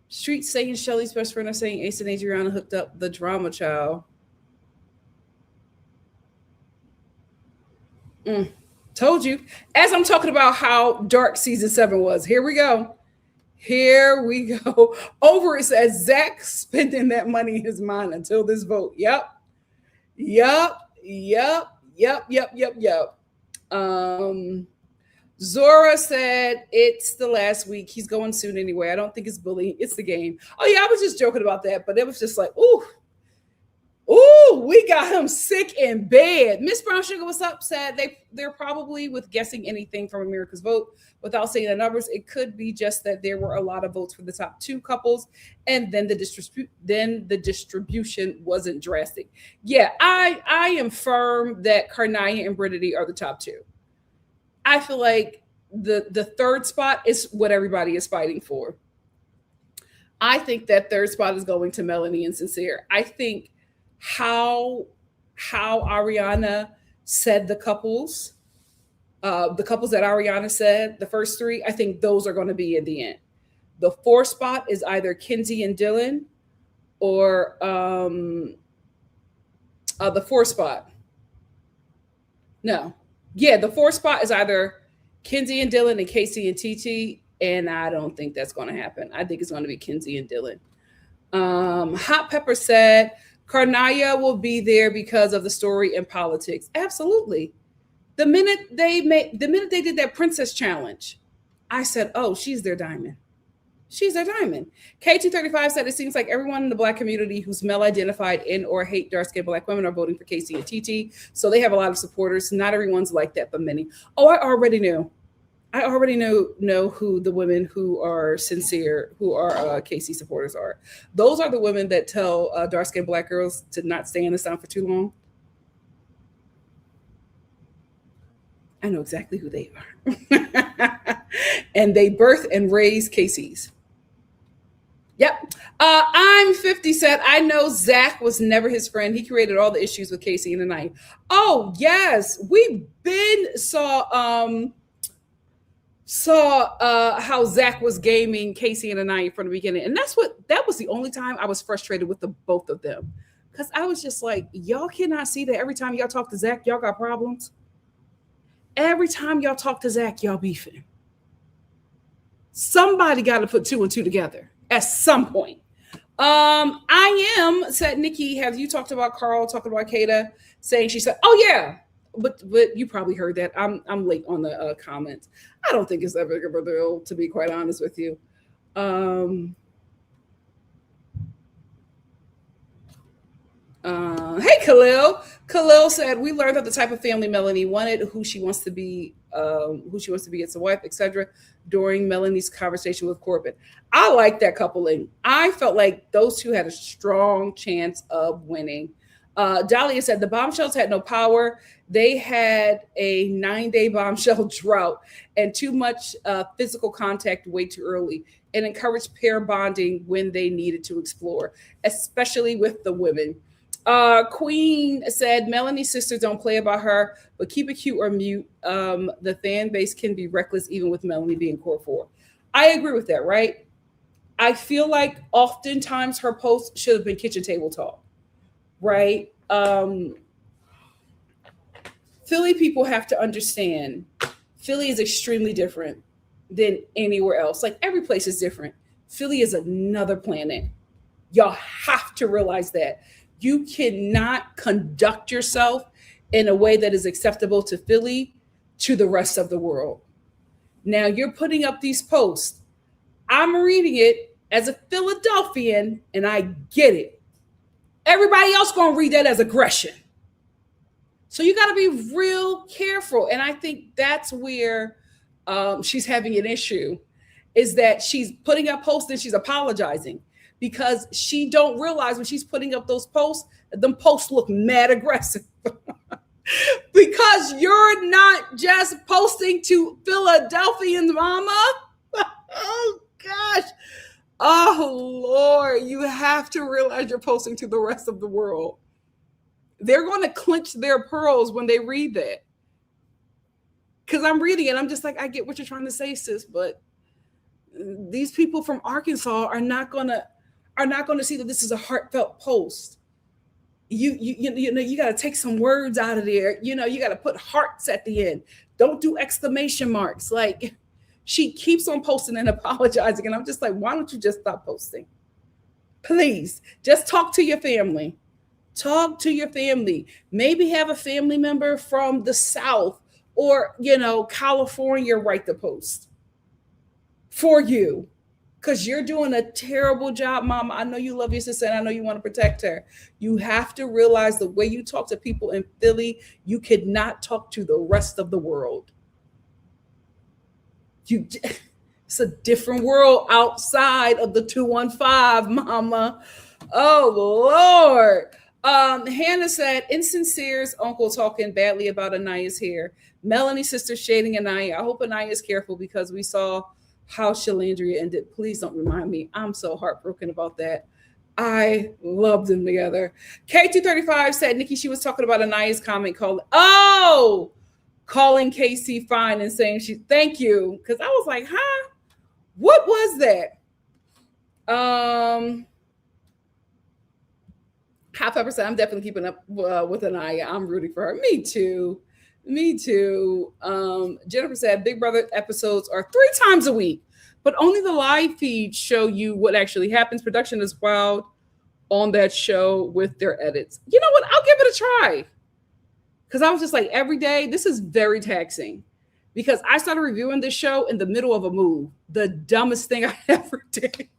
Street saying Shelly's best friend are saying Ace and Adriana hooked up the drama child. Told you. As I'm talking about how dark season 7 was, here we go. Over it says Zach spending that money in his mind until this vote. Yep. Zora said it's the last week. He's going soon anyway. I don't think it's bullying. It's the game. Oh yeah, I was just joking about that, but it was just like, ooh. Ooh, we got him sick in bed. Miss Brown Sugar, what's up? Said they're probably with guessing anything from America's vote without saying the numbers. It could be just that there were a lot of votes for the top two couples, and then the distribution wasn't drastic. Yeah, I am firm that Carnaya and Brittany are the top two. I feel like the third spot is what everybody is fighting for. I think that third spot is going to Melanie and Sincere. I think how Ariana said the couples that Ariana said, the first three, I think those are going to be in the end. The fourth spot is either Kinsey and Dylan or the fourth spot. No. Yeah, the fourth spot is either Kinsey and Dylan and Casey and TT, and I don't think that's going to happen. I think it's going to be Kinsey and Dylan. Hot Pepper said Carnaya will be there because of the story and politics. Absolutely. The minute they did that princess challenge, I said, "Oh, she's their diamond. She's their diamond." K235 said it seems like everyone in the Black community who's male identified in or hate dark-skinned Black women are voting for Casey and TT. So they have a lot of supporters. Not everyone's like that, but many. Oh, I already knew who the women who are sincere, who are Casey supporters are. Those are the women that tell dark-skinned Black girls to not stay in the sun for too long. I know exactly who they are. And they birth and raise Casey's. Yep. I'm 50 said, I know Zach was never his friend. He created all the issues with Casey in the night. Oh, yes. We've been saw how Zach was gaming Casey in the night from the beginning. And that was the only time I was frustrated with the both of them. Because I was just like, y'all cannot see that every time y'all talk to Zach, y'all got problems. Every time y'all talk to Zach, y'all beefing. Somebody got to put two and two together at some point. I am said, Nikki, have you talked about Carl talking about Kata saying she said, oh yeah, but you probably heard that. I'm late on the comments. I don't think it's that big of a deal, to be quite honest with you. Hey, Khalil. Khalil said, we learned that the type of family Melanie wanted, who she wants to be as a wife, etc. during Melanie's conversation with Corbin. I like that coupling. I felt like those two had a strong chance of winning. Dahlia said the bombshells had no power. They had a 9-day bombshell drought and too much physical contact way too early, and encouraged pair bonding when they needed to explore, especially with the women. Queen said Melanie's sisters don't play about her, but keep it cute or mute. The fan base can be reckless even with Melanie being core 4. I agree with that, right? I feel like oftentimes her posts should have been kitchen table talk, right? Philly people have to understand Philly is extremely different than anywhere else. Like every place is different. Philly is another planet. Y'all have to realize that. You cannot conduct yourself in a way that is acceptable to Philly to the rest of the world. Now you're putting up these posts. I'm reading it as a Philadelphian and I get it. Everybody else gonna read that as aggression. So you gotta be real careful. And I think that's where she's having an issue, is that she's putting up posts and she's apologizing. Because she don't realize when she's putting up those posts, them posts look mad aggressive. Because you're not just posting to Philadelphians, mama. Oh, gosh. Oh, Lord. You have to realize you're posting to the rest of the world. They're going to clench their pearls when they read that. Because I'm reading it. I'm just like, I get what you're trying to say, sis. But these people from Arkansas are not going to see that this is a heartfelt post. You got to take some words out of there. You got to put hearts at the end. Don't do exclamation marks. Like, she keeps on posting and apologizing. And I'm just like, why don't you just stop posting? Please, just talk to your family. Talk to your family. Maybe have a family member from the South or, California write the post for you. because you're doing a terrible job, Mama. I know you love your sister and I know you want to protect her. You have to realize the way you talk to people in Philly, you could not talk to the rest of the world. It's a different world outside of the 215, Mama. Oh Lord. Hannah said, Insincere's uncle talking badly about Anaya's hair. Melanie's sister shading Anaya. I hope Anaya is careful because we saw how Shalandria ended. Please don't remind me. I'm so heartbroken about that. I loved them together. K235 said, Nikki, she was talking about Anaya's comment calling Casey fine and saying thank you. Because I was like, huh? What was that? Half a percent. I'm definitely keeping up with Anaya. I'm rooting for her. Me too. Jennifer said Big Brother episodes are 3 times a week, but only the live feeds show you what actually happens. Production is wild on that show with their edits. You know what? I'll give it a try. Because I was just like, every day, this is very taxing. Because I started reviewing this show in the middle of a move. The dumbest thing I ever did.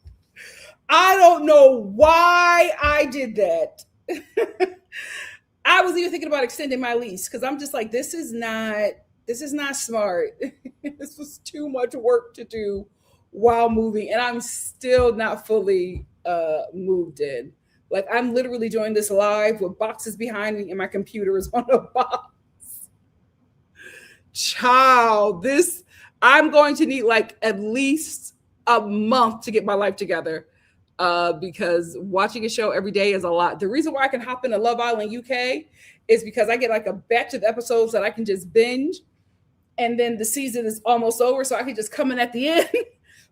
I don't know why I did that. I was even thinking about extending my lease because I'm just like, this is not smart. This was too much work to do while moving, and I'm still not fully moved in. Like, I'm literally doing this live with boxes behind me and my computer is on a box. Child, I'm going to need like at least a month to get my life together because watching a show every day is a lot. The reason why I can hop into Love Island UK is because I get like a batch of episodes that I can just binge, and then the season is almost over, so I can just come in at the end.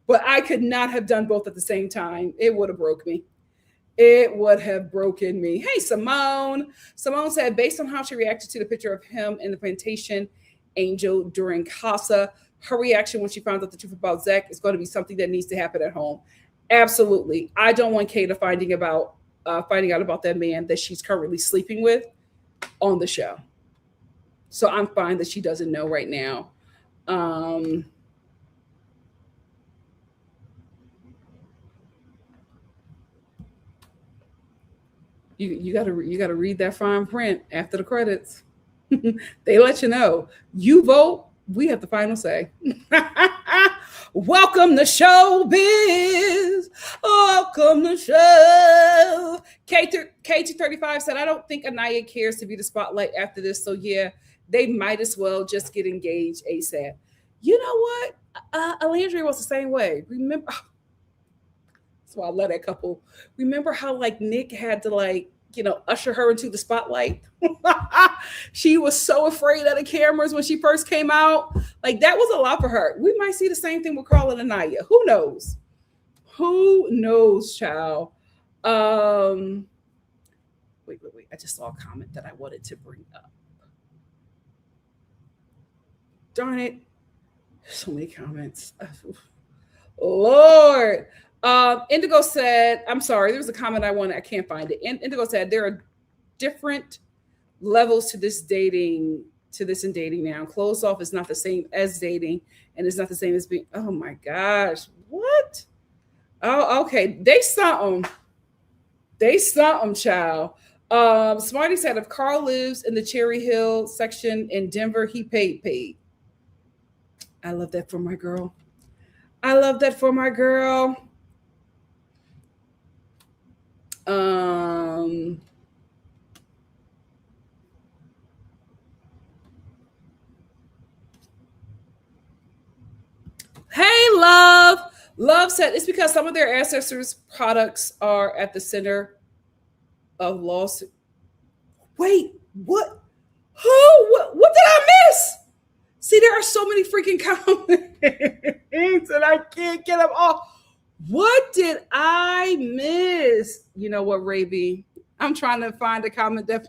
But I could not have done both at the same time. It would have broke me. It would have broken me. Hey, Simone. Simone said, based on how she reacted to the picture of him in the plantation angel during Casa, her reaction when she found out the truth about Zach is going to be something that needs to happen at home. Absolutely. I don't want Kata finding out about that man that she's currently sleeping with on the show. So I'm fine that she doesn't know right now. You gotta read that fine print after the credits. They let you know. You vote, we have the final say. Welcome to showbiz. Welcome to show. K235 said, I don't think Anaya cares to be the spotlight after this. So yeah, they might as well just get engaged ASAP. You know what? Alandria was the same way. Remember? So I love that couple. Remember how like Nick had to like, usher her into the spotlight? She was so afraid of the cameras when she first came out. Like, that was a lot for her. We might see the same thing with Carl and Anaya. Who knows? Who knows, child? Wait. I just saw a comment that I wanted to bring up. Darn it. So many comments. Lord. Indigo said, I'm sorry, there was a comment I can't find it. Indigo said there are different levels to this dating now. Closed off is not the same as dating, and it's not the same as being, oh my gosh, what? Oh, okay. They something, child. Smarty said if Carl lives in the Cherry Hill section in Denver, he paid. I love that for my girl. Hey, Love said it's because some of their ancestors' products are at the center of lawsuit. Wait, what? Who? What did I miss? See, there are so many freaking comments and I can't get them all. What did I miss? You know what, Ray B? I'm trying to find a comment that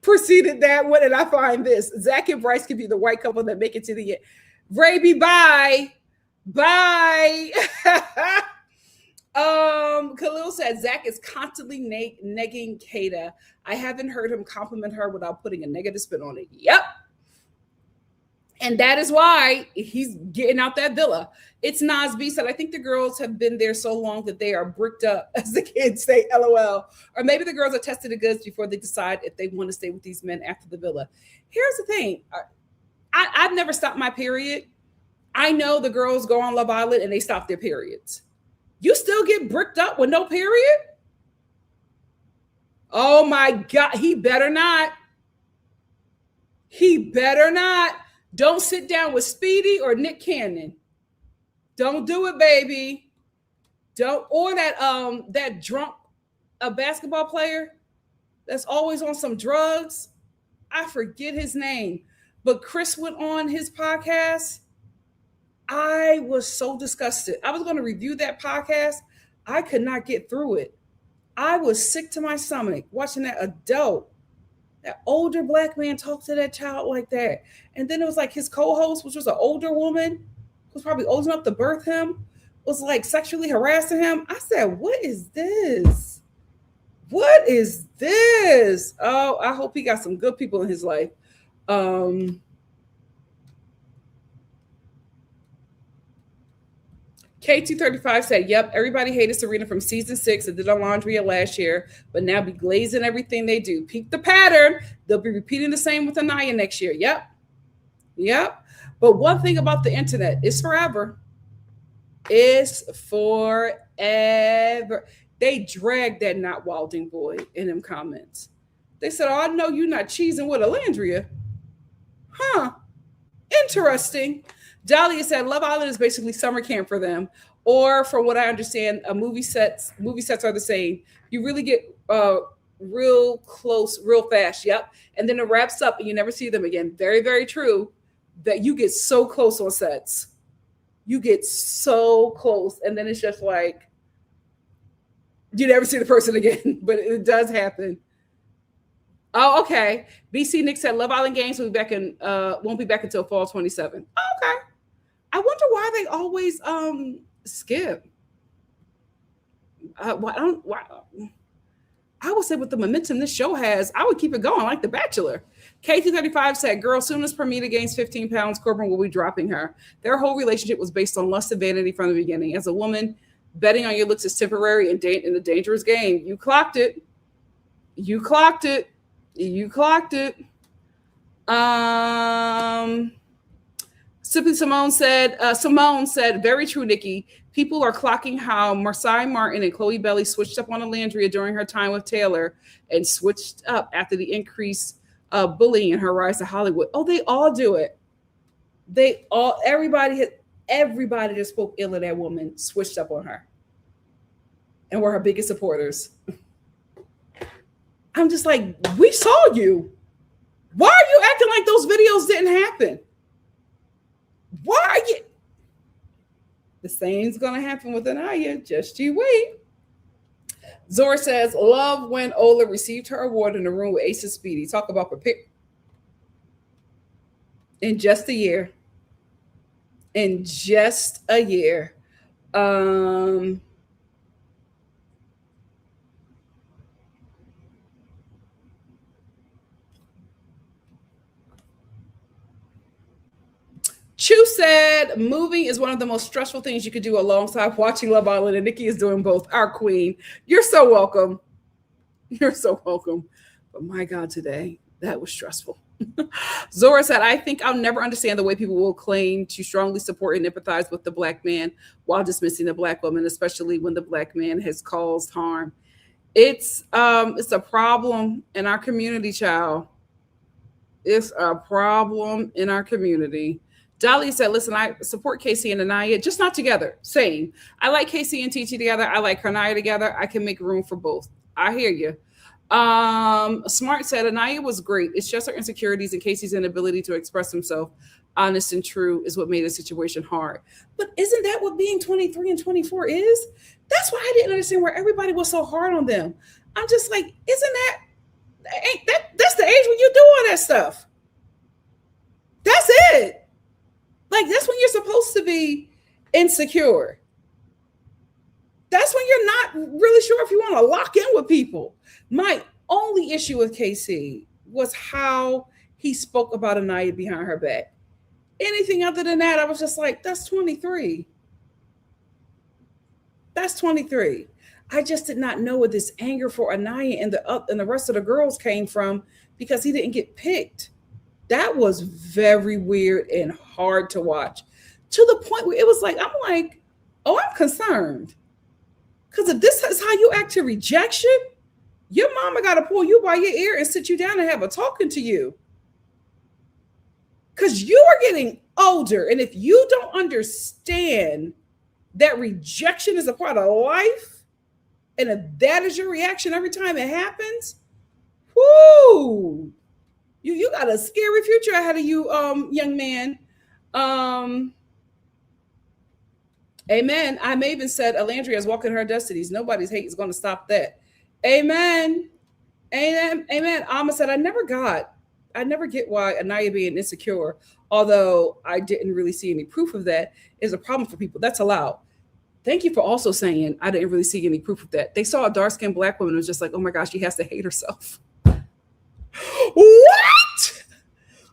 preceded that. What did I find this? Zach and Bryce could be the white couple that make it to the end. Ray B, bye. Khalil said Zach is constantly negging Kata. I haven't heard him compliment her without putting a negative spin on it. Yep. And that is why he's getting out that villa. It's Nas B said, I think the girls have been there so long that they are bricked up, as the kids say, LOL. Or maybe the girls are tested the goods before they decide if they want to stay with these men after the villa. Here's the thing. I've never stopped my period. I know the girls go on Love Island and they stop their periods. You still get bricked up with no period? Oh my God. He better not. He better not. Don't sit down with Speedy or Nick Cannon. Don't do it, baby. Don't. Or that drunk basketball player that's always on some drugs. I forget his name. But Chris went on his podcast. I was so disgusted. I was going to review that podcast. I could not get through it. I was sick to my stomach watching that adult, that older black man talk to that child like that. And then it was like his co-host, which was an older woman, who's probably old enough to birth him, was like sexually harassing him. I said, what is this? What is this? Oh, I hope he got some good people in his life. K235 said, yep, everybody hated Serena from season 6 and did Alondria last year, but now be glazing everything they do. Peep the pattern. They'll be repeating the same with Anaya next year. Yep. But one thing about the internet, it's forever. It's forever. They dragged that not Wilding boy in them comments. They said, oh, I know you're not cheesing with Alandria. Huh. Interesting. Dahlia said Love Island is basically summer camp for them. Or from what I understand, movie sets are the same. You really get real close, real fast. Yep. And then it wraps up and you never see them again. Very, very true. That you get so close on sets. You get so close. And then it's just like, you never see the person again. But it does happen. Oh, okay. BC Nick said Love Island games will be back won't be back until fall 27. Oh, okay. I wonder why they always skip. I would say with the momentum this show has, I would keep it going like The Bachelor. K235 said, girl, soon as Permita gains 15 pounds, Corbin will be dropping her. Their whole relationship was based on lust and vanity from the beginning. As a woman, betting on your looks is temporary and in a dangerous game. You clocked it. Simply Simone said, very true, Nikki. People are clocking how Marseille Martin and Chloe Belly switched up on Alandria during her time with Taylor and switched up after the increased bullying in her rise to Hollywood. Oh, they all do it. Everybody that spoke ill of that woman switched up on her and were her biggest supporters. I'm just like, we saw you. Why are you acting like those videos didn't happen? Why are you? The same's going to happen with Anaya. Just you wait. Zora says, love when Ola received her award in the room with Ace and Speedy. Talk about prepare. In just a year. Chu said, moving is one of the most stressful things you could do alongside watching Love Island, and Nikki is doing both. Our queen. You're so welcome. But my God, today, that was stressful. Zora said, I think I'll never understand the way people will claim to strongly support and empathize with the black man while dismissing the black woman, especially when the black man has caused harm. It's a problem in our community, child. It's a problem in our community. Dahlia said, listen, I support Casey and Anaya, just not together. Same. I like Casey and Titi together. I like Anaya together. I can make room for both. I hear you. Smart said, Anaya was great. It's just her insecurities and Casey's inability to express himself honest and true is what made the situation hard. But isn't that what being 23 and 24 is? That's why I didn't understand where everybody was so hard on them. I'm just like, that's the age when you do all that stuff. That's it. Like, that's when you're supposed to be insecure. That's when you're not really sure if you want to lock in with people. My only issue with KC was how he spoke about Anaya behind her back. Anything other than that, I was just like, that's 23. That's 23. I just did not know where this anger for Anaya and the rest of the girls came from because he didn't get picked. That was very weird and hard to watch. To the point where it was like, I'm like, oh, I'm concerned. Because if this is how you act to rejection, your mama got to pull you by your ear and sit you down and have a talking to you. Because you are getting older. And if you don't understand that rejection is a part of life, and if that is your reaction every time it happens, whoo, you got a scary future ahead of you, young man. Amen. I Maven said Alandria is walking her destinies. Nobody's hate is going to stop that. Amen. Amen. Amen. Alma said, I never get why Anaya being insecure, although I didn't really see any proof of that, is a problem for people. That's allowed. Thank you for also saying I didn't really see any proof of that. They saw a dark-skinned black woman and was just like, oh my gosh, she has to hate herself. What?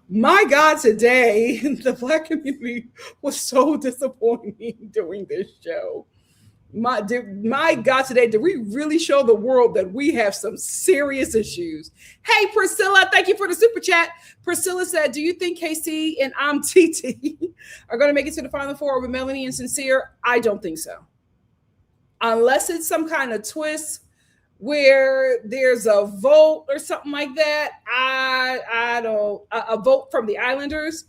My God, today, the Black community was so disappointing doing this show. My God, today, did we really show the world that we have some serious issues? Hey, Priscilla, thank you for the super chat. Priscilla said, do you think KC and I'm TT are going to make it to the Final Four with Melanie and Sincere? I don't think so. Unless it's some kind of twist where there's a vote or something like that. I don't, a vote from the Islanders.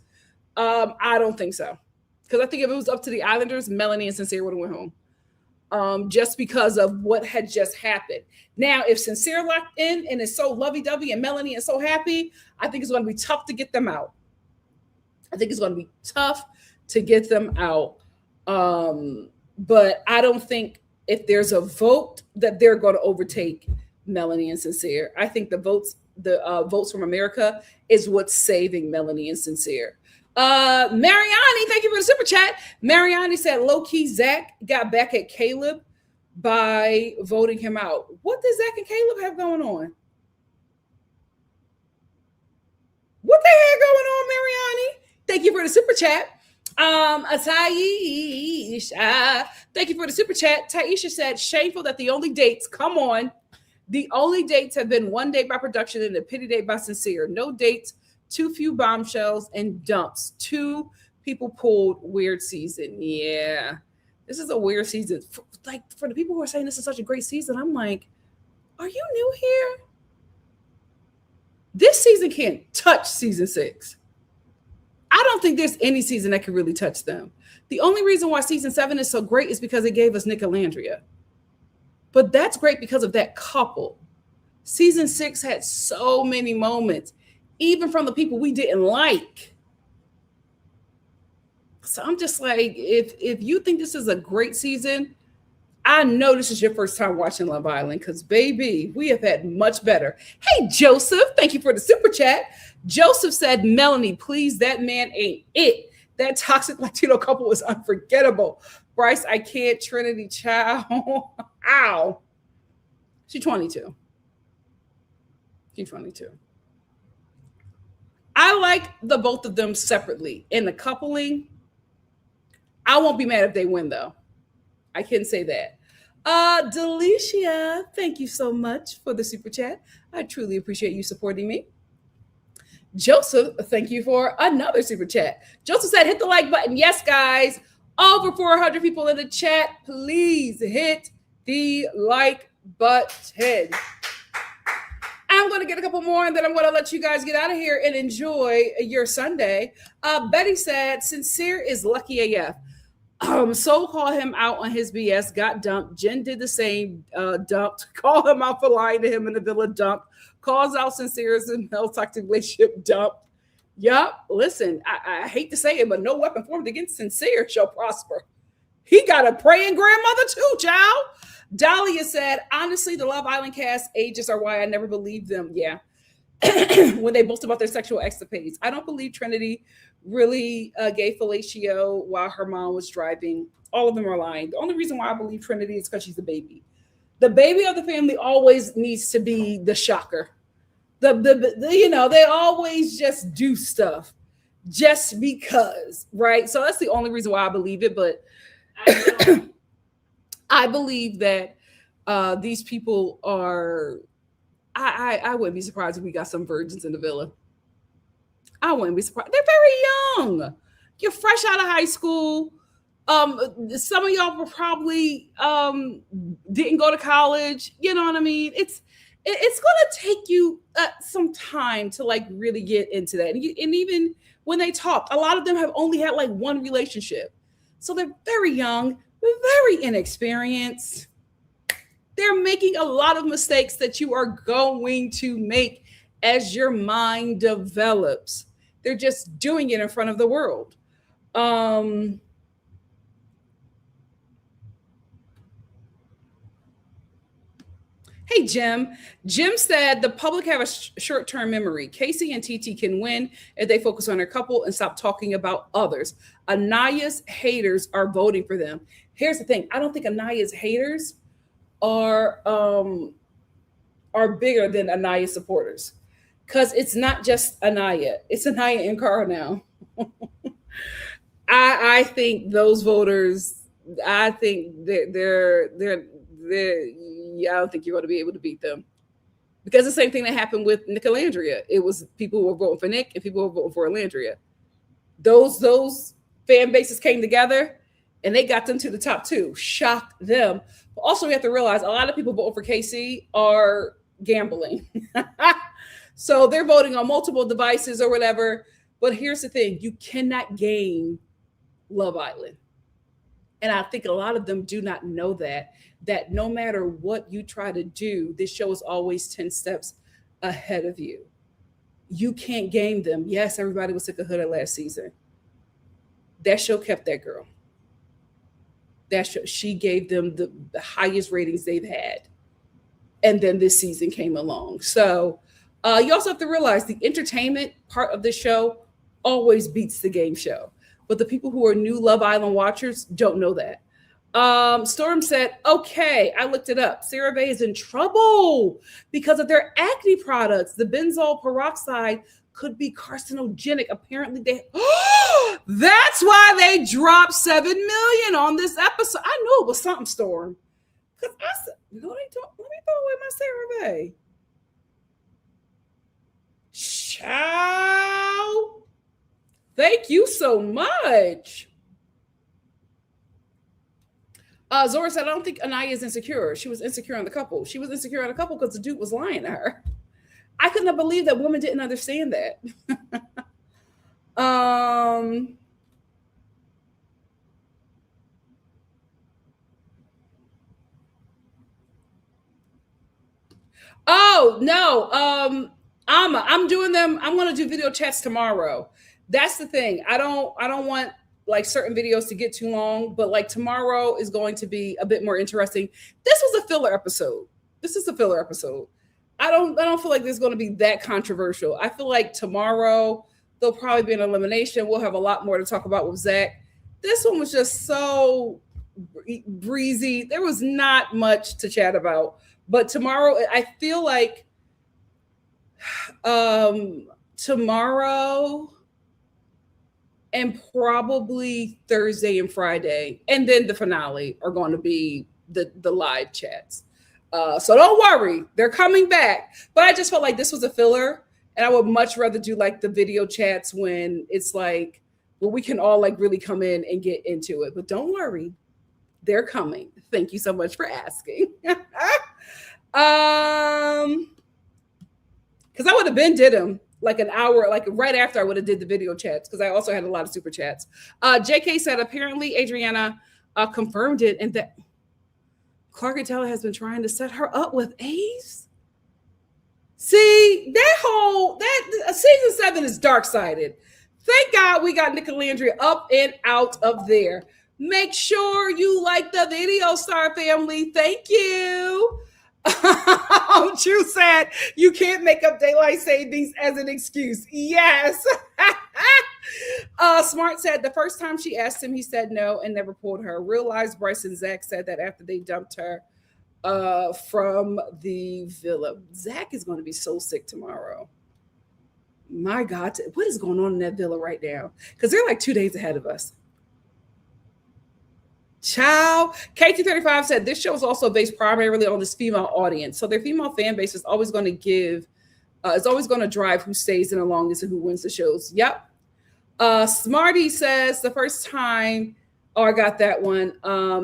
I don't think so. Because I think if it was up to the Islanders, Melanie and Sincere would have went home. Just because of what had just happened. Now, if Sincere locked in and is so lovey-dovey and Melanie is so happy, I think it's going to be tough to get them out. But I don't think if there's a vote that they're going to overtake Melanie and Sincere. I think the votes from America is what's saving Melanie and Sincere. Mariani, thank you for the super chat. Mariani said low-key Zach got back at Caleb by voting him out. What does Zach and Caleb have going on? What the heck going on, Mariani? Thank you for the super chat. Taisha, thank you for the super chat. Taisha said, shameful that the only dates have been one date by production and a pity date by Sincere. No dates, too few bombshells and dumps. 2 people pulled, weird season. Yeah, this is a weird season. For the people who are saying this is such a great season, I'm like, are you new here? This season can't touch season 6. I don't think there's any season that can really touch them. The only reason why season 7 is so great is because it gave us Nick and Landria. But that's great because of that couple. Season 6 had so many moments, even from the people we didn't like. So I'm just like, if you think this is a great season, I know this is your first time watching Love Island because, baby, we have had much better. Hey, Joseph, thank you for the super chat. Joseph said, Melanie, please, that man ain't it. That toxic Latino couple was unforgettable. Bryce, I can't. Trinity, child. Ow. She's 22. I like the both of them separately. In the coupling, I won't be mad if they win, though. I can say that. Delicia, thank you so much for the super chat. I truly appreciate you supporting me. Joseph, thank you for another super chat. Joseph said, hit the like button. Yes, guys. Over 400 people in the chat. Please hit the like button. I'm going to get a couple more, and then I'm going to let you guys get out of here and enjoy your Sunday. Betty said, Sincere is lucky AF. So call him out on his BS, got dumped. Jen did the same, dumped. Call him out for lying to him in the villa, dumped. Calls out Sincere's and Mel toxic relationship, dumped. Yup, listen, I hate to say it, but no weapon formed against Sincere shall prosper. He got a praying grandmother too, child. Dahlia said, honestly, the Love Island cast ages are why I never believed them. Yeah. When they boast about their sexual escapades. I don't believe Trinity really gave fellatio while her mom was driving. All of them are lying. The only reason why I believe Trinity is because she's the baby. The baby of the family always needs to be the shocker. They always just do stuff. just because, right? So that's the only reason why I believe it. But I believe that these people are. I wouldn't be surprised if we got some virgins in the villa. I wouldn't be surprised. They're very young. You're fresh out of high school. Some of y'all were probably didn't go to college. You know what I mean? It's gonna take you some time to like really get into that. And even when they talk, a lot of them have only had like one relationship, so they're very young, very inexperienced. They're making a lot of mistakes that you are going to make as your mind develops. They're just doing it in front of the world. Um, hey, Jim. Jim said the public have a short term memory. Casey and TT can win if they focus on their couple and stop talking about others. Anaya's haters are voting for them. Here's the thing, I don't think Anaya's haters are bigger than Anaya's supporters, because it's not just Anaya, it's Anaya and Cara now. I think those voters, I think they're yeah, I don't think you're going to be able to beat them, because the same thing that happened with Nicolandria. It was people who were voting for Nick and people who were voting for Alandria. Those fan bases came together and they got them to the top two, shocked them. But also, we have to realize a lot of people voting for KC are gambling. So they're voting on multiple devices or whatever. But here's the thing, you cannot game Love Island. And I think a lot of them do not know that no matter what you try to do, this show is always 10 steps ahead of you. You can't game them. Yes, everybody was sick of Huda last season. That show kept that girl. That show, she gave them the highest ratings they've had. And then this season came along. So you also have to realize the entertainment part of the show always beats the game show. But the people who are new Love Island watchers don't know that. Storm said, okay, I looked it up. CeraVe is in trouble because of their acne products. The benzoyl peroxide could be carcinogenic. Apparently they that's why they dropped 7 million on this episode. I knew it was something, Storm. Because I said, let me throw away my CeraVe. Ciao. Thank you so much. Zora said, I don't think Anaya is insecure. She was insecure on the couple. She was insecure on the couple because the dude was lying to her. I could not believe that women didn't understand that. Oh no. I'm doing them. I'm gonna do video chats tomorrow. That's the thing. I don't want like certain videos to get too long, but like tomorrow is going to be a bit more interesting. This was a filler episode. This is a filler episode. I don't feel like this is going to be that controversial. I feel like tomorrow there'll probably be an elimination. We'll have a lot more to talk about with Zach. This one was just so breezy. There was not much to chat about. But tomorrow, I feel like tomorrow and probably Thursday and Friday, and then the finale are going to be the live chats. So don't worry, they're coming back. But I just felt like this was a filler, and I would much rather do like the video chats when it's like where we can all like really come in and get into it. But don't worry, they're coming. Thank you so much for asking. Because I would have been did them like an hour, like right after I would have did the video chats, because I also had a lot of super chats. JK said apparently Adriana confirmed it, and that Clark Atella has been trying to set her up with Ace. See, that season 7 is dark-sided. Thank God we got Nicolandria up and out of there. Make sure you like the video, Star family. Thank you. True said you can't make up daylight savings as an excuse. Yes. Smart said the first time she asked him, he said no and never pulled her. Real Lives Bryce and Zach said that after they dumped her from the villa. Zach is going to be so sick tomorrow. My God, what is going on in that villa right now? Because they're like 2 days ahead of us. Ciao. KT35 said this show is also based primarily on this female audience. So their female fan base is always going to it's always going to drive who stays in the longest and who wins the shows. Yep. Smarty says the first time, oh, I got that one.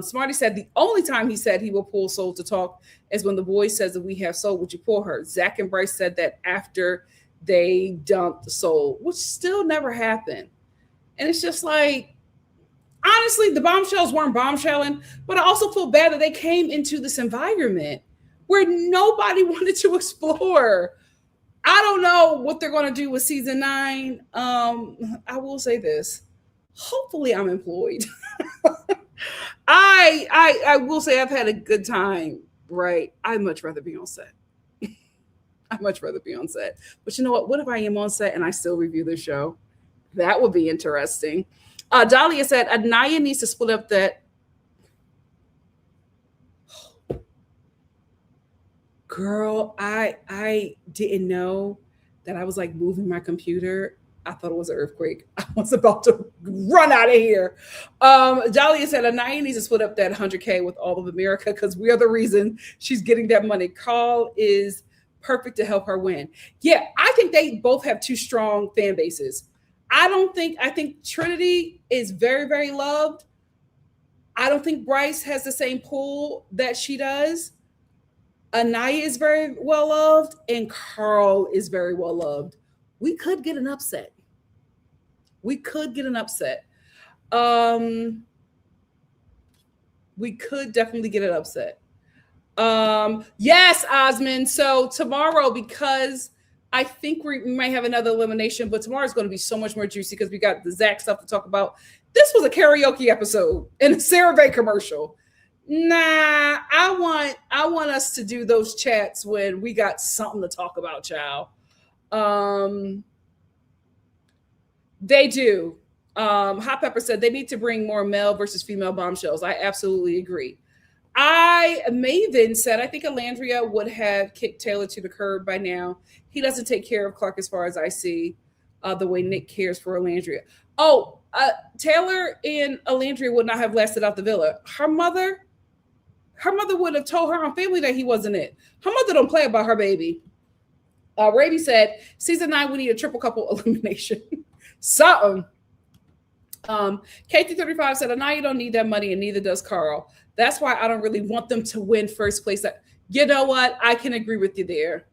Smarty said the only time he said he will pull Soul to talk is when the boy says that we have Soul, would you pull her? Zach and Bryce said that after they dumped Soul, which still never happened. And it's just like, honestly, the bombshells weren't bombshelling, but I also feel bad that they came into this environment where nobody wanted to explore. I don't know what they're going to do with season 9. I will say this. Hopefully I'm employed. I will say I've had a good time, right? I'd much rather be on set. I'd much rather be on set. But you know what? What if I am on set and I still review the show? That would be interesting. Dahlia said, Anaya needs to split up that. Girl, I didn't know that I was like moving my computer. I thought it was an earthquake. I was about to run out of here. Dahlia said, Anaya needs to split up that 100K with all of America because we are the reason she's getting that money. Carl is perfect to help her win. Yeah, I think they both have 2 strong fan bases. I think Trinity is very, very loved. I don't think Bryce has the same pull that she does. Anaya is very well loved, and Carl is very well loved. We could get an upset. We could definitely get an upset. Yes, Osmond. So tomorrow, because I think we might have another elimination, but tomorrow's going to be so much more juicy because we got the Zach stuff to talk about. This was a karaoke episode and a CeraVe commercial. Nah, I want us to do those chats when we got something to talk about, child. They do. Hot Pepper said they need to bring more male versus female bombshells. I absolutely agree. Maven said, I think Alandria would have kicked Taylor to the curb by now. He doesn't take care of Clark as far as I see, the way Nick cares for Alandria. Oh, Taylor and Alandria would not have lasted out the villa. Her mother would have told her on Family that he wasn't it. Her mother don't play about her baby. Raby said, season 9, we need a triple couple elimination. Something. KT35 said, Anaya don't need that money and neither does Carl. That's why I don't really want them to win first place. You know what? I can agree with you there.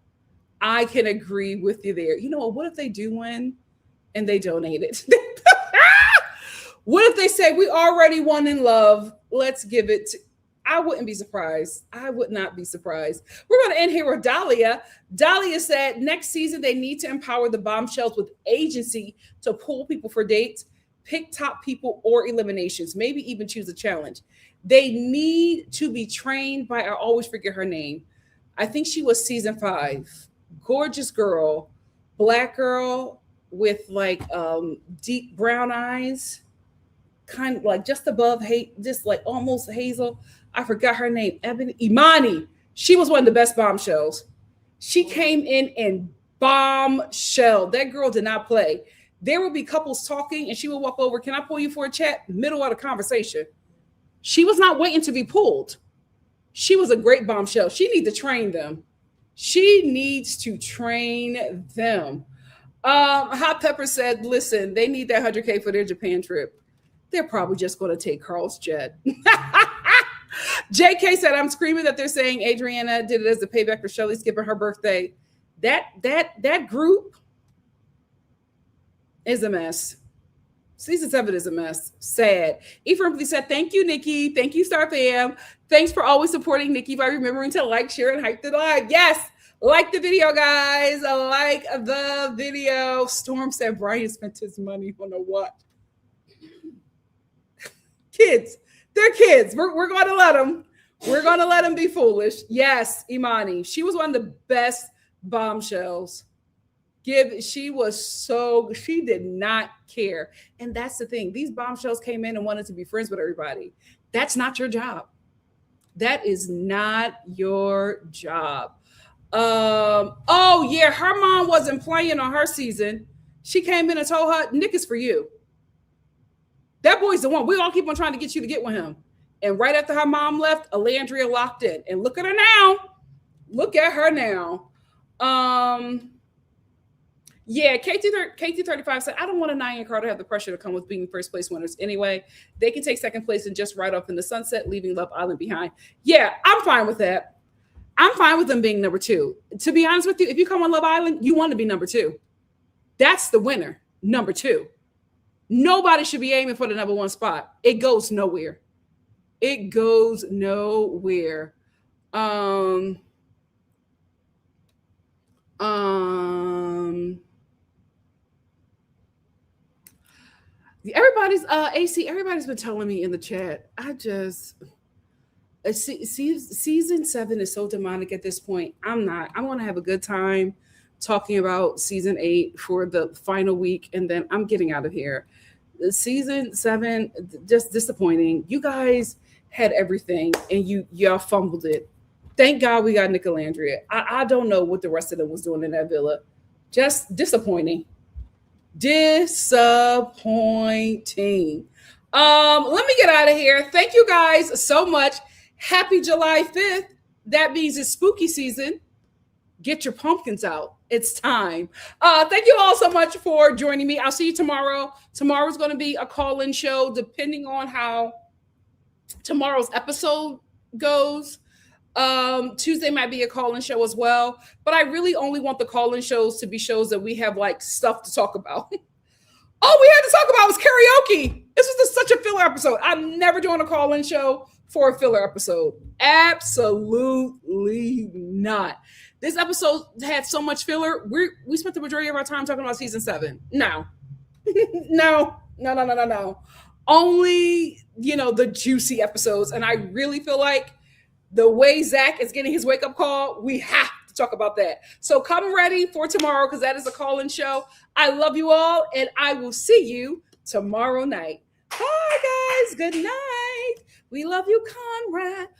You know what if they do win and they donate it? What if they say we already won in love? Let's give it to, I wouldn't be surprised. I would not be surprised. We're going to end here with Dahlia. Dahlia said next season they need to empower the bombshells with agency to pull people for dates, pick top people or eliminations, maybe even choose a challenge. They need to be trained by, I always forget her name. I think she was season 5. Gorgeous girl, black girl with like deep brown eyes, kind of like just above, just like almost hazel. I forgot her name. Imani. She was one of the best bombshells. She came in and bombshelled. That girl did not play. There would be couples talking and she would walk over. Can I pull you for a chat? Middle of the conversation. She was not waiting to be pulled. She was a great bombshell. She needs to train them. Hot Pepper said, listen, they need that 100K for their Japan trip. They're probably just going to take Carl's jet. JK said, I'm screaming that they're saying Adriana did it as a payback for Shelley skipping her birthday. That group is a mess. Season 7 is a mess. Sad. Ephraim said, thank you, Nikki. Thank you, Star Fam. Thanks for always supporting Nikki by remembering to like, share, and hype the live. Yes, like the video, guys. Like the video. Storm said Brian spent his money on a what? Kids. They're kids. We're going to let them. We're going to let them be foolish. Yes, Imani. She was one of the best bombshells. She did not care. And that's the thing. These bombshells came in and wanted to be friends with everybody. That's not your job. That is not your job. Oh yeah, her mom wasn't playing on her season. She came in and told her, Nick is for you. That boy's the one. We all keep on trying to get you to get with him. And right after her mom left, Alandria locked in. And look at her now. Look at her now. Yeah, KT35 said, I don't want Anaya and Carter to have the pressure to come with being first place winners anyway. They can take second place and just ride off in the sunset, leaving Love Island behind. Yeah, I'm fine with that. I'm fine with them being number 2. To be honest with you, if you come on Love Island, you want to be number 2. That's the winner, number 2. Nobody should be aiming for the number 1 spot. It goes nowhere. It goes nowhere. Everybody's AC. Everybody's been telling me in the chat. Season 7 is so demonic at this point. I'm not. I want to have a good time talking about season 8 for the final week, and then I'm getting out of here. Season 7 just disappointing. You guys had everything, and y'all fumbled it. Thank God we got Nicolandria. I don't know what the rest of them was doing in that villa. Just disappointing. Disappointing. Let me get out of here. Thank you guys so much. Happy July 5th. That means it's spooky season. Get your pumpkins out. It's time. Thank you all so much for joining me. I'll see you tomorrow. Tomorrow's going to be a call-in show, depending on how tomorrow's episode goes. Tuesday might be a call-in show as well, but I really only want the call-in shows to be shows that we have like stuff to talk about. All we had to talk about was karaoke. This was such a filler episode. I'm never doing a call-in show for a filler episode. Absolutely not. This episode had so much filler. We spent the majority of our time talking about season 7. No. No. Only, the juicy episodes. And I really feel like the way Zach is getting his wake-up call, we have to talk about that. So come ready for tomorrow, because that is a call-in show. I love you all, and I will see you tomorrow night. Bye, guys. Good night. We love you, Conrad.